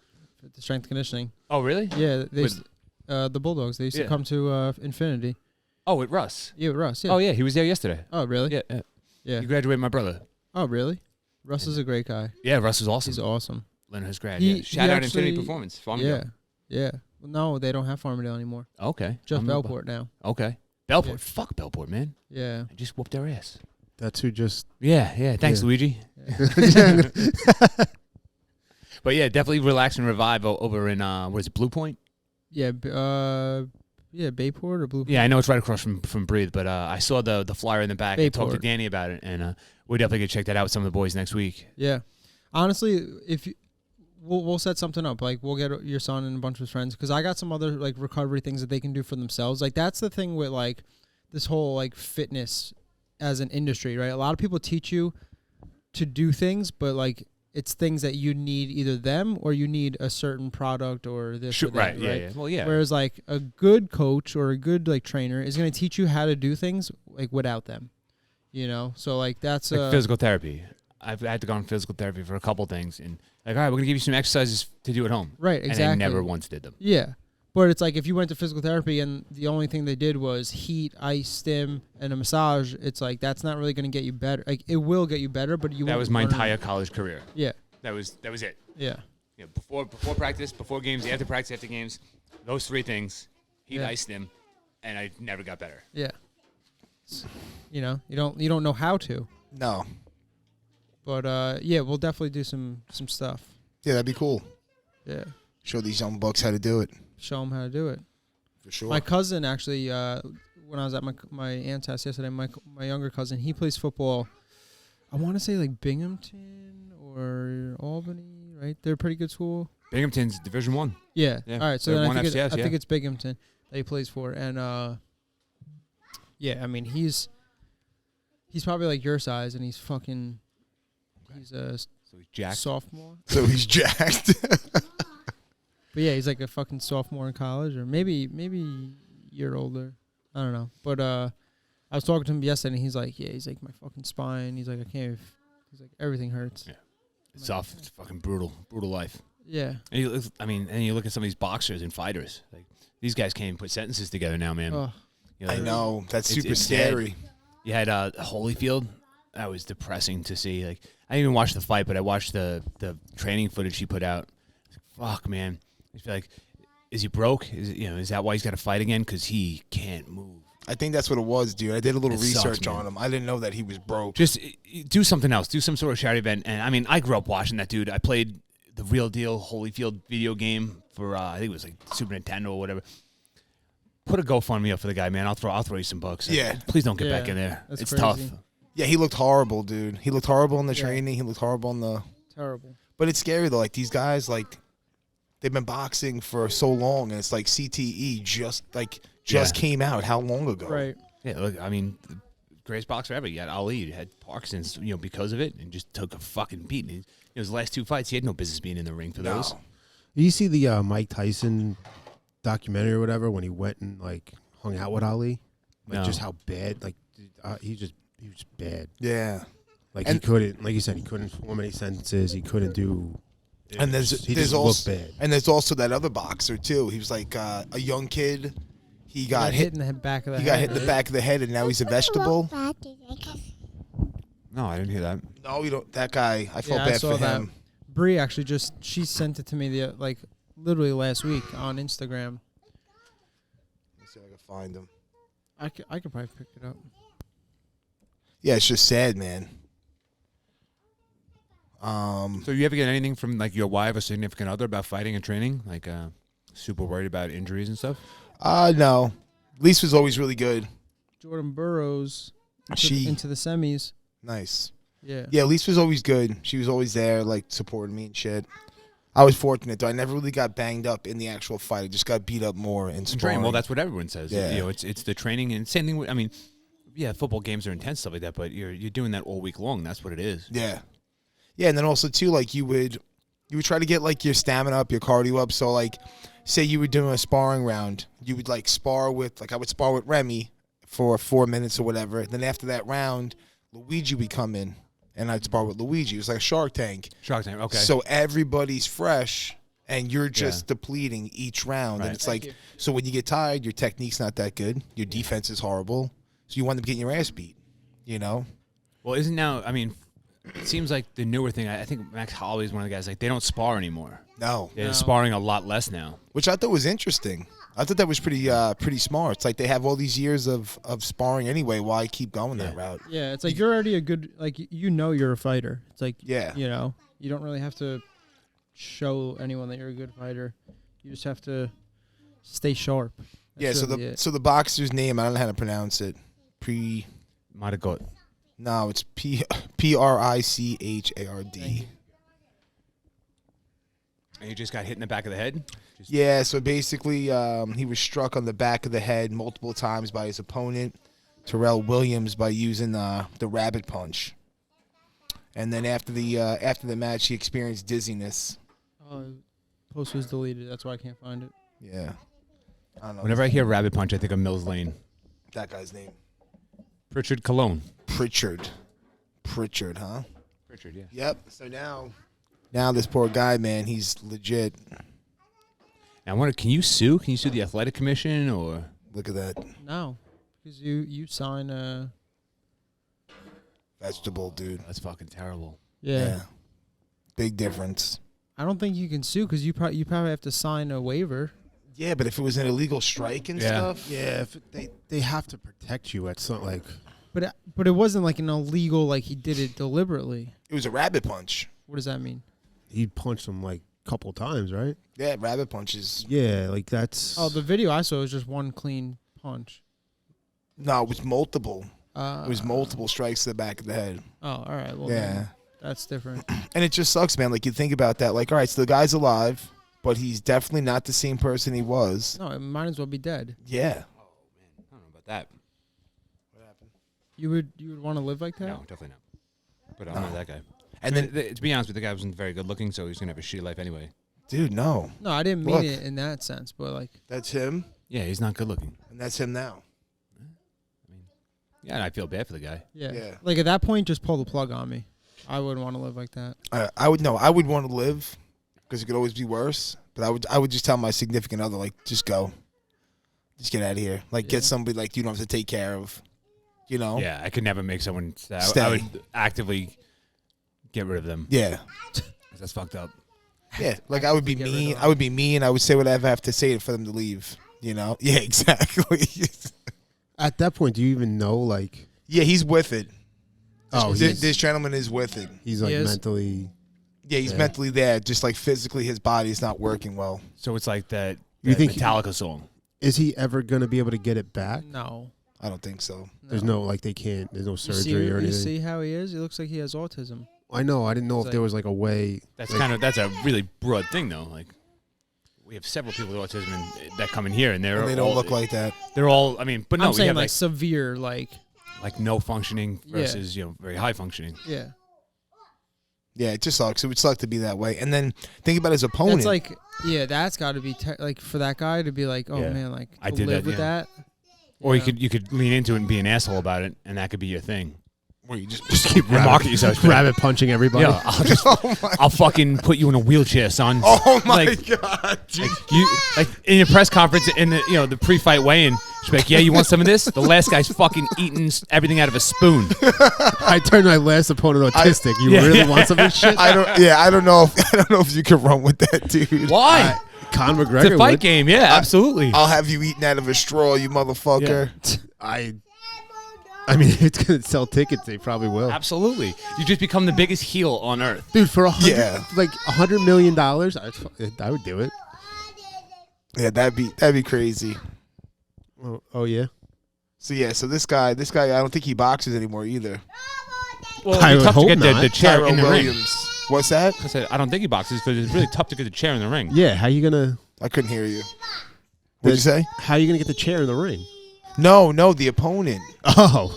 S2: at the strength conditioning.
S5: Oh, really?
S2: Yeah, the Bulldogs. They used to come to Infinity.
S5: Oh, with Russ.
S2: Yeah, with Russ. Yeah.
S5: Oh, yeah, he was there yesterday.
S2: Oh, really?
S5: Yeah.
S2: Yeah.
S5: He graduated my brother.
S2: Oh, really? Russ is a great guy.
S5: Yeah, Russ is awesome.
S2: He's awesome.
S5: Lyndhurst grad.
S2: He
S5: Shout out
S2: actually-
S5: Infinity Performance.
S2: Yeah.
S5: Farmingdale.
S2: Yeah. Well, no, they don't have Farmingdale anymore.
S5: Okay.
S2: Just Bellport now.
S5: Okay. Bellport.
S2: Yeah.
S5: Fuck Bellport, man.
S2: Yeah.
S5: I just whooped their ass.
S4: That's who just.
S5: Yeah. Thanks,
S4: Yeah.
S5: Luigi. But yeah, definitely Relax and Revive over in, what is it, Blue Point?
S2: Bayport or Blue.
S5: Yeah, I know it's right across from Breathe, but I saw the flyer in the back. I talked to
S2: Bayport.
S5: Danny about it, and we're definitely gonna check that out with some of the boys next week.
S2: Yeah, honestly, if you, we'll set something up, like we'll get your son and a bunch of his friends, because I got some other like recovery things that they can do for themselves. Like that's the thing with like this whole like fitness as an industry, right? A lot of people teach you to do things, but like it's things that you need either them or you need a certain product or this or that,
S5: Right? Yeah. Well, yeah.
S2: Whereas like a good coach or a good like trainer is going to teach you how to do things like without them, you know? So like that's
S5: like physical therapy. I've had to go on physical therapy for a couple things, and like, all right, we're gonna give you some exercises to do at home.
S2: Right, exactly.
S5: And I never once did them.
S2: Yeah. But it's like if you went to physical therapy and the only thing they did was heat, ice, stim, and a massage, it's like that's not really going to get you better. Like it will get you better, but you
S5: That
S2: won't
S5: was my
S2: learn.
S5: entire college career.
S2: Yeah.
S5: That was it.
S2: Yeah.
S5: Yeah, before practice, before games, after practice, after games, those three things, heat,
S2: Yeah.
S5: ice, stim, and I never got better.
S2: Yeah. You know, you don't know how to.
S3: No.
S2: But yeah, we'll definitely do some stuff.
S3: Yeah, that'd be cool.
S2: Yeah.
S3: Show these young bucks how to do it.
S2: Show them how to do it.
S3: For sure.
S2: My cousin actually, when I was at my aunt's house yesterday, my younger cousin, he plays football. I want to say like Binghamton or Albany, right? They're a pretty good school.
S5: Binghamton's Division 1.
S2: Yeah.
S5: Yeah.
S2: All right. So
S5: They're
S2: then
S5: one
S2: I
S5: FCS,
S2: think
S5: yeah.
S2: it's Binghamton that he plays for, and yeah, I mean he's probably like your size, and he's a
S5: So he's jacked.
S2: sophomore.
S3: So he's jacked.
S2: But yeah, he's like a fucking sophomore in college, or maybe a year older. I don't know. But I was talking to him yesterday, and he's like, he's like my fucking spine. He's like, I can't. He's like, everything hurts.
S5: Yeah. It's tough. It's fucking brutal life.
S2: Yeah.
S5: And you look at some of these boxers and fighters. Like these guys can't even put sentences together now, man.
S2: Oh.
S5: You
S3: I know. That's
S5: it's-
S3: super
S5: it's dead.
S3: scary.
S5: You had Holyfield. That was depressing to see. Like I didn't even watch the fight, but I watched the training footage he put out. Fuck, man. I feel like, is he broke? Is that why he's got to fight again? Because he can't move.
S3: I think that's what it was, dude. I did a little
S5: It sucks,
S3: research
S5: man.
S3: on him. I didn't know that he was broke.
S5: Just do something else. Do some sort of charity event. And I mean, I grew up watching that dude. I played the Real Deal Holyfield video game for I think it was like Super Nintendo or whatever. Put a GoFundMe up for the guy, man. I'll throw you some bucks.
S3: Yeah.
S5: Please don't get
S2: Yeah,
S5: back in there.
S2: that's
S5: It's
S2: crazy.
S5: tough.
S3: Yeah, he looked horrible, dude. He looked horrible in the
S2: Yeah.
S3: training. He looked horrible in the...
S2: Terrible.
S3: But it's scary, though. Like, these guys, like, they've been boxing for so long, and it's like CTE just came out how long ago?
S2: Right.
S5: Yeah, look, I mean, the greatest boxer ever. You had Ali, you had Parkinson's, because of it, and just took a fucking beating. His last two fights, he had no business being in the ring for those.
S3: No.
S4: Did you see the Mike Tyson documentary or whatever when he went and like hung out with Ali? Like
S5: No.
S4: just how bad, like he was bad.
S3: Yeah.
S4: Like
S3: And-
S4: he couldn't, like you said, he couldn't form any sentences. He couldn't do.
S3: And
S4: he just looked bad.
S3: And there's also that other boxer, too. He was like a young kid. He got hit.
S2: in the back of the
S3: He
S2: head.
S3: got hit in the
S2: right?
S3: back of the head, and now he's a vegetable.
S5: No, I didn't hear that.
S3: No, you don't. That guy, I felt
S2: Yeah, I
S3: bad
S2: saw
S3: for
S2: that.
S3: him.
S2: Bree actually she sent it to me literally last week on Instagram.
S3: Let's see if I can find him.
S2: I could probably pick it up.
S3: Yeah, it's just sad, man.
S5: So you ever get anything from like your wife or significant other about fighting and training? Like super worried about injuries and stuff?
S3: No. Lise was always really good.
S2: Jordan Burroughs
S3: She-
S2: into the semis.
S3: Nice.
S2: Yeah.
S3: Yeah, Lise was always good. She was always there, like, supporting me and shit. I was fortunate, though. I never really got banged up in the actual fight. I just got beat up more in
S5: And
S3: sparring.
S5: training. Well, that's what everyone says.
S3: Yeah.
S5: It's the training and same thing. I mean, yeah, football games are intense stuff like that, but you're doing that all week long. That's what it is.
S3: Yeah. Yeah, and then also, too, like, you would try to get, like, your stamina up, your cardio up. So, like, say you were doing a sparring round. You would, like, spar with, like, I would spar with Remy for 4 minutes or whatever. Then after that round, Luigi would come in, and I'd spar with Luigi. It was like a Shark Tank.
S5: Shark Tank. Okay.
S3: So everybody's fresh, and you're just depleting each round.
S5: Right.
S3: And it's like, so when you get tired, your technique's not that good. Your defense is horrible. So you wind up getting your ass beat,
S5: Well, isn't now? I mean, it seems like the newer thing. I think Max Holloway is one of the guys. Like they don't spar anymore.
S3: No.
S5: They're sparring a lot less now.
S3: Which I thought was interesting. I thought that was pretty smart. It's like they have all these years of sparring anyway. Why keep going that route?
S2: Yeah, it's like you're already a good, like, you're a fighter. It's like,
S3: Yeah.
S2: you don't really have to show anyone that you're a good fighter. You just have to stay sharp. That's
S3: Yeah.
S2: really it.
S3: So the boxer's name, I don't know how to pronounce it.
S5: Marigot.
S3: No, it's Pricchard.
S5: And you just got hit in the back of the head?
S3: Yeah, so basically he was struck on the back of the head multiple times by his opponent, Terrell Williams, by using the rabbit punch. And then after the match, he experienced dizziness.
S2: Post was deleted. That's why I can't find it.
S3: Yeah. I don't know.
S5: Whenever I hear rabbit punch, I think of Mills Lane.
S3: That guy's name.
S5: Pritchard Cologne.
S3: Pritchard, huh?
S5: Pritchard, yeah.
S3: Yep. So now this poor guy, man, he's legit.
S5: Now, I wonder, can you sue? Can you sue the athletic commission or?
S3: Look at that.
S2: No, because you sign a.
S3: Vegetable, dude.
S5: That's fucking terrible.
S2: Yeah.
S3: Big difference.
S2: I don't think you can sue because you probably have to sign a waiver.
S3: Yeah, but if it was an illegal strike and stuff.
S4: Yeah, if they have to protect you at some like.
S2: But it wasn't like an illegal, like he did it deliberately.
S3: It was a rabbit punch.
S2: What does that mean?
S4: He punched him like a couple times, right?
S3: Yeah, rabbit punches.
S4: Yeah, like that's.
S2: Oh, the video I saw was just one clean punch.
S3: No, it was multiple.
S2: It
S3: It was multiple strikes to the back of the head.
S2: Oh, all right. Well,
S3: Yeah.
S2: then that's different.
S3: And it just sucks, man. Like, you think about that. Like, all right, so the guy's alive, but he's definitely not the same person he was.
S2: No, it might as well be dead.
S3: Yeah.
S5: Oh, man. I don't know about that.
S2: You would want to live like that?
S5: No, definitely not. But I'm not that guy.
S3: And then,
S5: To be honest with you, the guy wasn't very good looking, so he's going to have a shitty life anyway.
S3: dude, no.
S2: No, I didn't mean
S3: Look.
S2: it in that sense, but like,
S3: That's him,
S5: Yeah, he's not good looking.
S3: and that's him now.
S5: Yeah, and I feel bad for the guy.
S2: yeah.
S3: Yeah.
S2: Like at that point, just pull the plug on me. I wouldn't want to live like that.
S3: I would want to live because it could always be worse. But I would just tell my significant other, like, just go. Just get out of here. Like,
S2: Yeah.
S3: get somebody, like, you don't have to take care of. You know?
S5: Yeah, I could never make someone stay.
S3: Stay.
S5: I would actively get rid of them.
S3: Yeah.
S5: 'Cause that's fucked up.
S3: Yeah. Like, I would be
S2: Get rid of
S3: mean.
S2: them.
S3: I would be mean. I would say whatever I have to say for them to leave. You know? Yeah, exactly.
S4: At that point, do you even know like?
S3: Yeah, he's with it.
S4: Oh,
S3: This gentleman is with it.
S4: he's like
S2: He is?
S4: mentally.
S3: Yeah, he's
S4: Yeah.
S3: mentally there. Just like physically, his body's not working well.
S5: So it's like that
S4: You think-
S5: Metallica song.
S4: Is he ever gonna be able to get it back?
S2: No.
S3: I don't think so.
S4: There's no like they can't. There's no
S2: You
S4: surgery or
S2: you
S4: anything.
S2: see how he is? He looks like he has autism.
S4: I know. I didn't know
S2: It's
S4: if there
S2: like-
S4: was like a way.
S5: That's
S4: like,
S5: that's a really broad thing though. Like we have several people with autism that come in here and
S3: And they don't look like that.
S5: they're all. I mean, but no,
S2: I'm
S5: we
S2: saying
S5: have
S2: like severe, like
S5: like no functioning
S2: Yeah.
S5: versus very high functioning.
S2: yeah.
S3: Yeah, it just sucks. It would suck to be that way. And then think about his opponent.
S2: That's like that's got to be like for that guy to be like, oh
S5: Yeah.
S2: man, like
S5: I
S2: to
S5: did
S2: live
S5: that,
S2: with
S5: yeah.
S2: that.
S5: Or
S2: Yeah.
S5: you could lean into it and be an asshole about it, and that could be your thing.
S3: where you just
S4: keep
S5: And market yourself.
S4: rabbit punching everybody.
S5: Yeah, I'll fucking put you in a wheelchair, son.
S3: Oh my
S5: Like-
S3: god, dude.
S5: Like in your press conference in the the pre-fight weigh-in, she's like, "Yeah, you want some of this?" The last guy's fucking eating everything out of a spoon.
S4: I turned my last opponent autistic. You
S5: Yeah.
S4: really want some of this shit?
S3: I don't know if you can run with that, dude.
S5: Why?
S4: Con
S5: It's
S4: McGregor
S5: a fight
S4: would.
S5: game, yeah, absolutely.
S3: I'll have you eating out of a straw, you motherfucker.
S4: I mean, it's gonna sell tickets. They probably will.
S5: Absolutely, you just become the biggest heel on earth.
S4: Dude, for
S3: Yeah.
S4: $100 million, I would do it.
S3: Yeah, that'd be crazy.
S4: Oh yeah.
S3: So this guy, I don't think he boxes anymore either.
S5: Well,
S4: I
S5: it's
S4: would
S5: tough to
S4: hope
S5: get
S4: not.
S5: the chair
S3: Tyrell
S5: in the
S3: Williams.
S5: ring.
S3: What's that?
S5: I said I don't think he boxes because it's really tough to get the chair in the ring.
S4: Yeah. How you gonna?
S3: I couldn't hear you. What'd you say?
S4: How you gonna get the chair in the ring?
S3: No, the opponent.
S4: Oh.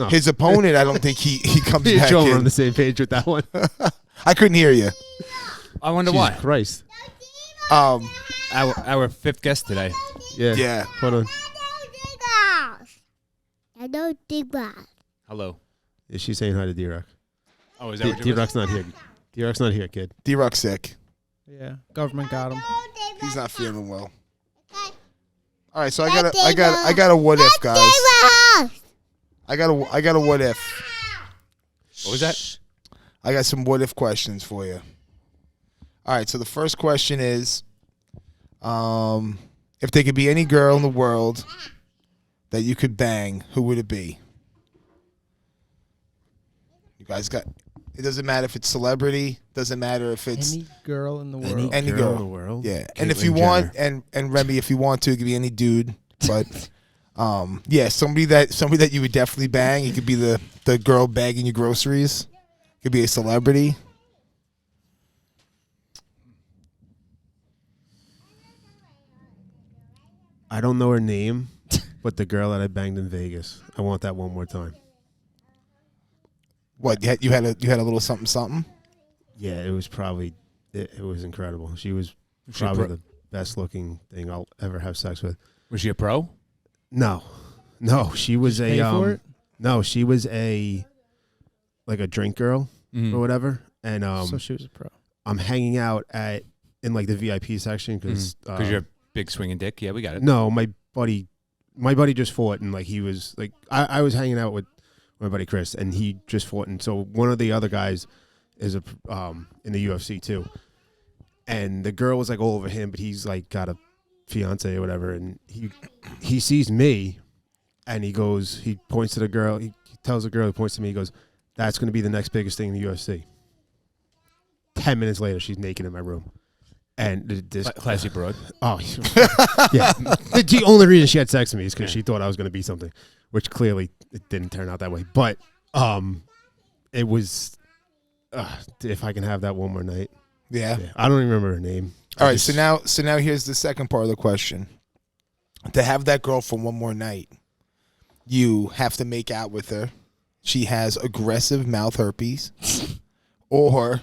S3: His opponent, I don't think he comes
S4: Me and
S3: back
S4: Joe were on
S3: in.
S4: the same page with that one.
S3: I couldn't hear you.
S5: I wonder
S4: Jesus
S5: why.
S4: Christ.
S5: Our fifth guest today.
S4: Yeah.
S3: Yeah.
S4: Hold on.
S6: I don't think that.
S5: Hello.
S4: Is she saying hi to D-Rock?
S5: Oh, is that what you're
S4: D-Rock's not here. D-Rock's not here, kid.
S3: D-Rock's sick.
S2: Yeah, government got him.
S3: He's not feeling well. All right, so I got a what if, guys. I got a what if.
S5: What was that?
S3: I got some what if questions for you. All right, so the first question is, if there could be any girl in the world that you could bang, who would it be? You guys got It doesn't matter if it's celebrity. Doesn't matter if it's
S2: Any girl in the world.
S3: Any
S4: girl
S3: girl
S4: in the world.
S3: Yeah, and if
S4: Caitlyn
S3: you want,
S4: Jenner.
S3: and Remy, if you want to, it could be any dude. But yeah, somebody that you would definitely bang. It could be the girl bagging your groceries. It could be a celebrity.
S4: I don't know her name, but the girl that I banged in Vegas. I want that one more time.
S3: What you had a little something something.
S4: Yeah, it was probably it was incredible. She was probably the best looking thing I'll ever have sex with.
S5: Was she a pro?
S4: No, she was
S2: Pay for it?
S4: No, she was like a drink girl or whatever. And
S2: So she was a pro.
S4: I'm hanging out in like the VIP section because
S5: you're a big swinging dick. Yeah, we got it.
S4: no, my buddy just fought, and like he was like I was hanging out with my buddy Chris, and he just fought, and so one of the other guys is in the UFC too, and the girl was like all over him, but he's like got a fiance or whatever, and he sees me, and he points to the girl, he tells the girl, he points to me, he goes, "That's going to be the next biggest thing in the UFC." 10 minutes later, she's naked in my room. And this
S5: Classy broad.
S4: Oh, yeah. The only reason she had sex with me is because she thought I was going to be something, which clearly it didn't turn out that way. But it was, if I can have that one more night.
S3: Yeah.
S4: I don't even remember her name.
S3: All right. So now here's the second part of the question. To have that girl for one more night, you have to make out with her. She has aggressive mouth herpes, or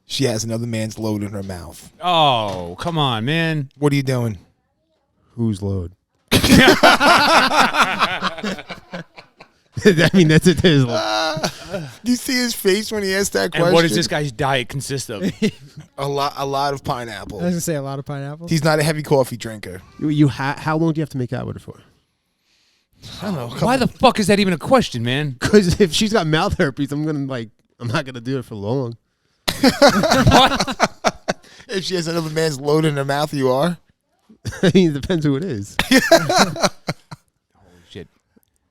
S3: she has another man's load in her mouth.
S5: Oh, come on, man.
S3: What are you doing?
S4: Whose load? I mean, that's it. Do
S3: you see his face when he asked that question?
S5: And what does this guy's diet consist of?
S3: A lot of pineapple.
S2: I was gonna say a lot of pineapple.
S3: He's not a heavy coffee drinker.
S4: How long do you have to make out with her for?
S3: I don't know.
S5: Why the fuck is that even a question, man?
S4: Because if she's got mouth herpes, I'm not gonna do it for long.
S5: What?
S3: If she has another man's load in her mouth, you are?
S4: I mean, it depends who it is.
S5: Holy shit.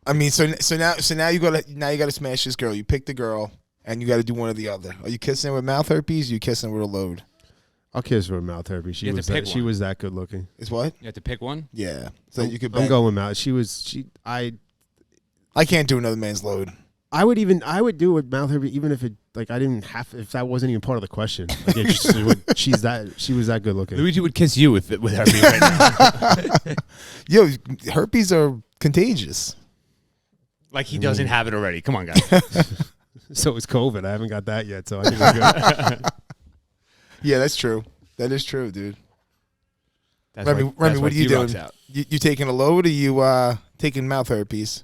S3: I mean, so now you gotta smash this girl. You pick the girl, and you got to do one or the other. Are you kissing her with mouth herpes? Or are you kissing her with a load?
S4: I'll kiss her with mouth herpes. She
S5: You have
S4: was
S5: to pick
S4: she
S5: one.
S4: was that good looking.
S3: Is what?
S5: You have to pick one?
S3: Yeah. So you could.
S4: I'm
S3: Bang.
S4: going mouth.
S3: I can't do another man's load.
S4: I would do it with mouth herpes even if if that wasn't even part of the question. Like she was that good looking.
S5: Luigi would kiss you with herpes right now.
S3: Yo, herpes are contagious.
S5: Like he doesn't have it already. Come on, guys.
S4: So it's COVID. I haven't got that yet, so I think we're good.
S3: Yeah, that's true. That is true, dude.
S5: That's
S3: Remy, what are you
S5: D-Rock's
S3: doing?
S5: out.
S3: You taking a load or you taking mouth herpes?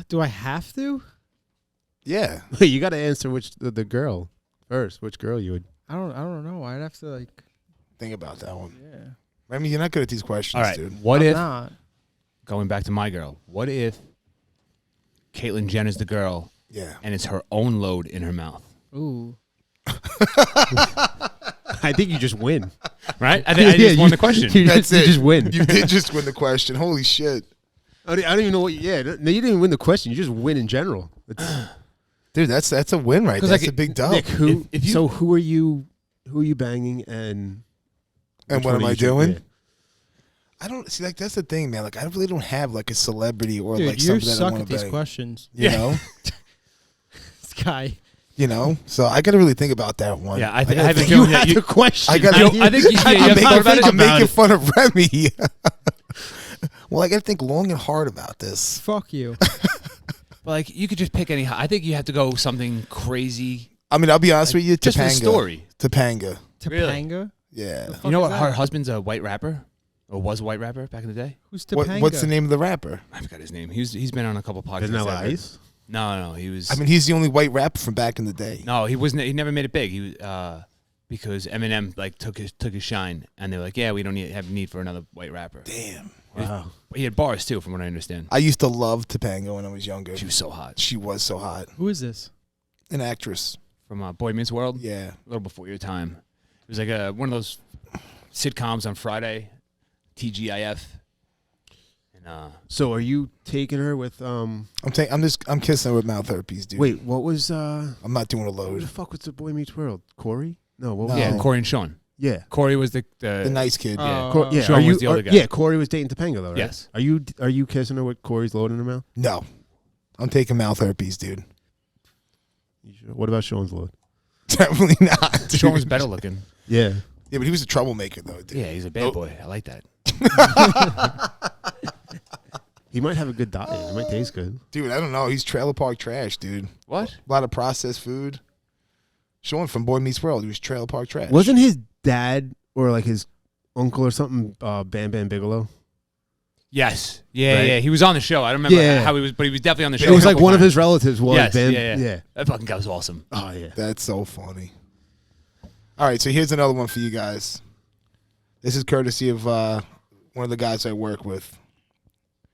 S2: Do I have to?
S3: Yeah.
S4: Wait, you got to answer the girl first. Which girl you would?
S2: I don't know. I'd have to like.
S3: Think about that one.
S2: Yeah.
S3: Remy, you're not good at these questions,
S5: All right.
S3: dude.
S5: What
S2: I'm
S5: if,
S2: not.
S5: going back to my girl, what if Caitlyn Jenner's the girl
S3: Yeah.
S5: and it's her own load in her mouth?
S2: Ooh.
S4: I think you just win.
S5: Right? I just won the question.
S3: That's
S4: you
S3: it.
S4: just win.
S3: You did just win the question. Holy shit.
S4: I don't even know what. Yeah, no, you didn't even win the question. You just win in general.
S3: Dude, that's a win right there. That's
S5: like,
S3: a big dub.
S4: Nick, who?
S5: If you-
S4: So who are you? Who are you banging and?
S3: And
S4: which
S3: what
S4: one
S3: am
S4: are
S3: I
S4: you choosing?
S3: doing?
S4: Yeah.
S3: I don't see, like, that's the thing, man. Like, I really don't have like a celebrity or
S2: Dude,
S3: like
S2: you
S3: something that I
S2: suck
S3: want
S2: at
S3: to
S2: these
S3: bang.
S2: questions.
S3: You know,
S2: This guy.
S3: So I got to really think about that one.
S5: Yeah, I
S3: gotta
S5: have a
S3: think-
S5: feeling
S4: You
S5: that
S4: had
S5: you.
S4: the question.
S3: I gotta-
S5: I think you
S3: I'm
S5: have thought about it.
S3: I'm making fun of Remy. Well, I got to think long and hard about this.
S2: Fuck you.
S5: Like you could just pick any. I think you have to go something crazy.
S3: I mean, I'll be honest with you.
S5: Just for the
S3: Topanga.
S5: story.
S3: Topanga.
S5: Really?
S2: Topanga?
S3: Yeah.
S2: fuck
S5: You know
S2: is
S5: what? Her
S2: that?
S5: husband's a white rapper, or was a white rapper back in the day.
S2: Who's Topanga?
S3: What's the name of the rapper?
S5: I forgot his name. He's been on a couple podcasts.
S4: Vanilla
S5: ever.
S4: Ice.
S5: No, he was.
S3: I mean, he's the only white rapper from back in the day.
S5: no, he wasn't. He never made it big. He was because Eminem like took his shine, and they were like, yeah, we don't have need for another white rapper.
S3: Damn.
S4: Wow.
S5: He had bars too, from what I understand.
S3: I used to love Topanga when I was younger.
S5: She was so hot.
S3: She was so hot.
S2: Who is this?
S3: An actress.
S5: From Boy Meets World.
S3: Yeah.
S5: A little before your time. It was like one of those sitcoms on Friday, TGIF. And Nah.
S4: So are you taking her with
S3: I'm kissing her with mouth herpes, dude.
S4: Wait, what was
S3: I'm not doing a
S4: who the
S3: load.
S4: fuck was the Boy Meets World? Corey? No, what was
S3: No.
S5: Yeah,
S4: it?
S5: Corey and Sean.
S4: Yeah.
S5: Corey was the
S3: nice kid.
S5: Yeah.
S4: Yeah,
S5: Sean
S4: are you,
S5: was the other guy.
S4: Yeah, Corey was dating Topanga though, right?
S5: Yes.
S4: Are you kissing her with Corey's load in her mouth?
S3: No, I'm taking mouth herpes, dude.
S4: You sure? What about Sean's load?
S3: Definitely not. Dude.
S5: Sean was better looking.
S4: Yeah.
S3: Yeah, but he was a troublemaker though, dude.
S5: Yeah, he's a bad boy. I like that.
S4: He might have a good diet. It might taste good.
S3: Dude, I don't know. He's trailer park trash, dude.
S5: What?
S3: A lot of processed food. Sean from Boy Meets World, he was trailer park trash.
S4: Wasn't his dad or like his uncle or something Bam Bam Bigelow?
S5: Yes. Yeah,
S4: Right?
S5: yeah. He was on the show. I don't remember
S4: Yeah.
S5: how he was, but he was definitely on the show.
S4: It was
S5: a
S4: like
S5: couple
S4: one of
S5: times.
S4: his relatives was
S5: Yes,
S4: Bam.
S5: yeah. That fucking guy was awesome.
S4: Oh yeah.
S3: That's so funny. All right, so here's another one for you guys. This is courtesy of one of the guys I work with.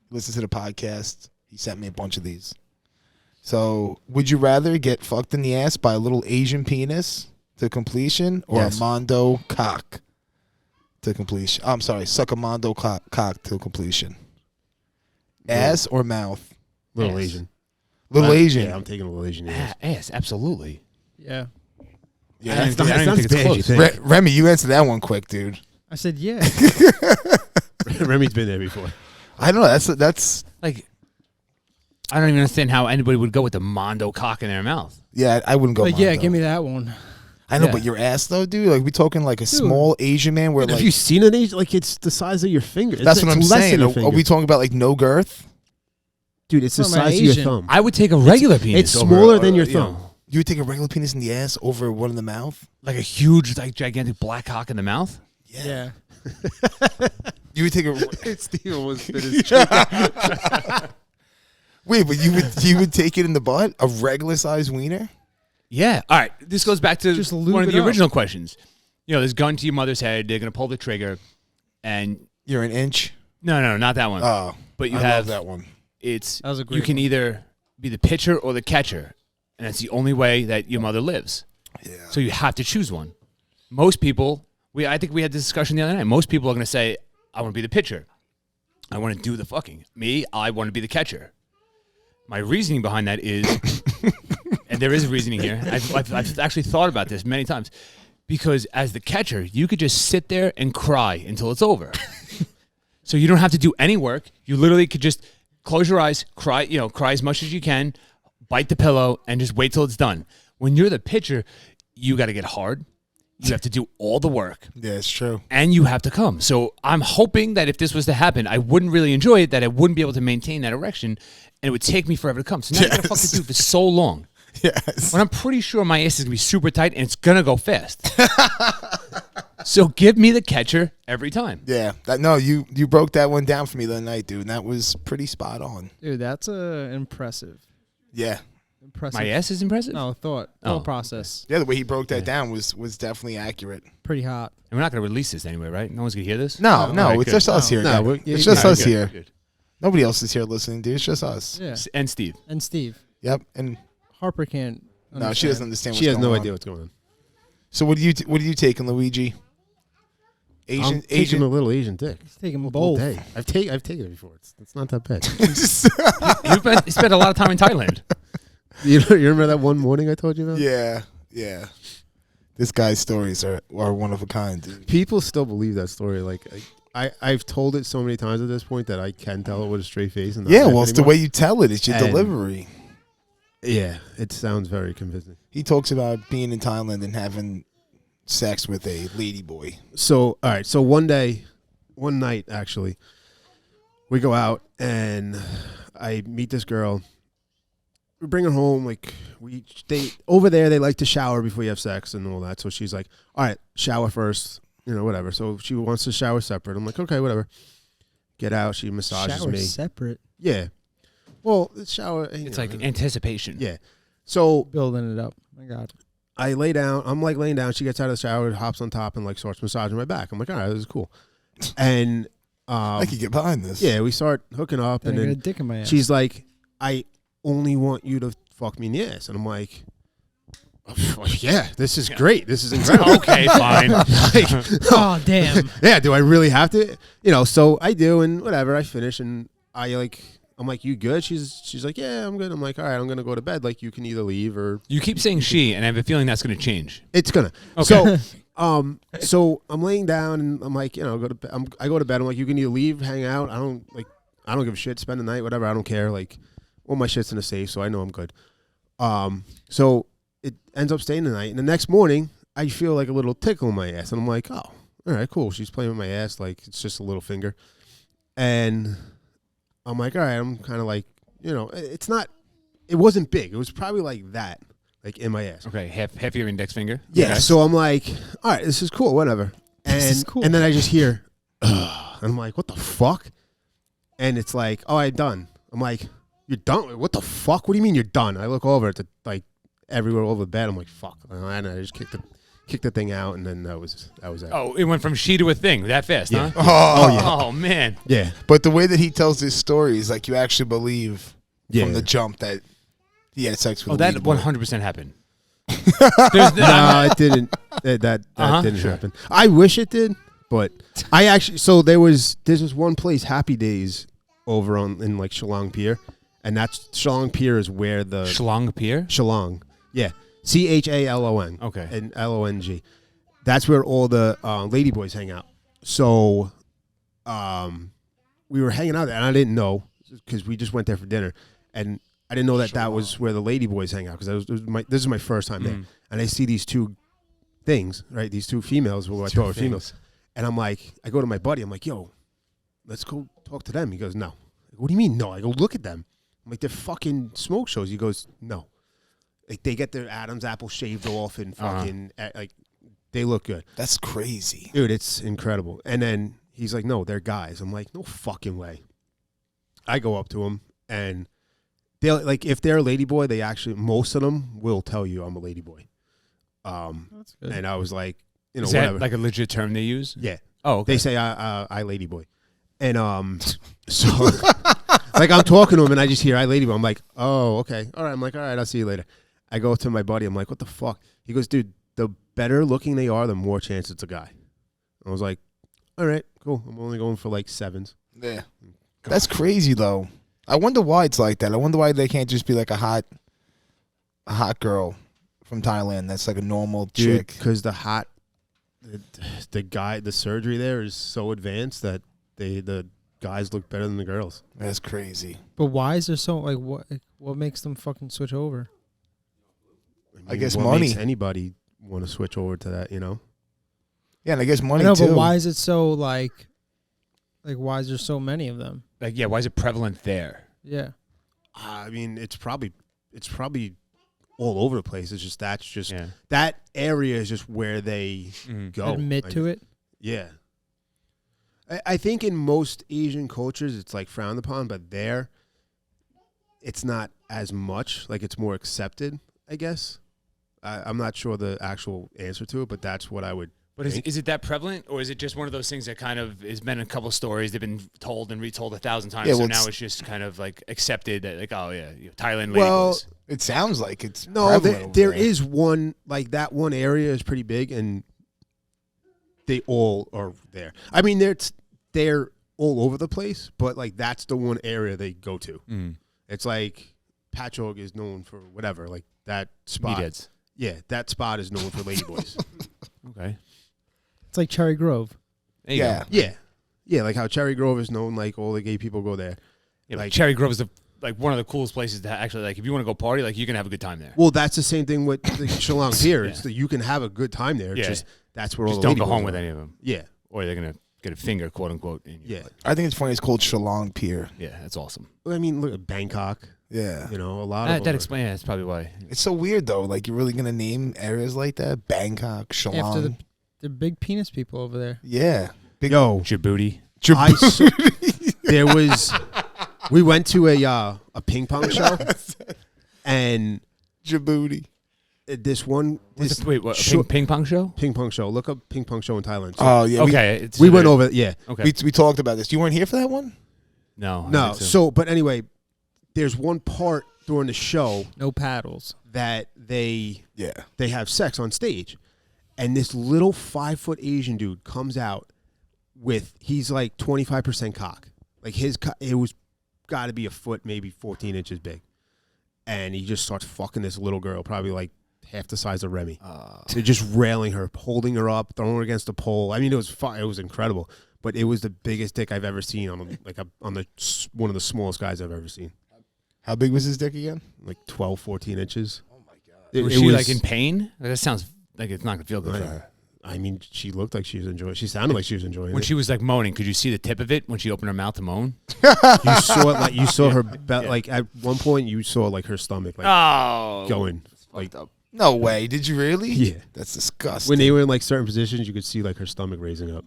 S3: He listens to the podcast. He sent me a bunch of these. So, would you rather get fucked in the ass by a little Asian penis to completion or
S4: Yes.
S3: a Mondo cock to completion? I'm sorry, suck a Mondo cock to completion. Ass or mouth?
S4: Little
S5: Ass.
S4: Asian.
S3: Little Asian.
S4: Yeah, I'm taking a little Asian. Yes.
S5: Yes, absolutely.
S2: Yeah.
S3: Yeah.
S5: I
S4: It's
S5: don't
S4: not,
S5: even think
S4: it's
S5: it's
S4: bad, you
S5: close.
S4: think.
S3: Remy, you answered that one quick, dude.
S2: I said yeah.
S4: Remy's been there before.
S3: I don't know. That's
S5: Like, I don't even understand how anybody would go with the Mondo cock in their mouth.
S3: yeah. I wouldn't go.
S2: Like, yeah,
S3: Mondo.
S2: give me that one.
S3: I know,
S5: Yeah.
S3: but your ass though, dude. Like we talking like a small Asian man where
S4: Have
S3: like
S4: you seen an Asian? Like it's the size of your finger.
S3: that's
S4: it's
S3: what I'm
S4: less
S3: saying.
S4: than your
S3: Are
S4: finger.
S3: we talking about like no girth?
S4: Dude, it's the
S2: What am I,
S4: size of your
S2: Asian?
S4: thumb.
S5: I would take a regular penis.
S4: it's
S5: over,
S4: smaller than your
S5: you know,
S4: thumb.
S3: You would take a regular penis in the ass over one in the mouth?
S5: like a huge, like gigantic black cock in the mouth.
S2: Yeah.
S3: You would take a
S4: Steve almost spit his
S3: wait, but you would take it in the butt? A regular size wiener?
S5: Yeah. All right. This goes back to
S2: Just lube
S5: one of
S2: it
S5: the
S2: up.
S5: original questions. You know, there's gun to your mother's head. They're gonna pull the trigger, and
S3: You're an inch.
S5: no, not that one.
S3: Oh,
S5: but you
S3: I
S5: have
S3: love that one.
S5: It's
S2: That was a
S5: you
S2: great
S5: can
S2: one.
S5: either be the pitcher or the catcher, and that's the only way that your mother lives.
S3: Yeah.
S5: So you have to choose one. Most people, I think we had this discussion the other night. Most people are going to say, "I want to be the pitcher. I want to do the fucking." Me, I want to be the catcher. My reasoning behind that is, and there is a reasoning here. I've actually thought about this many times, because as the catcher, you could just sit there and cry until it's over. So you don't have to do any work. You literally could just close your eyes, cry, cry as much as you can, bite the pillow, and just wait till it's done. When you're the pitcher, you got to get hard. You have to do all the work,
S3: Yeah, it's true.
S5: and you have to come. So I'm hoping that if this was to happen, I wouldn't really enjoy it, that I wouldn't be able to maintain that erection, and it would take me forever to come. So now you got to fuck the dude for so long.
S3: Yes.
S5: When I'm pretty sure my ass is going to be super tight, and it's going to go fast. So give me the catcher every time.
S3: Yeah. You broke that one down for me the other night, dude, and that was pretty spot on.
S2: Dude, that's impressive.
S3: Yeah.
S2: Impressive.
S5: My ass is impressive?
S2: No, thought
S5: Oh.
S2: process.
S3: Yeah, the way he broke that down was definitely accurate.
S2: Pretty hot.
S5: And we're not going to release this anyway, right? No one's going to hear this?
S3: No,
S5: All right,
S3: it's
S5: good.
S3: just us here.
S4: No,
S3: guy.
S4: we're-
S3: It's just
S4: yeah,
S3: us
S5: Good,
S3: here.
S5: good.
S3: Nobody else is here listening, dude. It's just us.
S2: Yeah.
S5: And Steve.
S2: And Steve.
S3: Yep. And
S2: Harper can't.
S3: no, she doesn't understand.
S4: She has
S3: what's
S4: no
S3: going on.
S4: idea what's going on.
S3: So what are you taking, Luigi?
S4: I'm taking a little Asian dick.
S2: He's taking
S4: All
S2: both.
S4: day. I've taken it before. It's not that bad.
S5: You spent a lot of time in Thailand.
S4: you remember that one morning I told you about?
S3: Yeah. This guy's stories are one of a kind, dude.
S4: People still believe that story. Like I've told it so many times at this point that I can tell it with a straight face. And not
S3: Yeah,
S4: laugh
S3: well, it's the
S4: anymore.
S3: way you tell it. It's your
S4: And-
S3: delivery.
S4: Yeah, it sounds very convincing.
S3: He talks about being in Thailand and having sex with a lady boy.
S4: So all right, so one night actually, we go out and I meet this girl. We bring her home. Like they over there, they like to shower before you have sex and all that. So she's like, "All right, shower first, whatever." So she wants to shower separate. I'm like, "Okay, whatever." Get out. She massages
S2: Shower
S4: me.
S2: separate.
S4: Yeah. Well, the shower.
S5: It's like anticipation.
S4: yeah. So
S2: Building it up. My God.
S4: I lay down. I'm like laying down. She gets out of the shower, hops on top, and like starts massaging my back. I'm like, all right, this is cool. And
S3: I could get behind this.
S4: yeah, we start hooking up,
S2: Then
S4: and
S2: I got a
S4: then
S2: dick in my ass.
S4: she's like, I only want you to fuck me in the ass, and I'm like, yeah, this is great. This is incredible.
S5: Okay, fine.
S2: Oh, damn.
S4: Yeah, do I really have to? So I do, and whatever. I finish, and I'm like, you good? She's like, yeah, I'm good. I'm like, all right, I'm gonna go to bed. Like, you can either leave or
S5: You keep saying she, and I have a feeling that's going to change.
S4: it's gonna.
S5: Okay.
S4: So I'm laying down and I'm like, go to bed. I go to bed. I'm like, you can either leave, hang out. I don't give a shit. Spend the night, whatever. I don't care. Like, all my shit's in the safe, so I know I'm good. So it ends up staying the night, and the next morning I feel like a little tickle in my ass, and I'm like, oh, all right, cool. She's playing with my ass, like it's just a little finger, and I'm like, all right, I'm kind of like, it's not. It wasn't big. It was probably like that. Like in my ass.
S5: Okay, half your index finger.
S4: Yeah.
S5: Okay.
S4: So I'm like, all right, this is cool, whatever.
S2: This is cool.
S4: And then I just hear, ugh, and I'm like, what the fuck? And it's like, oh, I'm done. I'm like, you're done? What the fuck? What do you mean you're done? I look over at the like everywhere over the bed. I'm like, fuck. And I just kicked the thing out, and then that was it.
S5: Oh, it went from she to a thing that fast,
S4: Yeah.
S5: huh?
S3: Oh,
S4: yeah.
S5: Oh man.
S4: Yeah.
S3: But the way that he tells his story is like you actually believe
S4: Yeah.
S3: from the jump that he had sex with.
S5: Oh,
S3: a
S5: that
S3: lady boy.
S5: 100% happened.
S4: No, it didn't. That didn't
S5: Sure.
S4: happen. I wish it did, but I actually. So there's this one place, Happy Days, over in like Shillong Pier, and that's Shillong Pier is where the
S5: Schlong Pier?
S4: Shillong, yeah, CHALON,
S5: Okay.
S4: and LONG. That's where all the ladyboys hang out. So, we were hanging out there, and I didn't know because we just went there for dinner, and I didn't know that was where the ladyboys hang out because this is my first time there, and I see these two things, right? These two females, who I thought were females, and I'm like, I go to my buddy, I'm like, yo, let's go talk to them. He goes, no. I go, what do you mean no? I go, look at them. I'm like, they're fucking smoke shows. He goes, no. Like they get their Adam's apple shaved off and fucking like they look good.
S3: That's crazy.
S4: Dude, it's incredible. And then he's like, no, they're guys. I'm like, no fucking way. I go up to him and they'll like if they're a ladyboy, they actually most of them will tell you I'm a ladyboy.
S2: That's good.
S4: And I was like,
S5: Is
S4: whatever.
S5: that like a legit term they use?
S4: Yeah.
S5: Oh, okay.
S4: They say I ladyboy. And so like I'm talking to him and I just hear I ladyboy. I'm like, oh, okay. All right. I'm like, all right, I'll see you later. I go to my buddy, I'm like, what the fuck? He goes, dude, the better looking they are, the more chance it's a guy. I was like, all right, cool. I'm only going for like 7s.
S3: Yeah. That's crazy though. I wonder why it's like that. I wonder why they can't just be like a hot girl from Thailand that's like a normal
S4: Dude,
S3: chick.
S4: because the surgery there is so advanced that the guys look better than the girls.
S3: That's crazy.
S2: But why is there so like what makes them fucking switch over?
S3: I guess
S4: what
S3: money.
S4: makes anybody want to switch over to that,
S3: Yeah, and I guess money
S2: I know,
S3: too.
S2: but why is it so like why is there so many of them?
S5: Like, yeah, why is it prevalent there?
S2: Yeah.
S4: I mean, it's probably all over the place. It's just
S5: Yeah.
S4: that area is just where they go.
S2: Admit to it.
S4: Yeah. I think in most Asian cultures it's like frowned upon, but there it's not as much. Like it's more accepted, I guess. I'm not sure the actual answer to it, but that's what I would.
S5: But is it that prevalent, or is it just one of those things that kind of has been a couple stories they've been told and retold 1,000 times,
S3: Yeah,
S5: so
S3: well,
S5: now
S3: it's-
S5: it's just kind of like accepted that like, oh yeah, Thailand
S4: Well,
S5: ladyboys.
S3: It sounds like it's
S4: No,
S3: prevalent over
S4: there is one, like that one area is pretty big, and they all are there. I mean, they're all over the place, but like that's the one area they go to. It's like Patchogue is known for whatever, like that spot.
S5: Meatheads.
S4: Yeah, that spot is known for ladyboys.
S5: Okay.
S2: It's like Cherry Grove.
S5: There you
S3: Yeah.
S5: go.
S4: Yeah, like how Cherry Grove is known, like all the gay people go there.
S5: Yeah,
S4: Like-
S5: like Cherry Grove is like one of the coolest places to actually like if you want to go party, like you can have a good time there.
S4: Well, that's the same thing with the Shillong Pier. It's that you can have a good time there. It's
S5: Yeah.
S4: just that's where all
S5: Just
S4: the
S5: don't go
S4: ladyboys
S5: home with
S4: are.
S5: any of them,
S4: Yeah,
S5: or they're gonna get a finger, quote unquote. In you.
S4: yeah.
S3: I think it's funny. It's called Shillong Pier.
S5: Yeah, that's awesome.
S4: I mean, look at Bangkok.
S3: Yeah.
S4: You know, a lot of
S5: That
S4: them are-
S5: explains. That's probably why.
S3: It's so weird though. Like you're really gonna name areas like that? Bangkok, Shillong.
S2: After the big penis people over there.
S3: Yeah. Big
S4: Yo,
S5: Djibouti.
S4: there was. We went to a ping pong show, and
S3: Djibouti.
S4: this one
S5: Wait, what?
S4: Sure.
S5: Ping pong show?
S4: ping pong show. Look up ping pong show in Thailand. So
S3: Oh yeah.
S5: Okay,
S4: we went over. Yeah,
S5: Okay.
S3: We talked about this. You weren't here for that one?
S5: no. I
S4: no.
S5: think so.
S4: So, but anyway, there's one part during the show
S2: No paddles.
S4: that they
S3: Yeah.
S4: have sex on stage, and this little 5-foot Asian dude comes out with he's like 25% cock, like it was got to be a foot, maybe 14 inches big. And he just starts fucking this little girl, probably like half the size of Remy. They're just railing her, holding her up, throwing her against the pole. I mean, it was incredible. But it was the biggest dick I've ever seen on one of the smallest guys I've ever seen.
S3: How big was his dick again?
S4: Like 12, 14 inches.
S3: Oh my god!
S5: Was she like in pain? That sounds like it's not gonna feel good for her.
S4: I mean, she looked like she was enjoying it. She sounded like she was enjoying
S5: When
S4: it.
S5: she was like moaning, could you see the tip of it when she opened her mouth to moan?
S4: You saw it, like you saw her like at one point you saw like her stomach like going like
S5: up.
S3: No way! Did you really?
S4: Yeah.
S3: That's disgusting.
S4: When they were in like certain positions, you could see like her stomach raising up.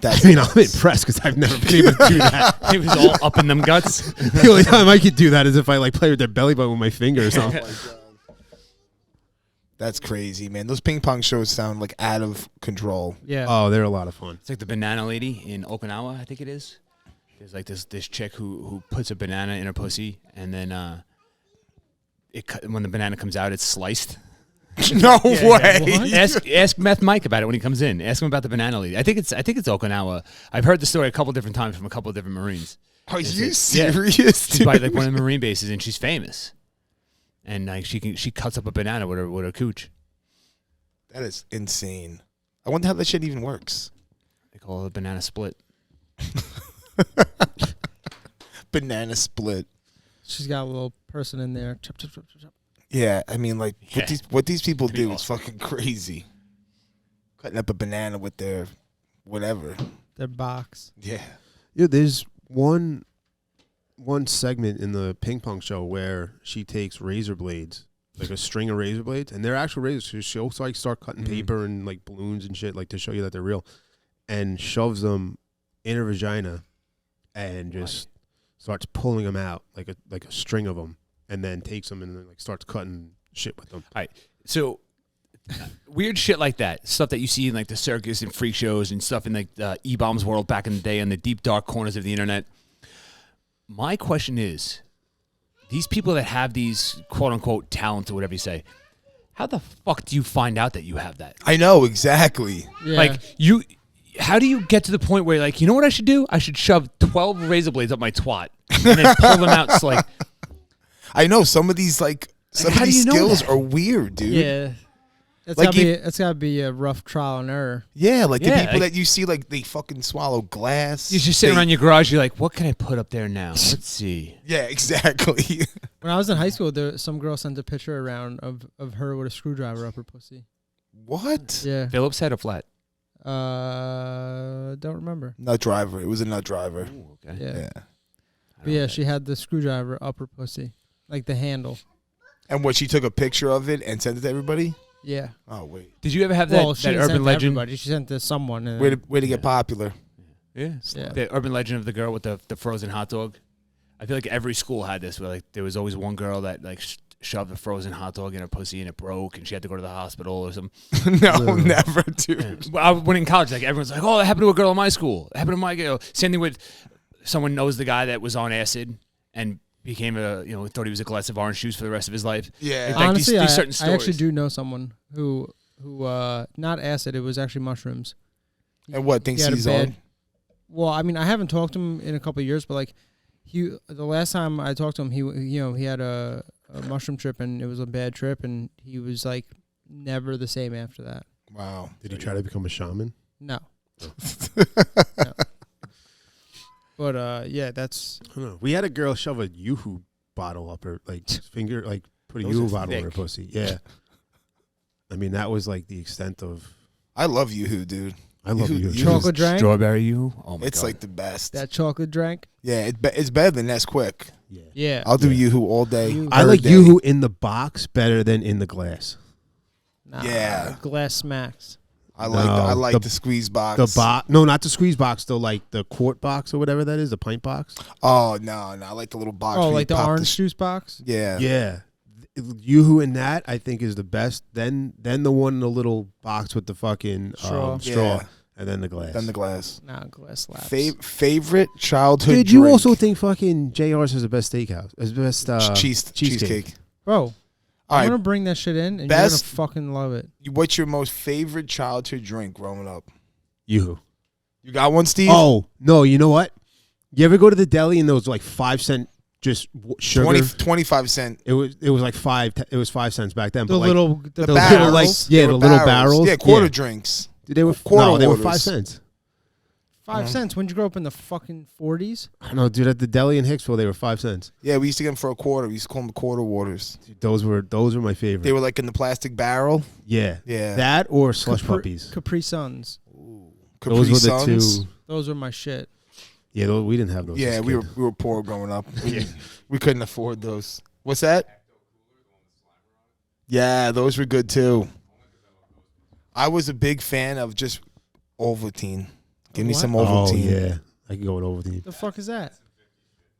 S3: That's
S4: I mean, I'm impressed because I've never been able to do that.
S5: It was all up in them guts.
S4: The only time I could do that is if I like play with their belly button with my finger or something.
S3: That's crazy, man. Those ping pong shows sound like out of control.
S2: Yeah.
S4: Oh, they're a lot of fun.
S5: It's like the banana lady in Okinawa, I think it is. There's like this chick who puts a banana in her pussy, and then when the banana comes out, it's sliced.
S3: No way.
S5: Ask Meth Mike about it when he comes in. Ask him about the banana lady. I think it's Okinawa. I've heard the story a couple different times from a couple of different Marines.
S3: Are
S5: Is
S3: you
S5: it-
S3: serious?
S5: She's by like one of the Marine bases, and she's famous. And like she cuts up a banana with her cooch.
S3: That is insane. I wonder how that shit even works.
S5: They call it a banana split.
S3: Banana split.
S2: She's got a little person in there. Chop, chop, chop, chop, chop.
S3: Yeah, I mean, like
S5: Yeah.
S3: what these people
S5: Pretty
S3: do is
S5: awesome.
S3: fucking crazy. Cutting up a banana with their whatever.
S2: Their box.
S3: Yeah.
S4: Yeah, there's one segment in the ping pong show where she takes razor blades, like a string of razor blades, and they're actual razors. So she'll like start cutting paper and like balloons and shit, like to show you that they're real, and shoves them in her vagina, and just starts pulling them out like a string of them, and then takes them and then like starts cutting shit with them.
S5: All right. So weird shit like that, stuff that you see in like the circus and freak shows and stuff in like the E-Bombs world back in the day in the deep dark corners of the internet. My question is, these people that have these quote unquote talents or whatever you say, how the fuck do you find out that you have that?
S3: I know, exactly.
S2: Yeah.
S5: Like how do you get to the point where you're like, you know what I should do? I should shove 12 razor blades up my twat and then pull them out. It's like,
S3: I know some of these some
S5: how
S3: of
S5: do
S3: these
S5: you know
S3: skills
S5: that?
S3: are weird, dude.
S2: yeah. It's
S3: Like
S2: gotta be a rough trial and error.
S3: Yeah, like the
S5: Yeah,
S3: people
S5: like-
S3: that you see, like they fucking swallow glass.
S5: you're just sitting
S3: They-
S5: around your garage. You're like, what can I put up there now? Let's see.
S3: Yeah, exactly.
S2: When I was in high school, some girl sent a picture around of her with a screwdriver up her pussy.
S3: What?
S2: Yeah.
S5: Phillips head or flat?
S2: Don't remember.
S3: Nut driver. It was a nut driver.
S5: Ooh, okay.
S2: Yeah.
S3: Yeah.
S2: But yeah, she had the screwdriver up her pussy, like the handle.
S3: And what, she took a picture of it and sent it to everybody?
S2: Yeah.
S3: Oh, wait.
S5: Did you ever have that,
S2: Well, she
S5: that
S2: didn't send
S5: urban
S2: to
S5: legend?
S2: everybody. She sent to someone. And
S3: Way to get popular.
S5: Yeah.
S2: Yeah.
S5: The urban legend of the girl with the frozen hot dog. I feel like every school had this, where like there was always one girl that like shoved a frozen hot dog in her pussy and it broke, and she had to go to the hospital or something.
S3: No, never, dude.
S5: Well, when in college, like everyone's like, "Oh, that happened to a girl in my school. That happened to my girl." Same thing with someone knows the guy that was on acid and became thought he was a glass of orange juice for the rest of his life.
S3: Yeah.
S5: Like
S2: honestly,
S5: these certain
S2: I actually
S5: stories.
S2: do know someone who not acid. It was actually mushrooms.
S3: And what, thinks
S2: He had a
S3: he's
S2: bad-
S3: on?
S2: Well, I mean, I haven't talked to him in a couple of years, but like the last time I talked to him, he had a mushroom trip and it was a bad trip, and he was like never the same after that.
S3: Wow.
S4: Did he try to become a shaman?
S2: No. No. But yeah, that's
S4: I don't know. We had a girl shove a Yoo-Hoo bottle up her finger, like put a
S5: Those are
S4: Yoo-Hoo bottle in her
S5: thick.
S4: pussy. Yeah. I mean, that was like the extent of.
S3: I love Yoo-Hoo, dude.
S4: I love
S3: Yoo-Hoo-
S4: Yoo-Hoo.
S2: chocolate drink.
S5: Strawberry you. Oh my
S3: It's
S5: god.
S3: like the best.
S2: That chocolate drink.
S3: Yeah, it's better than Nesquik.
S4: Yeah.
S2: Yeah.
S3: I'll do
S4: Yeah.
S3: Yoo-Hoo all day.
S2: Yoo-Hoo.
S4: I
S3: every
S4: like
S3: day.
S4: Yoo-Hoo in the box better than in the glass.
S2: Nah,
S3: Yeah.
S2: Glass smacks.
S3: I like
S4: No,
S3: I like
S4: the-
S3: the squeeze box.
S4: No, not the squeeze box though. Like the quart box or whatever that is, the pint box.
S3: Oh no, I like the little box.
S2: Oh,
S3: where you
S2: like the
S3: pop
S2: orange juice box.
S3: Yeah.
S4: Yeah, Yoo-Hoo in that I think is the best. Then the one in the little box with the fucking
S2: Straw.
S4: straw,
S3: Yeah.
S4: and then the glass.
S3: Then the glass.
S2: Nah, glass slaps.
S3: Favorite childhood
S4: Dude,
S3: drink?
S4: you also think fucking JR's is the best steakhouse, is the best
S3: cheesecake.
S2: Bro,
S3: All
S2: I'm
S3: right.
S2: gonna bring that shit in, and
S3: Best-
S2: you're gonna fucking love it.
S3: What's your most favorite childhood drink growing up?
S4: Yoo-Hoo.
S3: You got one, Steve?
S4: Oh no, you know what? You ever go to the deli and those like 5-cent just sugar?
S3: 25 cent.
S4: It was like 5 cents back then.
S2: The
S4: but like,
S2: little
S3: The
S2: the
S3: barrels.
S2: little,
S4: like
S3: They
S4: the
S3: were
S4: little barrels.
S3: Yeah, quarter drinks.
S4: They were
S3: quarter
S4: they were
S3: waters.
S4: 5 cents.
S2: 5 cents. When did you grow up in the fucking 40s?
S4: I don't know, dude. At the deli in Hicksville, they were 5 cents.
S3: Yeah, we used to get them for a quarter. We used to call them quarter waters.
S4: Dude, those were my favorite.
S3: They were like in the plastic barrel.
S4: Yeah.
S3: Yeah.
S4: That or slush puppies.
S2: Capri Suns.
S3: Capri
S4: Those were the
S3: Suns.
S4: two.
S2: Those were my shit.
S4: Yeah, we didn't have those.
S3: Yeah,
S4: as a
S3: we
S4: kid.
S3: were poor growing up. We couldn't afford those. What's that? Yeah, those were good too. I was a big fan of just Ovaltine. Give me
S2: What?
S3: some
S4: Oh
S3: Ovaltine.
S4: yeah, I can go with Ovaltine.
S2: The fuck is that?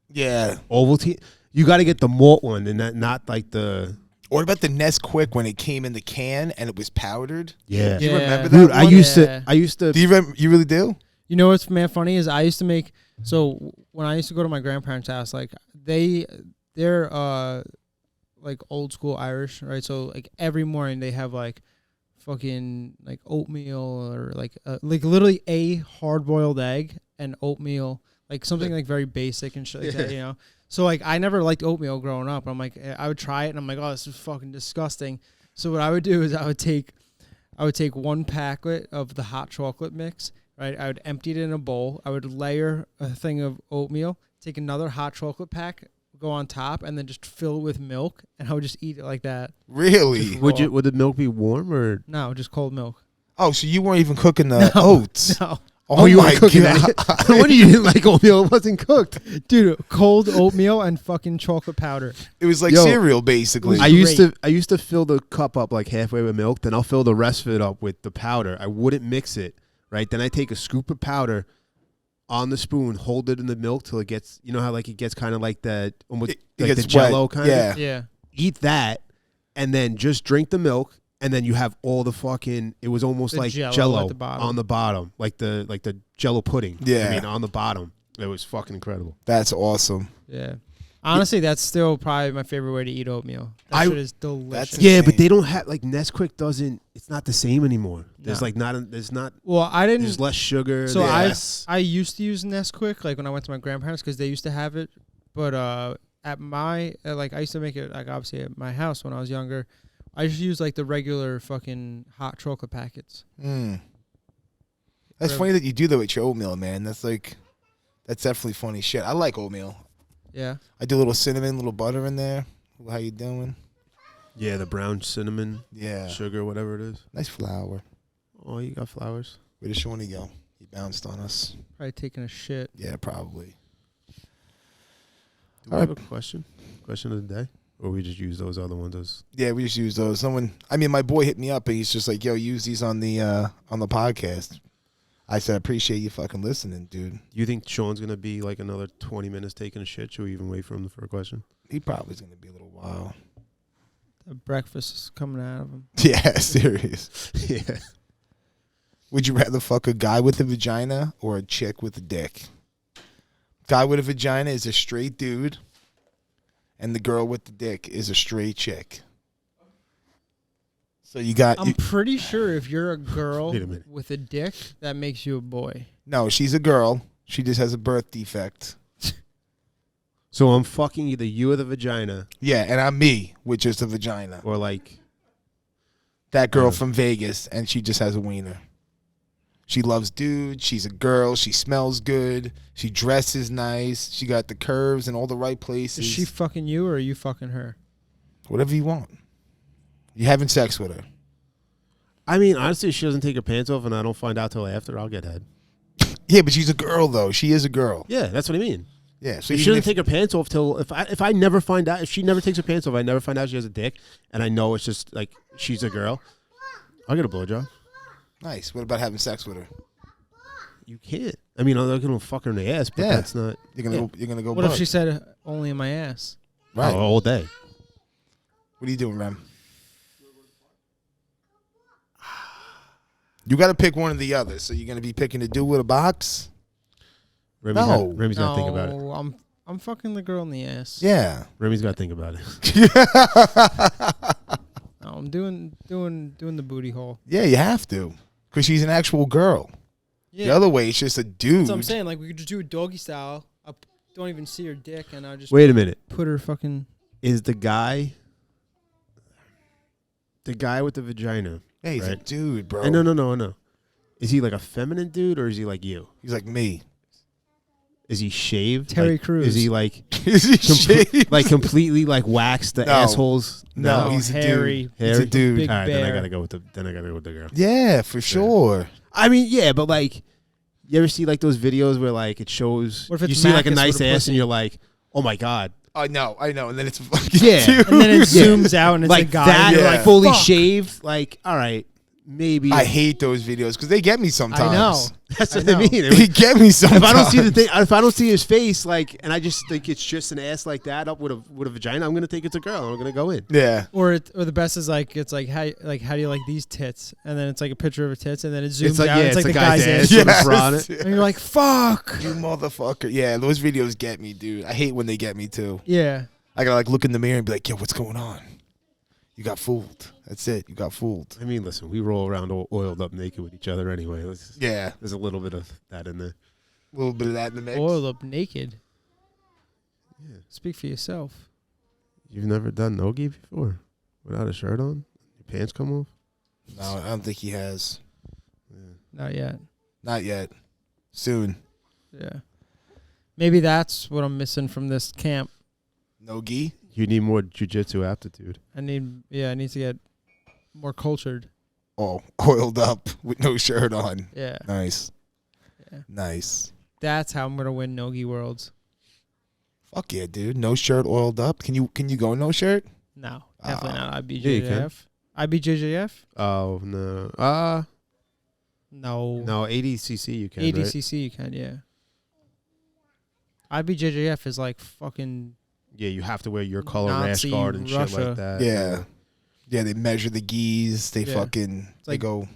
S3: Yeah.
S4: Ovaltine. You got to get the malt one, and not like the.
S3: What about the Nesquik when it came in the can and it was powdered?
S4: Yeah.
S3: Do you
S2: Yeah.
S3: remember that?
S4: Dude,
S3: one?
S4: I used
S2: Yeah.
S4: to.
S3: Do you remember? You really do?
S2: You know what's man funny is I used to make when I used to go to my grandparents' house, like they're like old school Irish, right? So like every morning they have like fucking like oatmeal or like literally a hard boiled egg and oatmeal, like something like very basic and shit like that, you know. So like I never liked oatmeal growing up. I'm like I would try it and I'm like, oh, this is fucking disgusting. So what I would do is I would take 1 packet of the hot chocolate mix. Right, I would empty it in a bowl. I would layer a thing of oatmeal, take another hot chocolate pack, go on top, and then just fill it with milk, and I would just eat it like that.
S3: Really?
S4: Would the milk be warm or?
S2: No, just cold milk.
S3: Oh, so you weren't even cooking the oats?
S2: No,
S3: Oh,
S4: you
S3: my
S4: weren't cooking
S3: God.
S4: it. No wonder you didn't like oatmeal. It wasn't cooked.
S2: dude, cold oatmeal and fucking chocolate powder.
S3: It was like
S4: Yo,
S3: cereal, basically.
S2: was
S4: I used
S2: great.
S4: to fill the cup up like halfway with milk, then I'll fill the rest of it up with the powder. I wouldn't mix it, right? Then I take a scoop of powder on the spoon, hold it in the milk till it gets, you know how like it gets kind of like that, almost
S3: It
S4: like
S3: gets
S4: the Jello
S3: wet.
S4: kind
S3: Yeah.
S4: of.
S2: Yeah,
S4: Eat that, and then just drink the milk, and then you have all the fucking. It was almost
S2: The
S4: like
S2: Jell-O
S4: Jello
S2: at the bottom.
S4: on the bottom, like the Jello pudding.
S3: Yeah.
S4: I mean on the bottom. It was fucking incredible.
S3: That's awesome.
S2: yeah. Honestly, that's still probably my favorite way to eat oatmeal. That shit is delicious.
S3: That's
S4: Yeah, but
S3: insane.
S4: they don't have like Nesquik doesn't. It's not the same anymore. There's
S2: No.
S4: like not. There's not.
S2: Well, I didn't.
S4: There's less sugar.
S2: So
S3: Yes.
S2: I used to use Nesquik like when I went to my grandparents because they used to have it, but at my like I used to make it like obviously at my house when I was younger. I just used like the regular fucking hot chocolate packets.
S3: Mm. That's
S2: Whatever.
S3: funny that you do that with your oatmeal, man. That's definitely funny shit. I like oatmeal.
S2: Yeah,
S3: I do a little cinnamon, little butter in there. How you doing?
S4: Yeah, the brown cinnamon,
S3: Yeah.
S4: sugar, whatever it is.
S3: Nice flour.
S4: Oh, you got flowers.
S3: Where did Shawnee go? He bounced on us.
S2: probably taking a shit.
S3: Yeah, probably.
S4: Do we have a question? Question of the day, or we just use those other ones as?
S3: Yeah, we just use those. My boy hit me up and he's just like, yo, use these on the podcast. I said, I appreciate you fucking listening, dude.
S4: You think Sean's gonna be like another 20 minutes taking a shit? Should we even wait for him for a question?
S3: He probably is going to be a little while.
S2: The breakfast is coming out of him.
S3: Yeah, serious.
S4: Yeah.
S3: Would you rather fuck a guy with a vagina or a chick with a dick? Guy with a vagina is a straight dude, and the girl with the dick is a straight chick. So you got...
S2: I'm pretty sure if you're a girl
S4: Wait a minute.
S2: with a dick, that makes you a boy.
S3: No, she's a girl. She just has a birth defect.
S4: So I'm fucking either you or the vagina,
S3: Yeah, and I'm me with just a vagina.
S4: or like
S3: That girl from Vegas, and she just has a wiener. She loves dudes. She's a girl. She smells good. She dresses nice. She got the curves in all the right places.
S2: Is she fucking you or are you fucking her?
S3: Whatever you want. You having sex with her.
S4: I mean, honestly, if she doesn't take her pants off and I don't find out till after, I'll get head.
S3: Yeah, but she's a girl, though. She is a girl.
S4: Yeah, that's what I mean.
S3: Yeah, so
S4: If she
S3: even
S4: doesn't take her pants off till if I never find out, if she never takes her pants off, I never find out she has a dick, and I know it's just like she's a girl, I'll get a blowjob.
S3: Nice. What about having sex with her?
S4: You can't. I mean, I'm not gonna fuck her in the ass, but
S3: Yeah.
S4: that's not
S3: You're gonna go.
S2: What if
S3: butt.
S2: she said only in my ass?
S3: Right.
S4: all day.
S3: What are you doing, Rem? You got to pick one or the other. So you're gonna be picking a dude with a box?
S4: Remy's
S3: No.
S4: Remy's got to think about it.
S2: No, I'm fucking the girl in the ass.
S3: Yeah.
S4: Remy's got to think about it.
S2: No, I'm doing the booty hole.
S3: Yeah, you have to, because she's an actual girl.
S2: Yeah.
S3: The other way, it's just a dude.
S2: That's what I'm saying. Like we could just do a doggy style. don't even see her dick, and I just
S4: Wait a minute.
S2: put her fucking.
S4: Is the guy with the vagina?
S3: Hey, he's a
S4: Right.
S3: dude, bro.
S4: No. Is he like a feminine dude or is he like you?
S3: He's like me.
S4: Is he shaved?
S2: Terry
S4: Like,
S2: Crews.
S4: Is he like
S3: Is he shaved?
S4: like completely like waxed the
S3: No.
S4: assholes?
S3: No, he's a
S2: hairy.
S3: dude. He's a dude.
S2: Big
S4: All right, then I
S2: bear.
S4: gotta go with the girl.
S3: Yeah, for sure.
S4: I mean, yeah, but like, you ever see like those videos where like it shows
S2: What if
S4: you
S2: it's
S4: see like a
S2: Macus
S4: nice
S2: with a
S4: ass
S2: pussy?
S4: and you're like, oh my god,
S3: I know, and then it's fucking
S4: Yeah.
S3: dude.
S2: And then it
S4: Yeah.
S2: zooms out, and it's
S4: like
S2: a guy.
S4: that,
S2: and you're
S3: Yeah.
S2: like,
S4: fully
S2: fuck.
S4: shaved. Like, all right, maybe.
S3: I hate those videos because they get me sometimes.
S2: I know.
S4: That's what
S2: I
S4: I
S2: know.
S4: mean.
S3: They get me sometimes.
S4: If I don't see the thing, if I don't see his face, like, and I just think it's just an ass like that up with a vagina, I'm gonna think it's a girl. I'm gonna go in.
S3: Yeah.
S2: Or the best is like it's like how do you like these tits? And then it's like a picture of her tits, and then it zooms
S4: It's like
S2: out.
S4: yeah,
S2: it's like
S4: a
S2: the guy's ass.
S4: with
S3: Yes.
S4: a bra on it.
S2: And you're like, fuck.
S3: You motherfucker. Yeah, those videos get me, dude. I hate when they get me too.
S2: Yeah.
S3: I gotta like look in the mirror and be like, yo, what's going on? You got fooled. That's it. You got fooled.
S4: I mean, listen, we roll around oiled up naked with each other anyway.
S3: Yeah.
S4: There's a little bit of that in there.
S3: A little bit of that in the mix.
S2: Oiled up naked.
S4: Yeah.
S2: Speak for yourself.
S4: You've never done nogi before without a shirt on? Your pants come off?
S3: No, I don't think he has.
S2: Not yet.
S3: Not yet. Soon.
S2: Yeah. Maybe that's what I'm missing from this camp.
S3: No gi?
S4: You need more jujitsu aptitude.
S2: I need to get more cultured.
S3: Oh, oiled up with no shirt on.
S2: Yeah.
S3: Nice.
S2: Yeah.
S3: Nice.
S2: That's how I'm gonna win Nogi Worlds.
S3: Fuck yeah, dude. No shirt, oiled up. Can you go no shirt?
S2: No, definitely not
S4: Yeah, you can.
S2: IBJJF. IBJJF?
S4: Oh, no.
S2: No.
S4: No, ADCC you can, right?
S2: ADCC you can, yeah. IBJJF is like fucking
S4: Yeah, you have to wear your color
S2: Nazi
S4: rash guard and shit
S2: Russia.
S4: like that.
S3: Yeah. Yeah, they measure the gis. They
S2: Yeah.
S3: fucking they
S2: like-
S3: go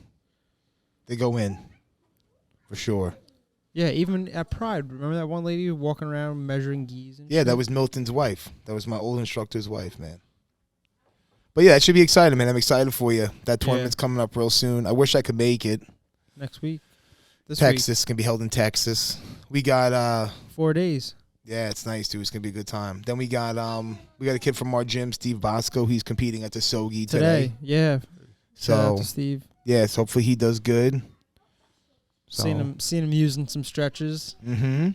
S3: in. For sure.
S2: yeah. Even at Pride, remember that one lady walking around measuring geese? And
S3: Yeah,
S2: shit?
S3: that was Milton's wife. That was my old instructor's wife, man. But yeah, it should be exciting, man. I'm excited for you. That tournament's coming up real soon. I wish I could make it.
S2: next week. This
S3: Texas can be held in Texas. We got
S2: week, 4 days.
S3: yeah, it's nice, dude. It's gonna be a good time. Then we got a kid from our gym, Steve Bosco. He's competing at the Sogi today.
S2: Yeah. Shout out
S3: So
S2: to Steve.
S3: yeah, so hopefully he does good. So.
S2: Seen him using some stretches.
S3: Mm-hmm.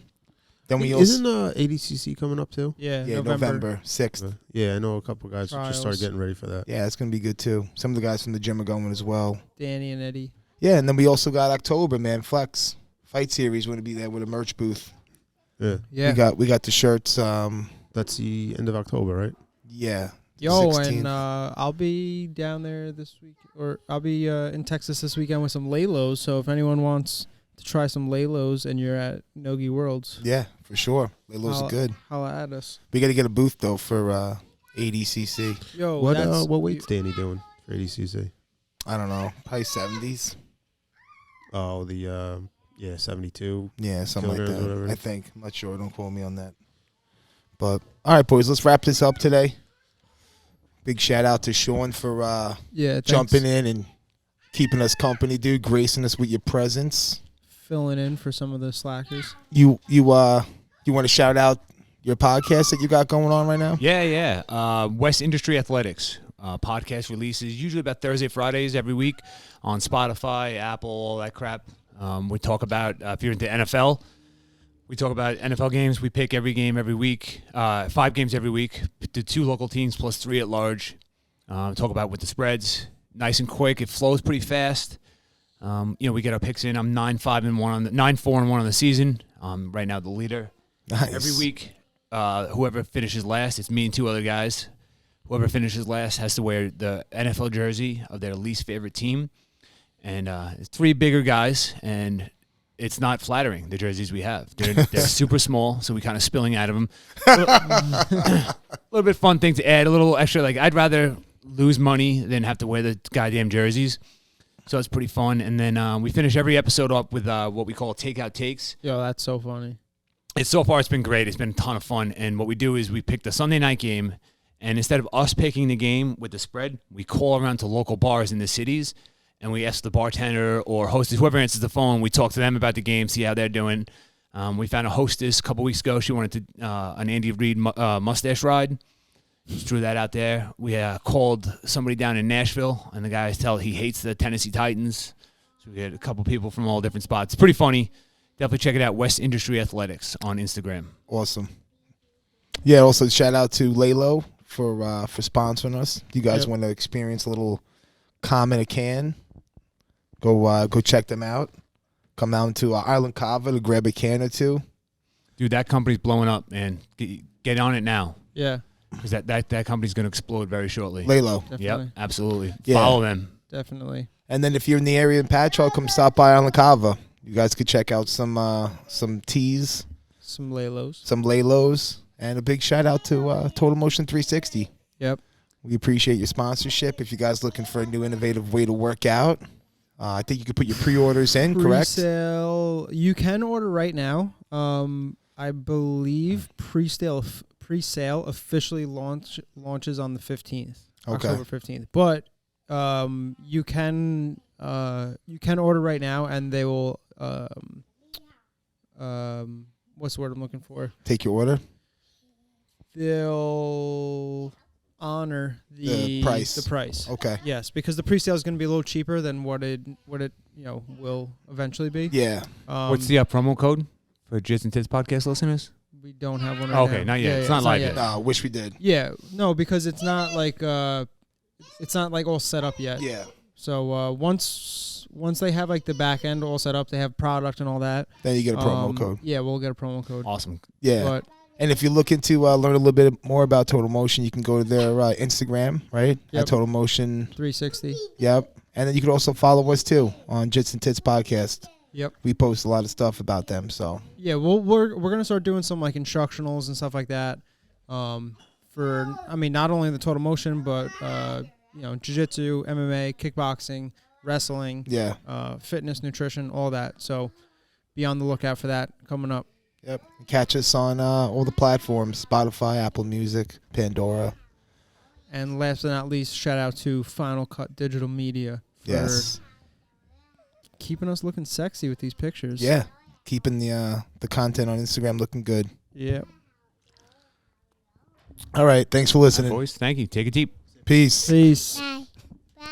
S3: Then we
S4: Isn't
S3: also
S4: ADCC coming up too?
S2: Yeah,
S3: yeah November 6th.
S4: Yeah, I know a couple guys who just started
S2: Trials.
S4: getting ready for that.
S3: Yeah, it's gonna be good too. Some of the guys from the gym are going as well.
S2: Danny and Eddie.
S3: Yeah, and then we also got October, man. Flex Fight Series going to be there with a merch booth.
S4: Yeah.
S2: Yeah.
S3: We got the shirts.
S4: That's the end of October, right?
S3: Yeah.
S2: Yo,
S3: 16th.
S2: and I'll be down there this week, or I'll be in Texas this weekend with some Laylos. So if anyone wants to try some Laylos and you're at Nogi Worlds,
S3: Yeah, for sure. Lilos are good.
S2: holla at us.
S3: We got to get a booth though for ADCC.
S2: Yo,
S4: What weight's Danny doing for ADCC?
S3: I don't know, probably 70s.
S4: Oh, 72.
S3: Yeah, something like
S4: Kilograms,
S3: that.
S4: whatever.
S3: I think. I'm not sure. Don't quote me on that. But all right, boys, let's wrap this up today. Big shout out to Sean for
S2: thanks.
S3: jumping in and keeping us company, dude. Gracing us with your presence.
S2: filling in for some of the slackers.
S3: You want to shout out your podcast that you got going on right now?
S5: Yeah. West Industry Athletics podcast releases usually about Thursday, Fridays every week on Spotify, Apple, all that crap. We talk about, if you're into NFL, we talk about NFL games. We pick every game every week, 5 games every week, the 2 local teams plus 3 at large. Talk about with the spreads. Nice and quick. It flows pretty fast. We get our picks in. I'm 9-4-1 on the season. Right now the leader.
S3: Nice.
S5: Every week, whoever finishes last, it's me and 2 other guys. Whoever finishes last has to wear the NFL jersey of their least favorite team. And it's 3 bigger guys, and it's not flattering, the jerseys we have. They're super small, so we kind of spilling out of them. A little bit fun thing to add, a little extra. Like, I'd rather lose money than have to wear the goddamn jerseys. So it's pretty fun. And then we finish every episode up with what we call takeout takes.
S2: Yo, that's so funny.
S5: So far, it's been great. It's been a ton of fun. And what we do is we pick the Sunday night game, and instead of us picking the game with the spread, we call around to local bars in the cities, and we ask the bartender or hostess, whoever answers the phone, we talk to them about the game, see how they're doing. We found a hostess a couple weeks ago. She wanted to an Andy Reid mustache ride. Just threw that out there. We called somebody down in Nashville, and the guy he hates the Tennessee Titans. So we had a couple people from all different spots. It's pretty funny. Definitely check it out. West Industry Athletics on Instagram.
S3: Awesome. Yeah, also shout out to Lalo for sponsoring us. You guys want to experience a little calm in a can, go check them out. Come down to Island Cava to grab a can or two.
S5: Dude, that company's blowing up, man. Get on it now.
S2: Yeah.
S5: Because that company's going to explode very shortly.
S3: Lalo.
S2: Definitely.
S5: Yep, absolutely.
S3: Yeah.
S5: Follow them.
S2: Definitely.
S3: And then if you're in the area in Patchogue, come stop by Island Cava. You guys could check out some teas.
S2: Some Lalos.
S3: Some Lalos. And a big shout out to Total Motion 360.
S2: Yep.
S3: We appreciate your sponsorship. If you guys looking for a new innovative way to work out, I think you could put your pre-orders in, correct?
S2: Pre-sale. You can order right now. I believe pre-sale officially launches on the 15th, October 15th. But you can order right now, and they will what's the word I'm looking for?
S3: Take your order.
S2: They'll honor the
S3: price.
S2: The price.
S3: Okay.
S2: Yes, because the pre-sale is going to be a little cheaper than what it will eventually be.
S3: Yeah.
S5: What's the promo code for Jits and Tits podcast listeners?
S2: We don't have one right now.
S5: Okay, not yet. It's not live yet.
S3: No, wish we did.
S2: Yeah, no, because it's not like all set up yet.
S3: Yeah.
S2: So once they have like the back end all set up, they have product and all that.
S3: Then you get a promo code.
S2: Yeah, we'll get a promo code.
S5: Awesome.
S3: Yeah.
S2: But
S3: and if you're looking to learn a little bit more about Total Motion, you can go to their Instagram, right?
S2: Yep.
S3: At Total Motion
S2: 360.
S3: Yep. And then you can also follow us too on Jits and Tits podcast.
S2: Yep.
S3: We post a lot of stuff about them, so.
S2: Yeah, we're gonna start doing some like instructionals and stuff like that. For not only the Total Motion, but jiu-jitsu, MMA, kickboxing, wrestling, fitness, nutrition, all that. So be on the lookout for that coming up.
S3: Yep. Catch us on all the platforms: Spotify, Apple Music, Pandora.
S2: And last but not least, shout out to Final Cut Digital Media for keeping us looking sexy with these pictures.
S3: Yeah, keeping the content on Instagram looking good.
S2: Yeah.
S3: All right, thanks for listening.
S5: Boys, thank you. Take it deep.
S3: Peace.
S2: Peace.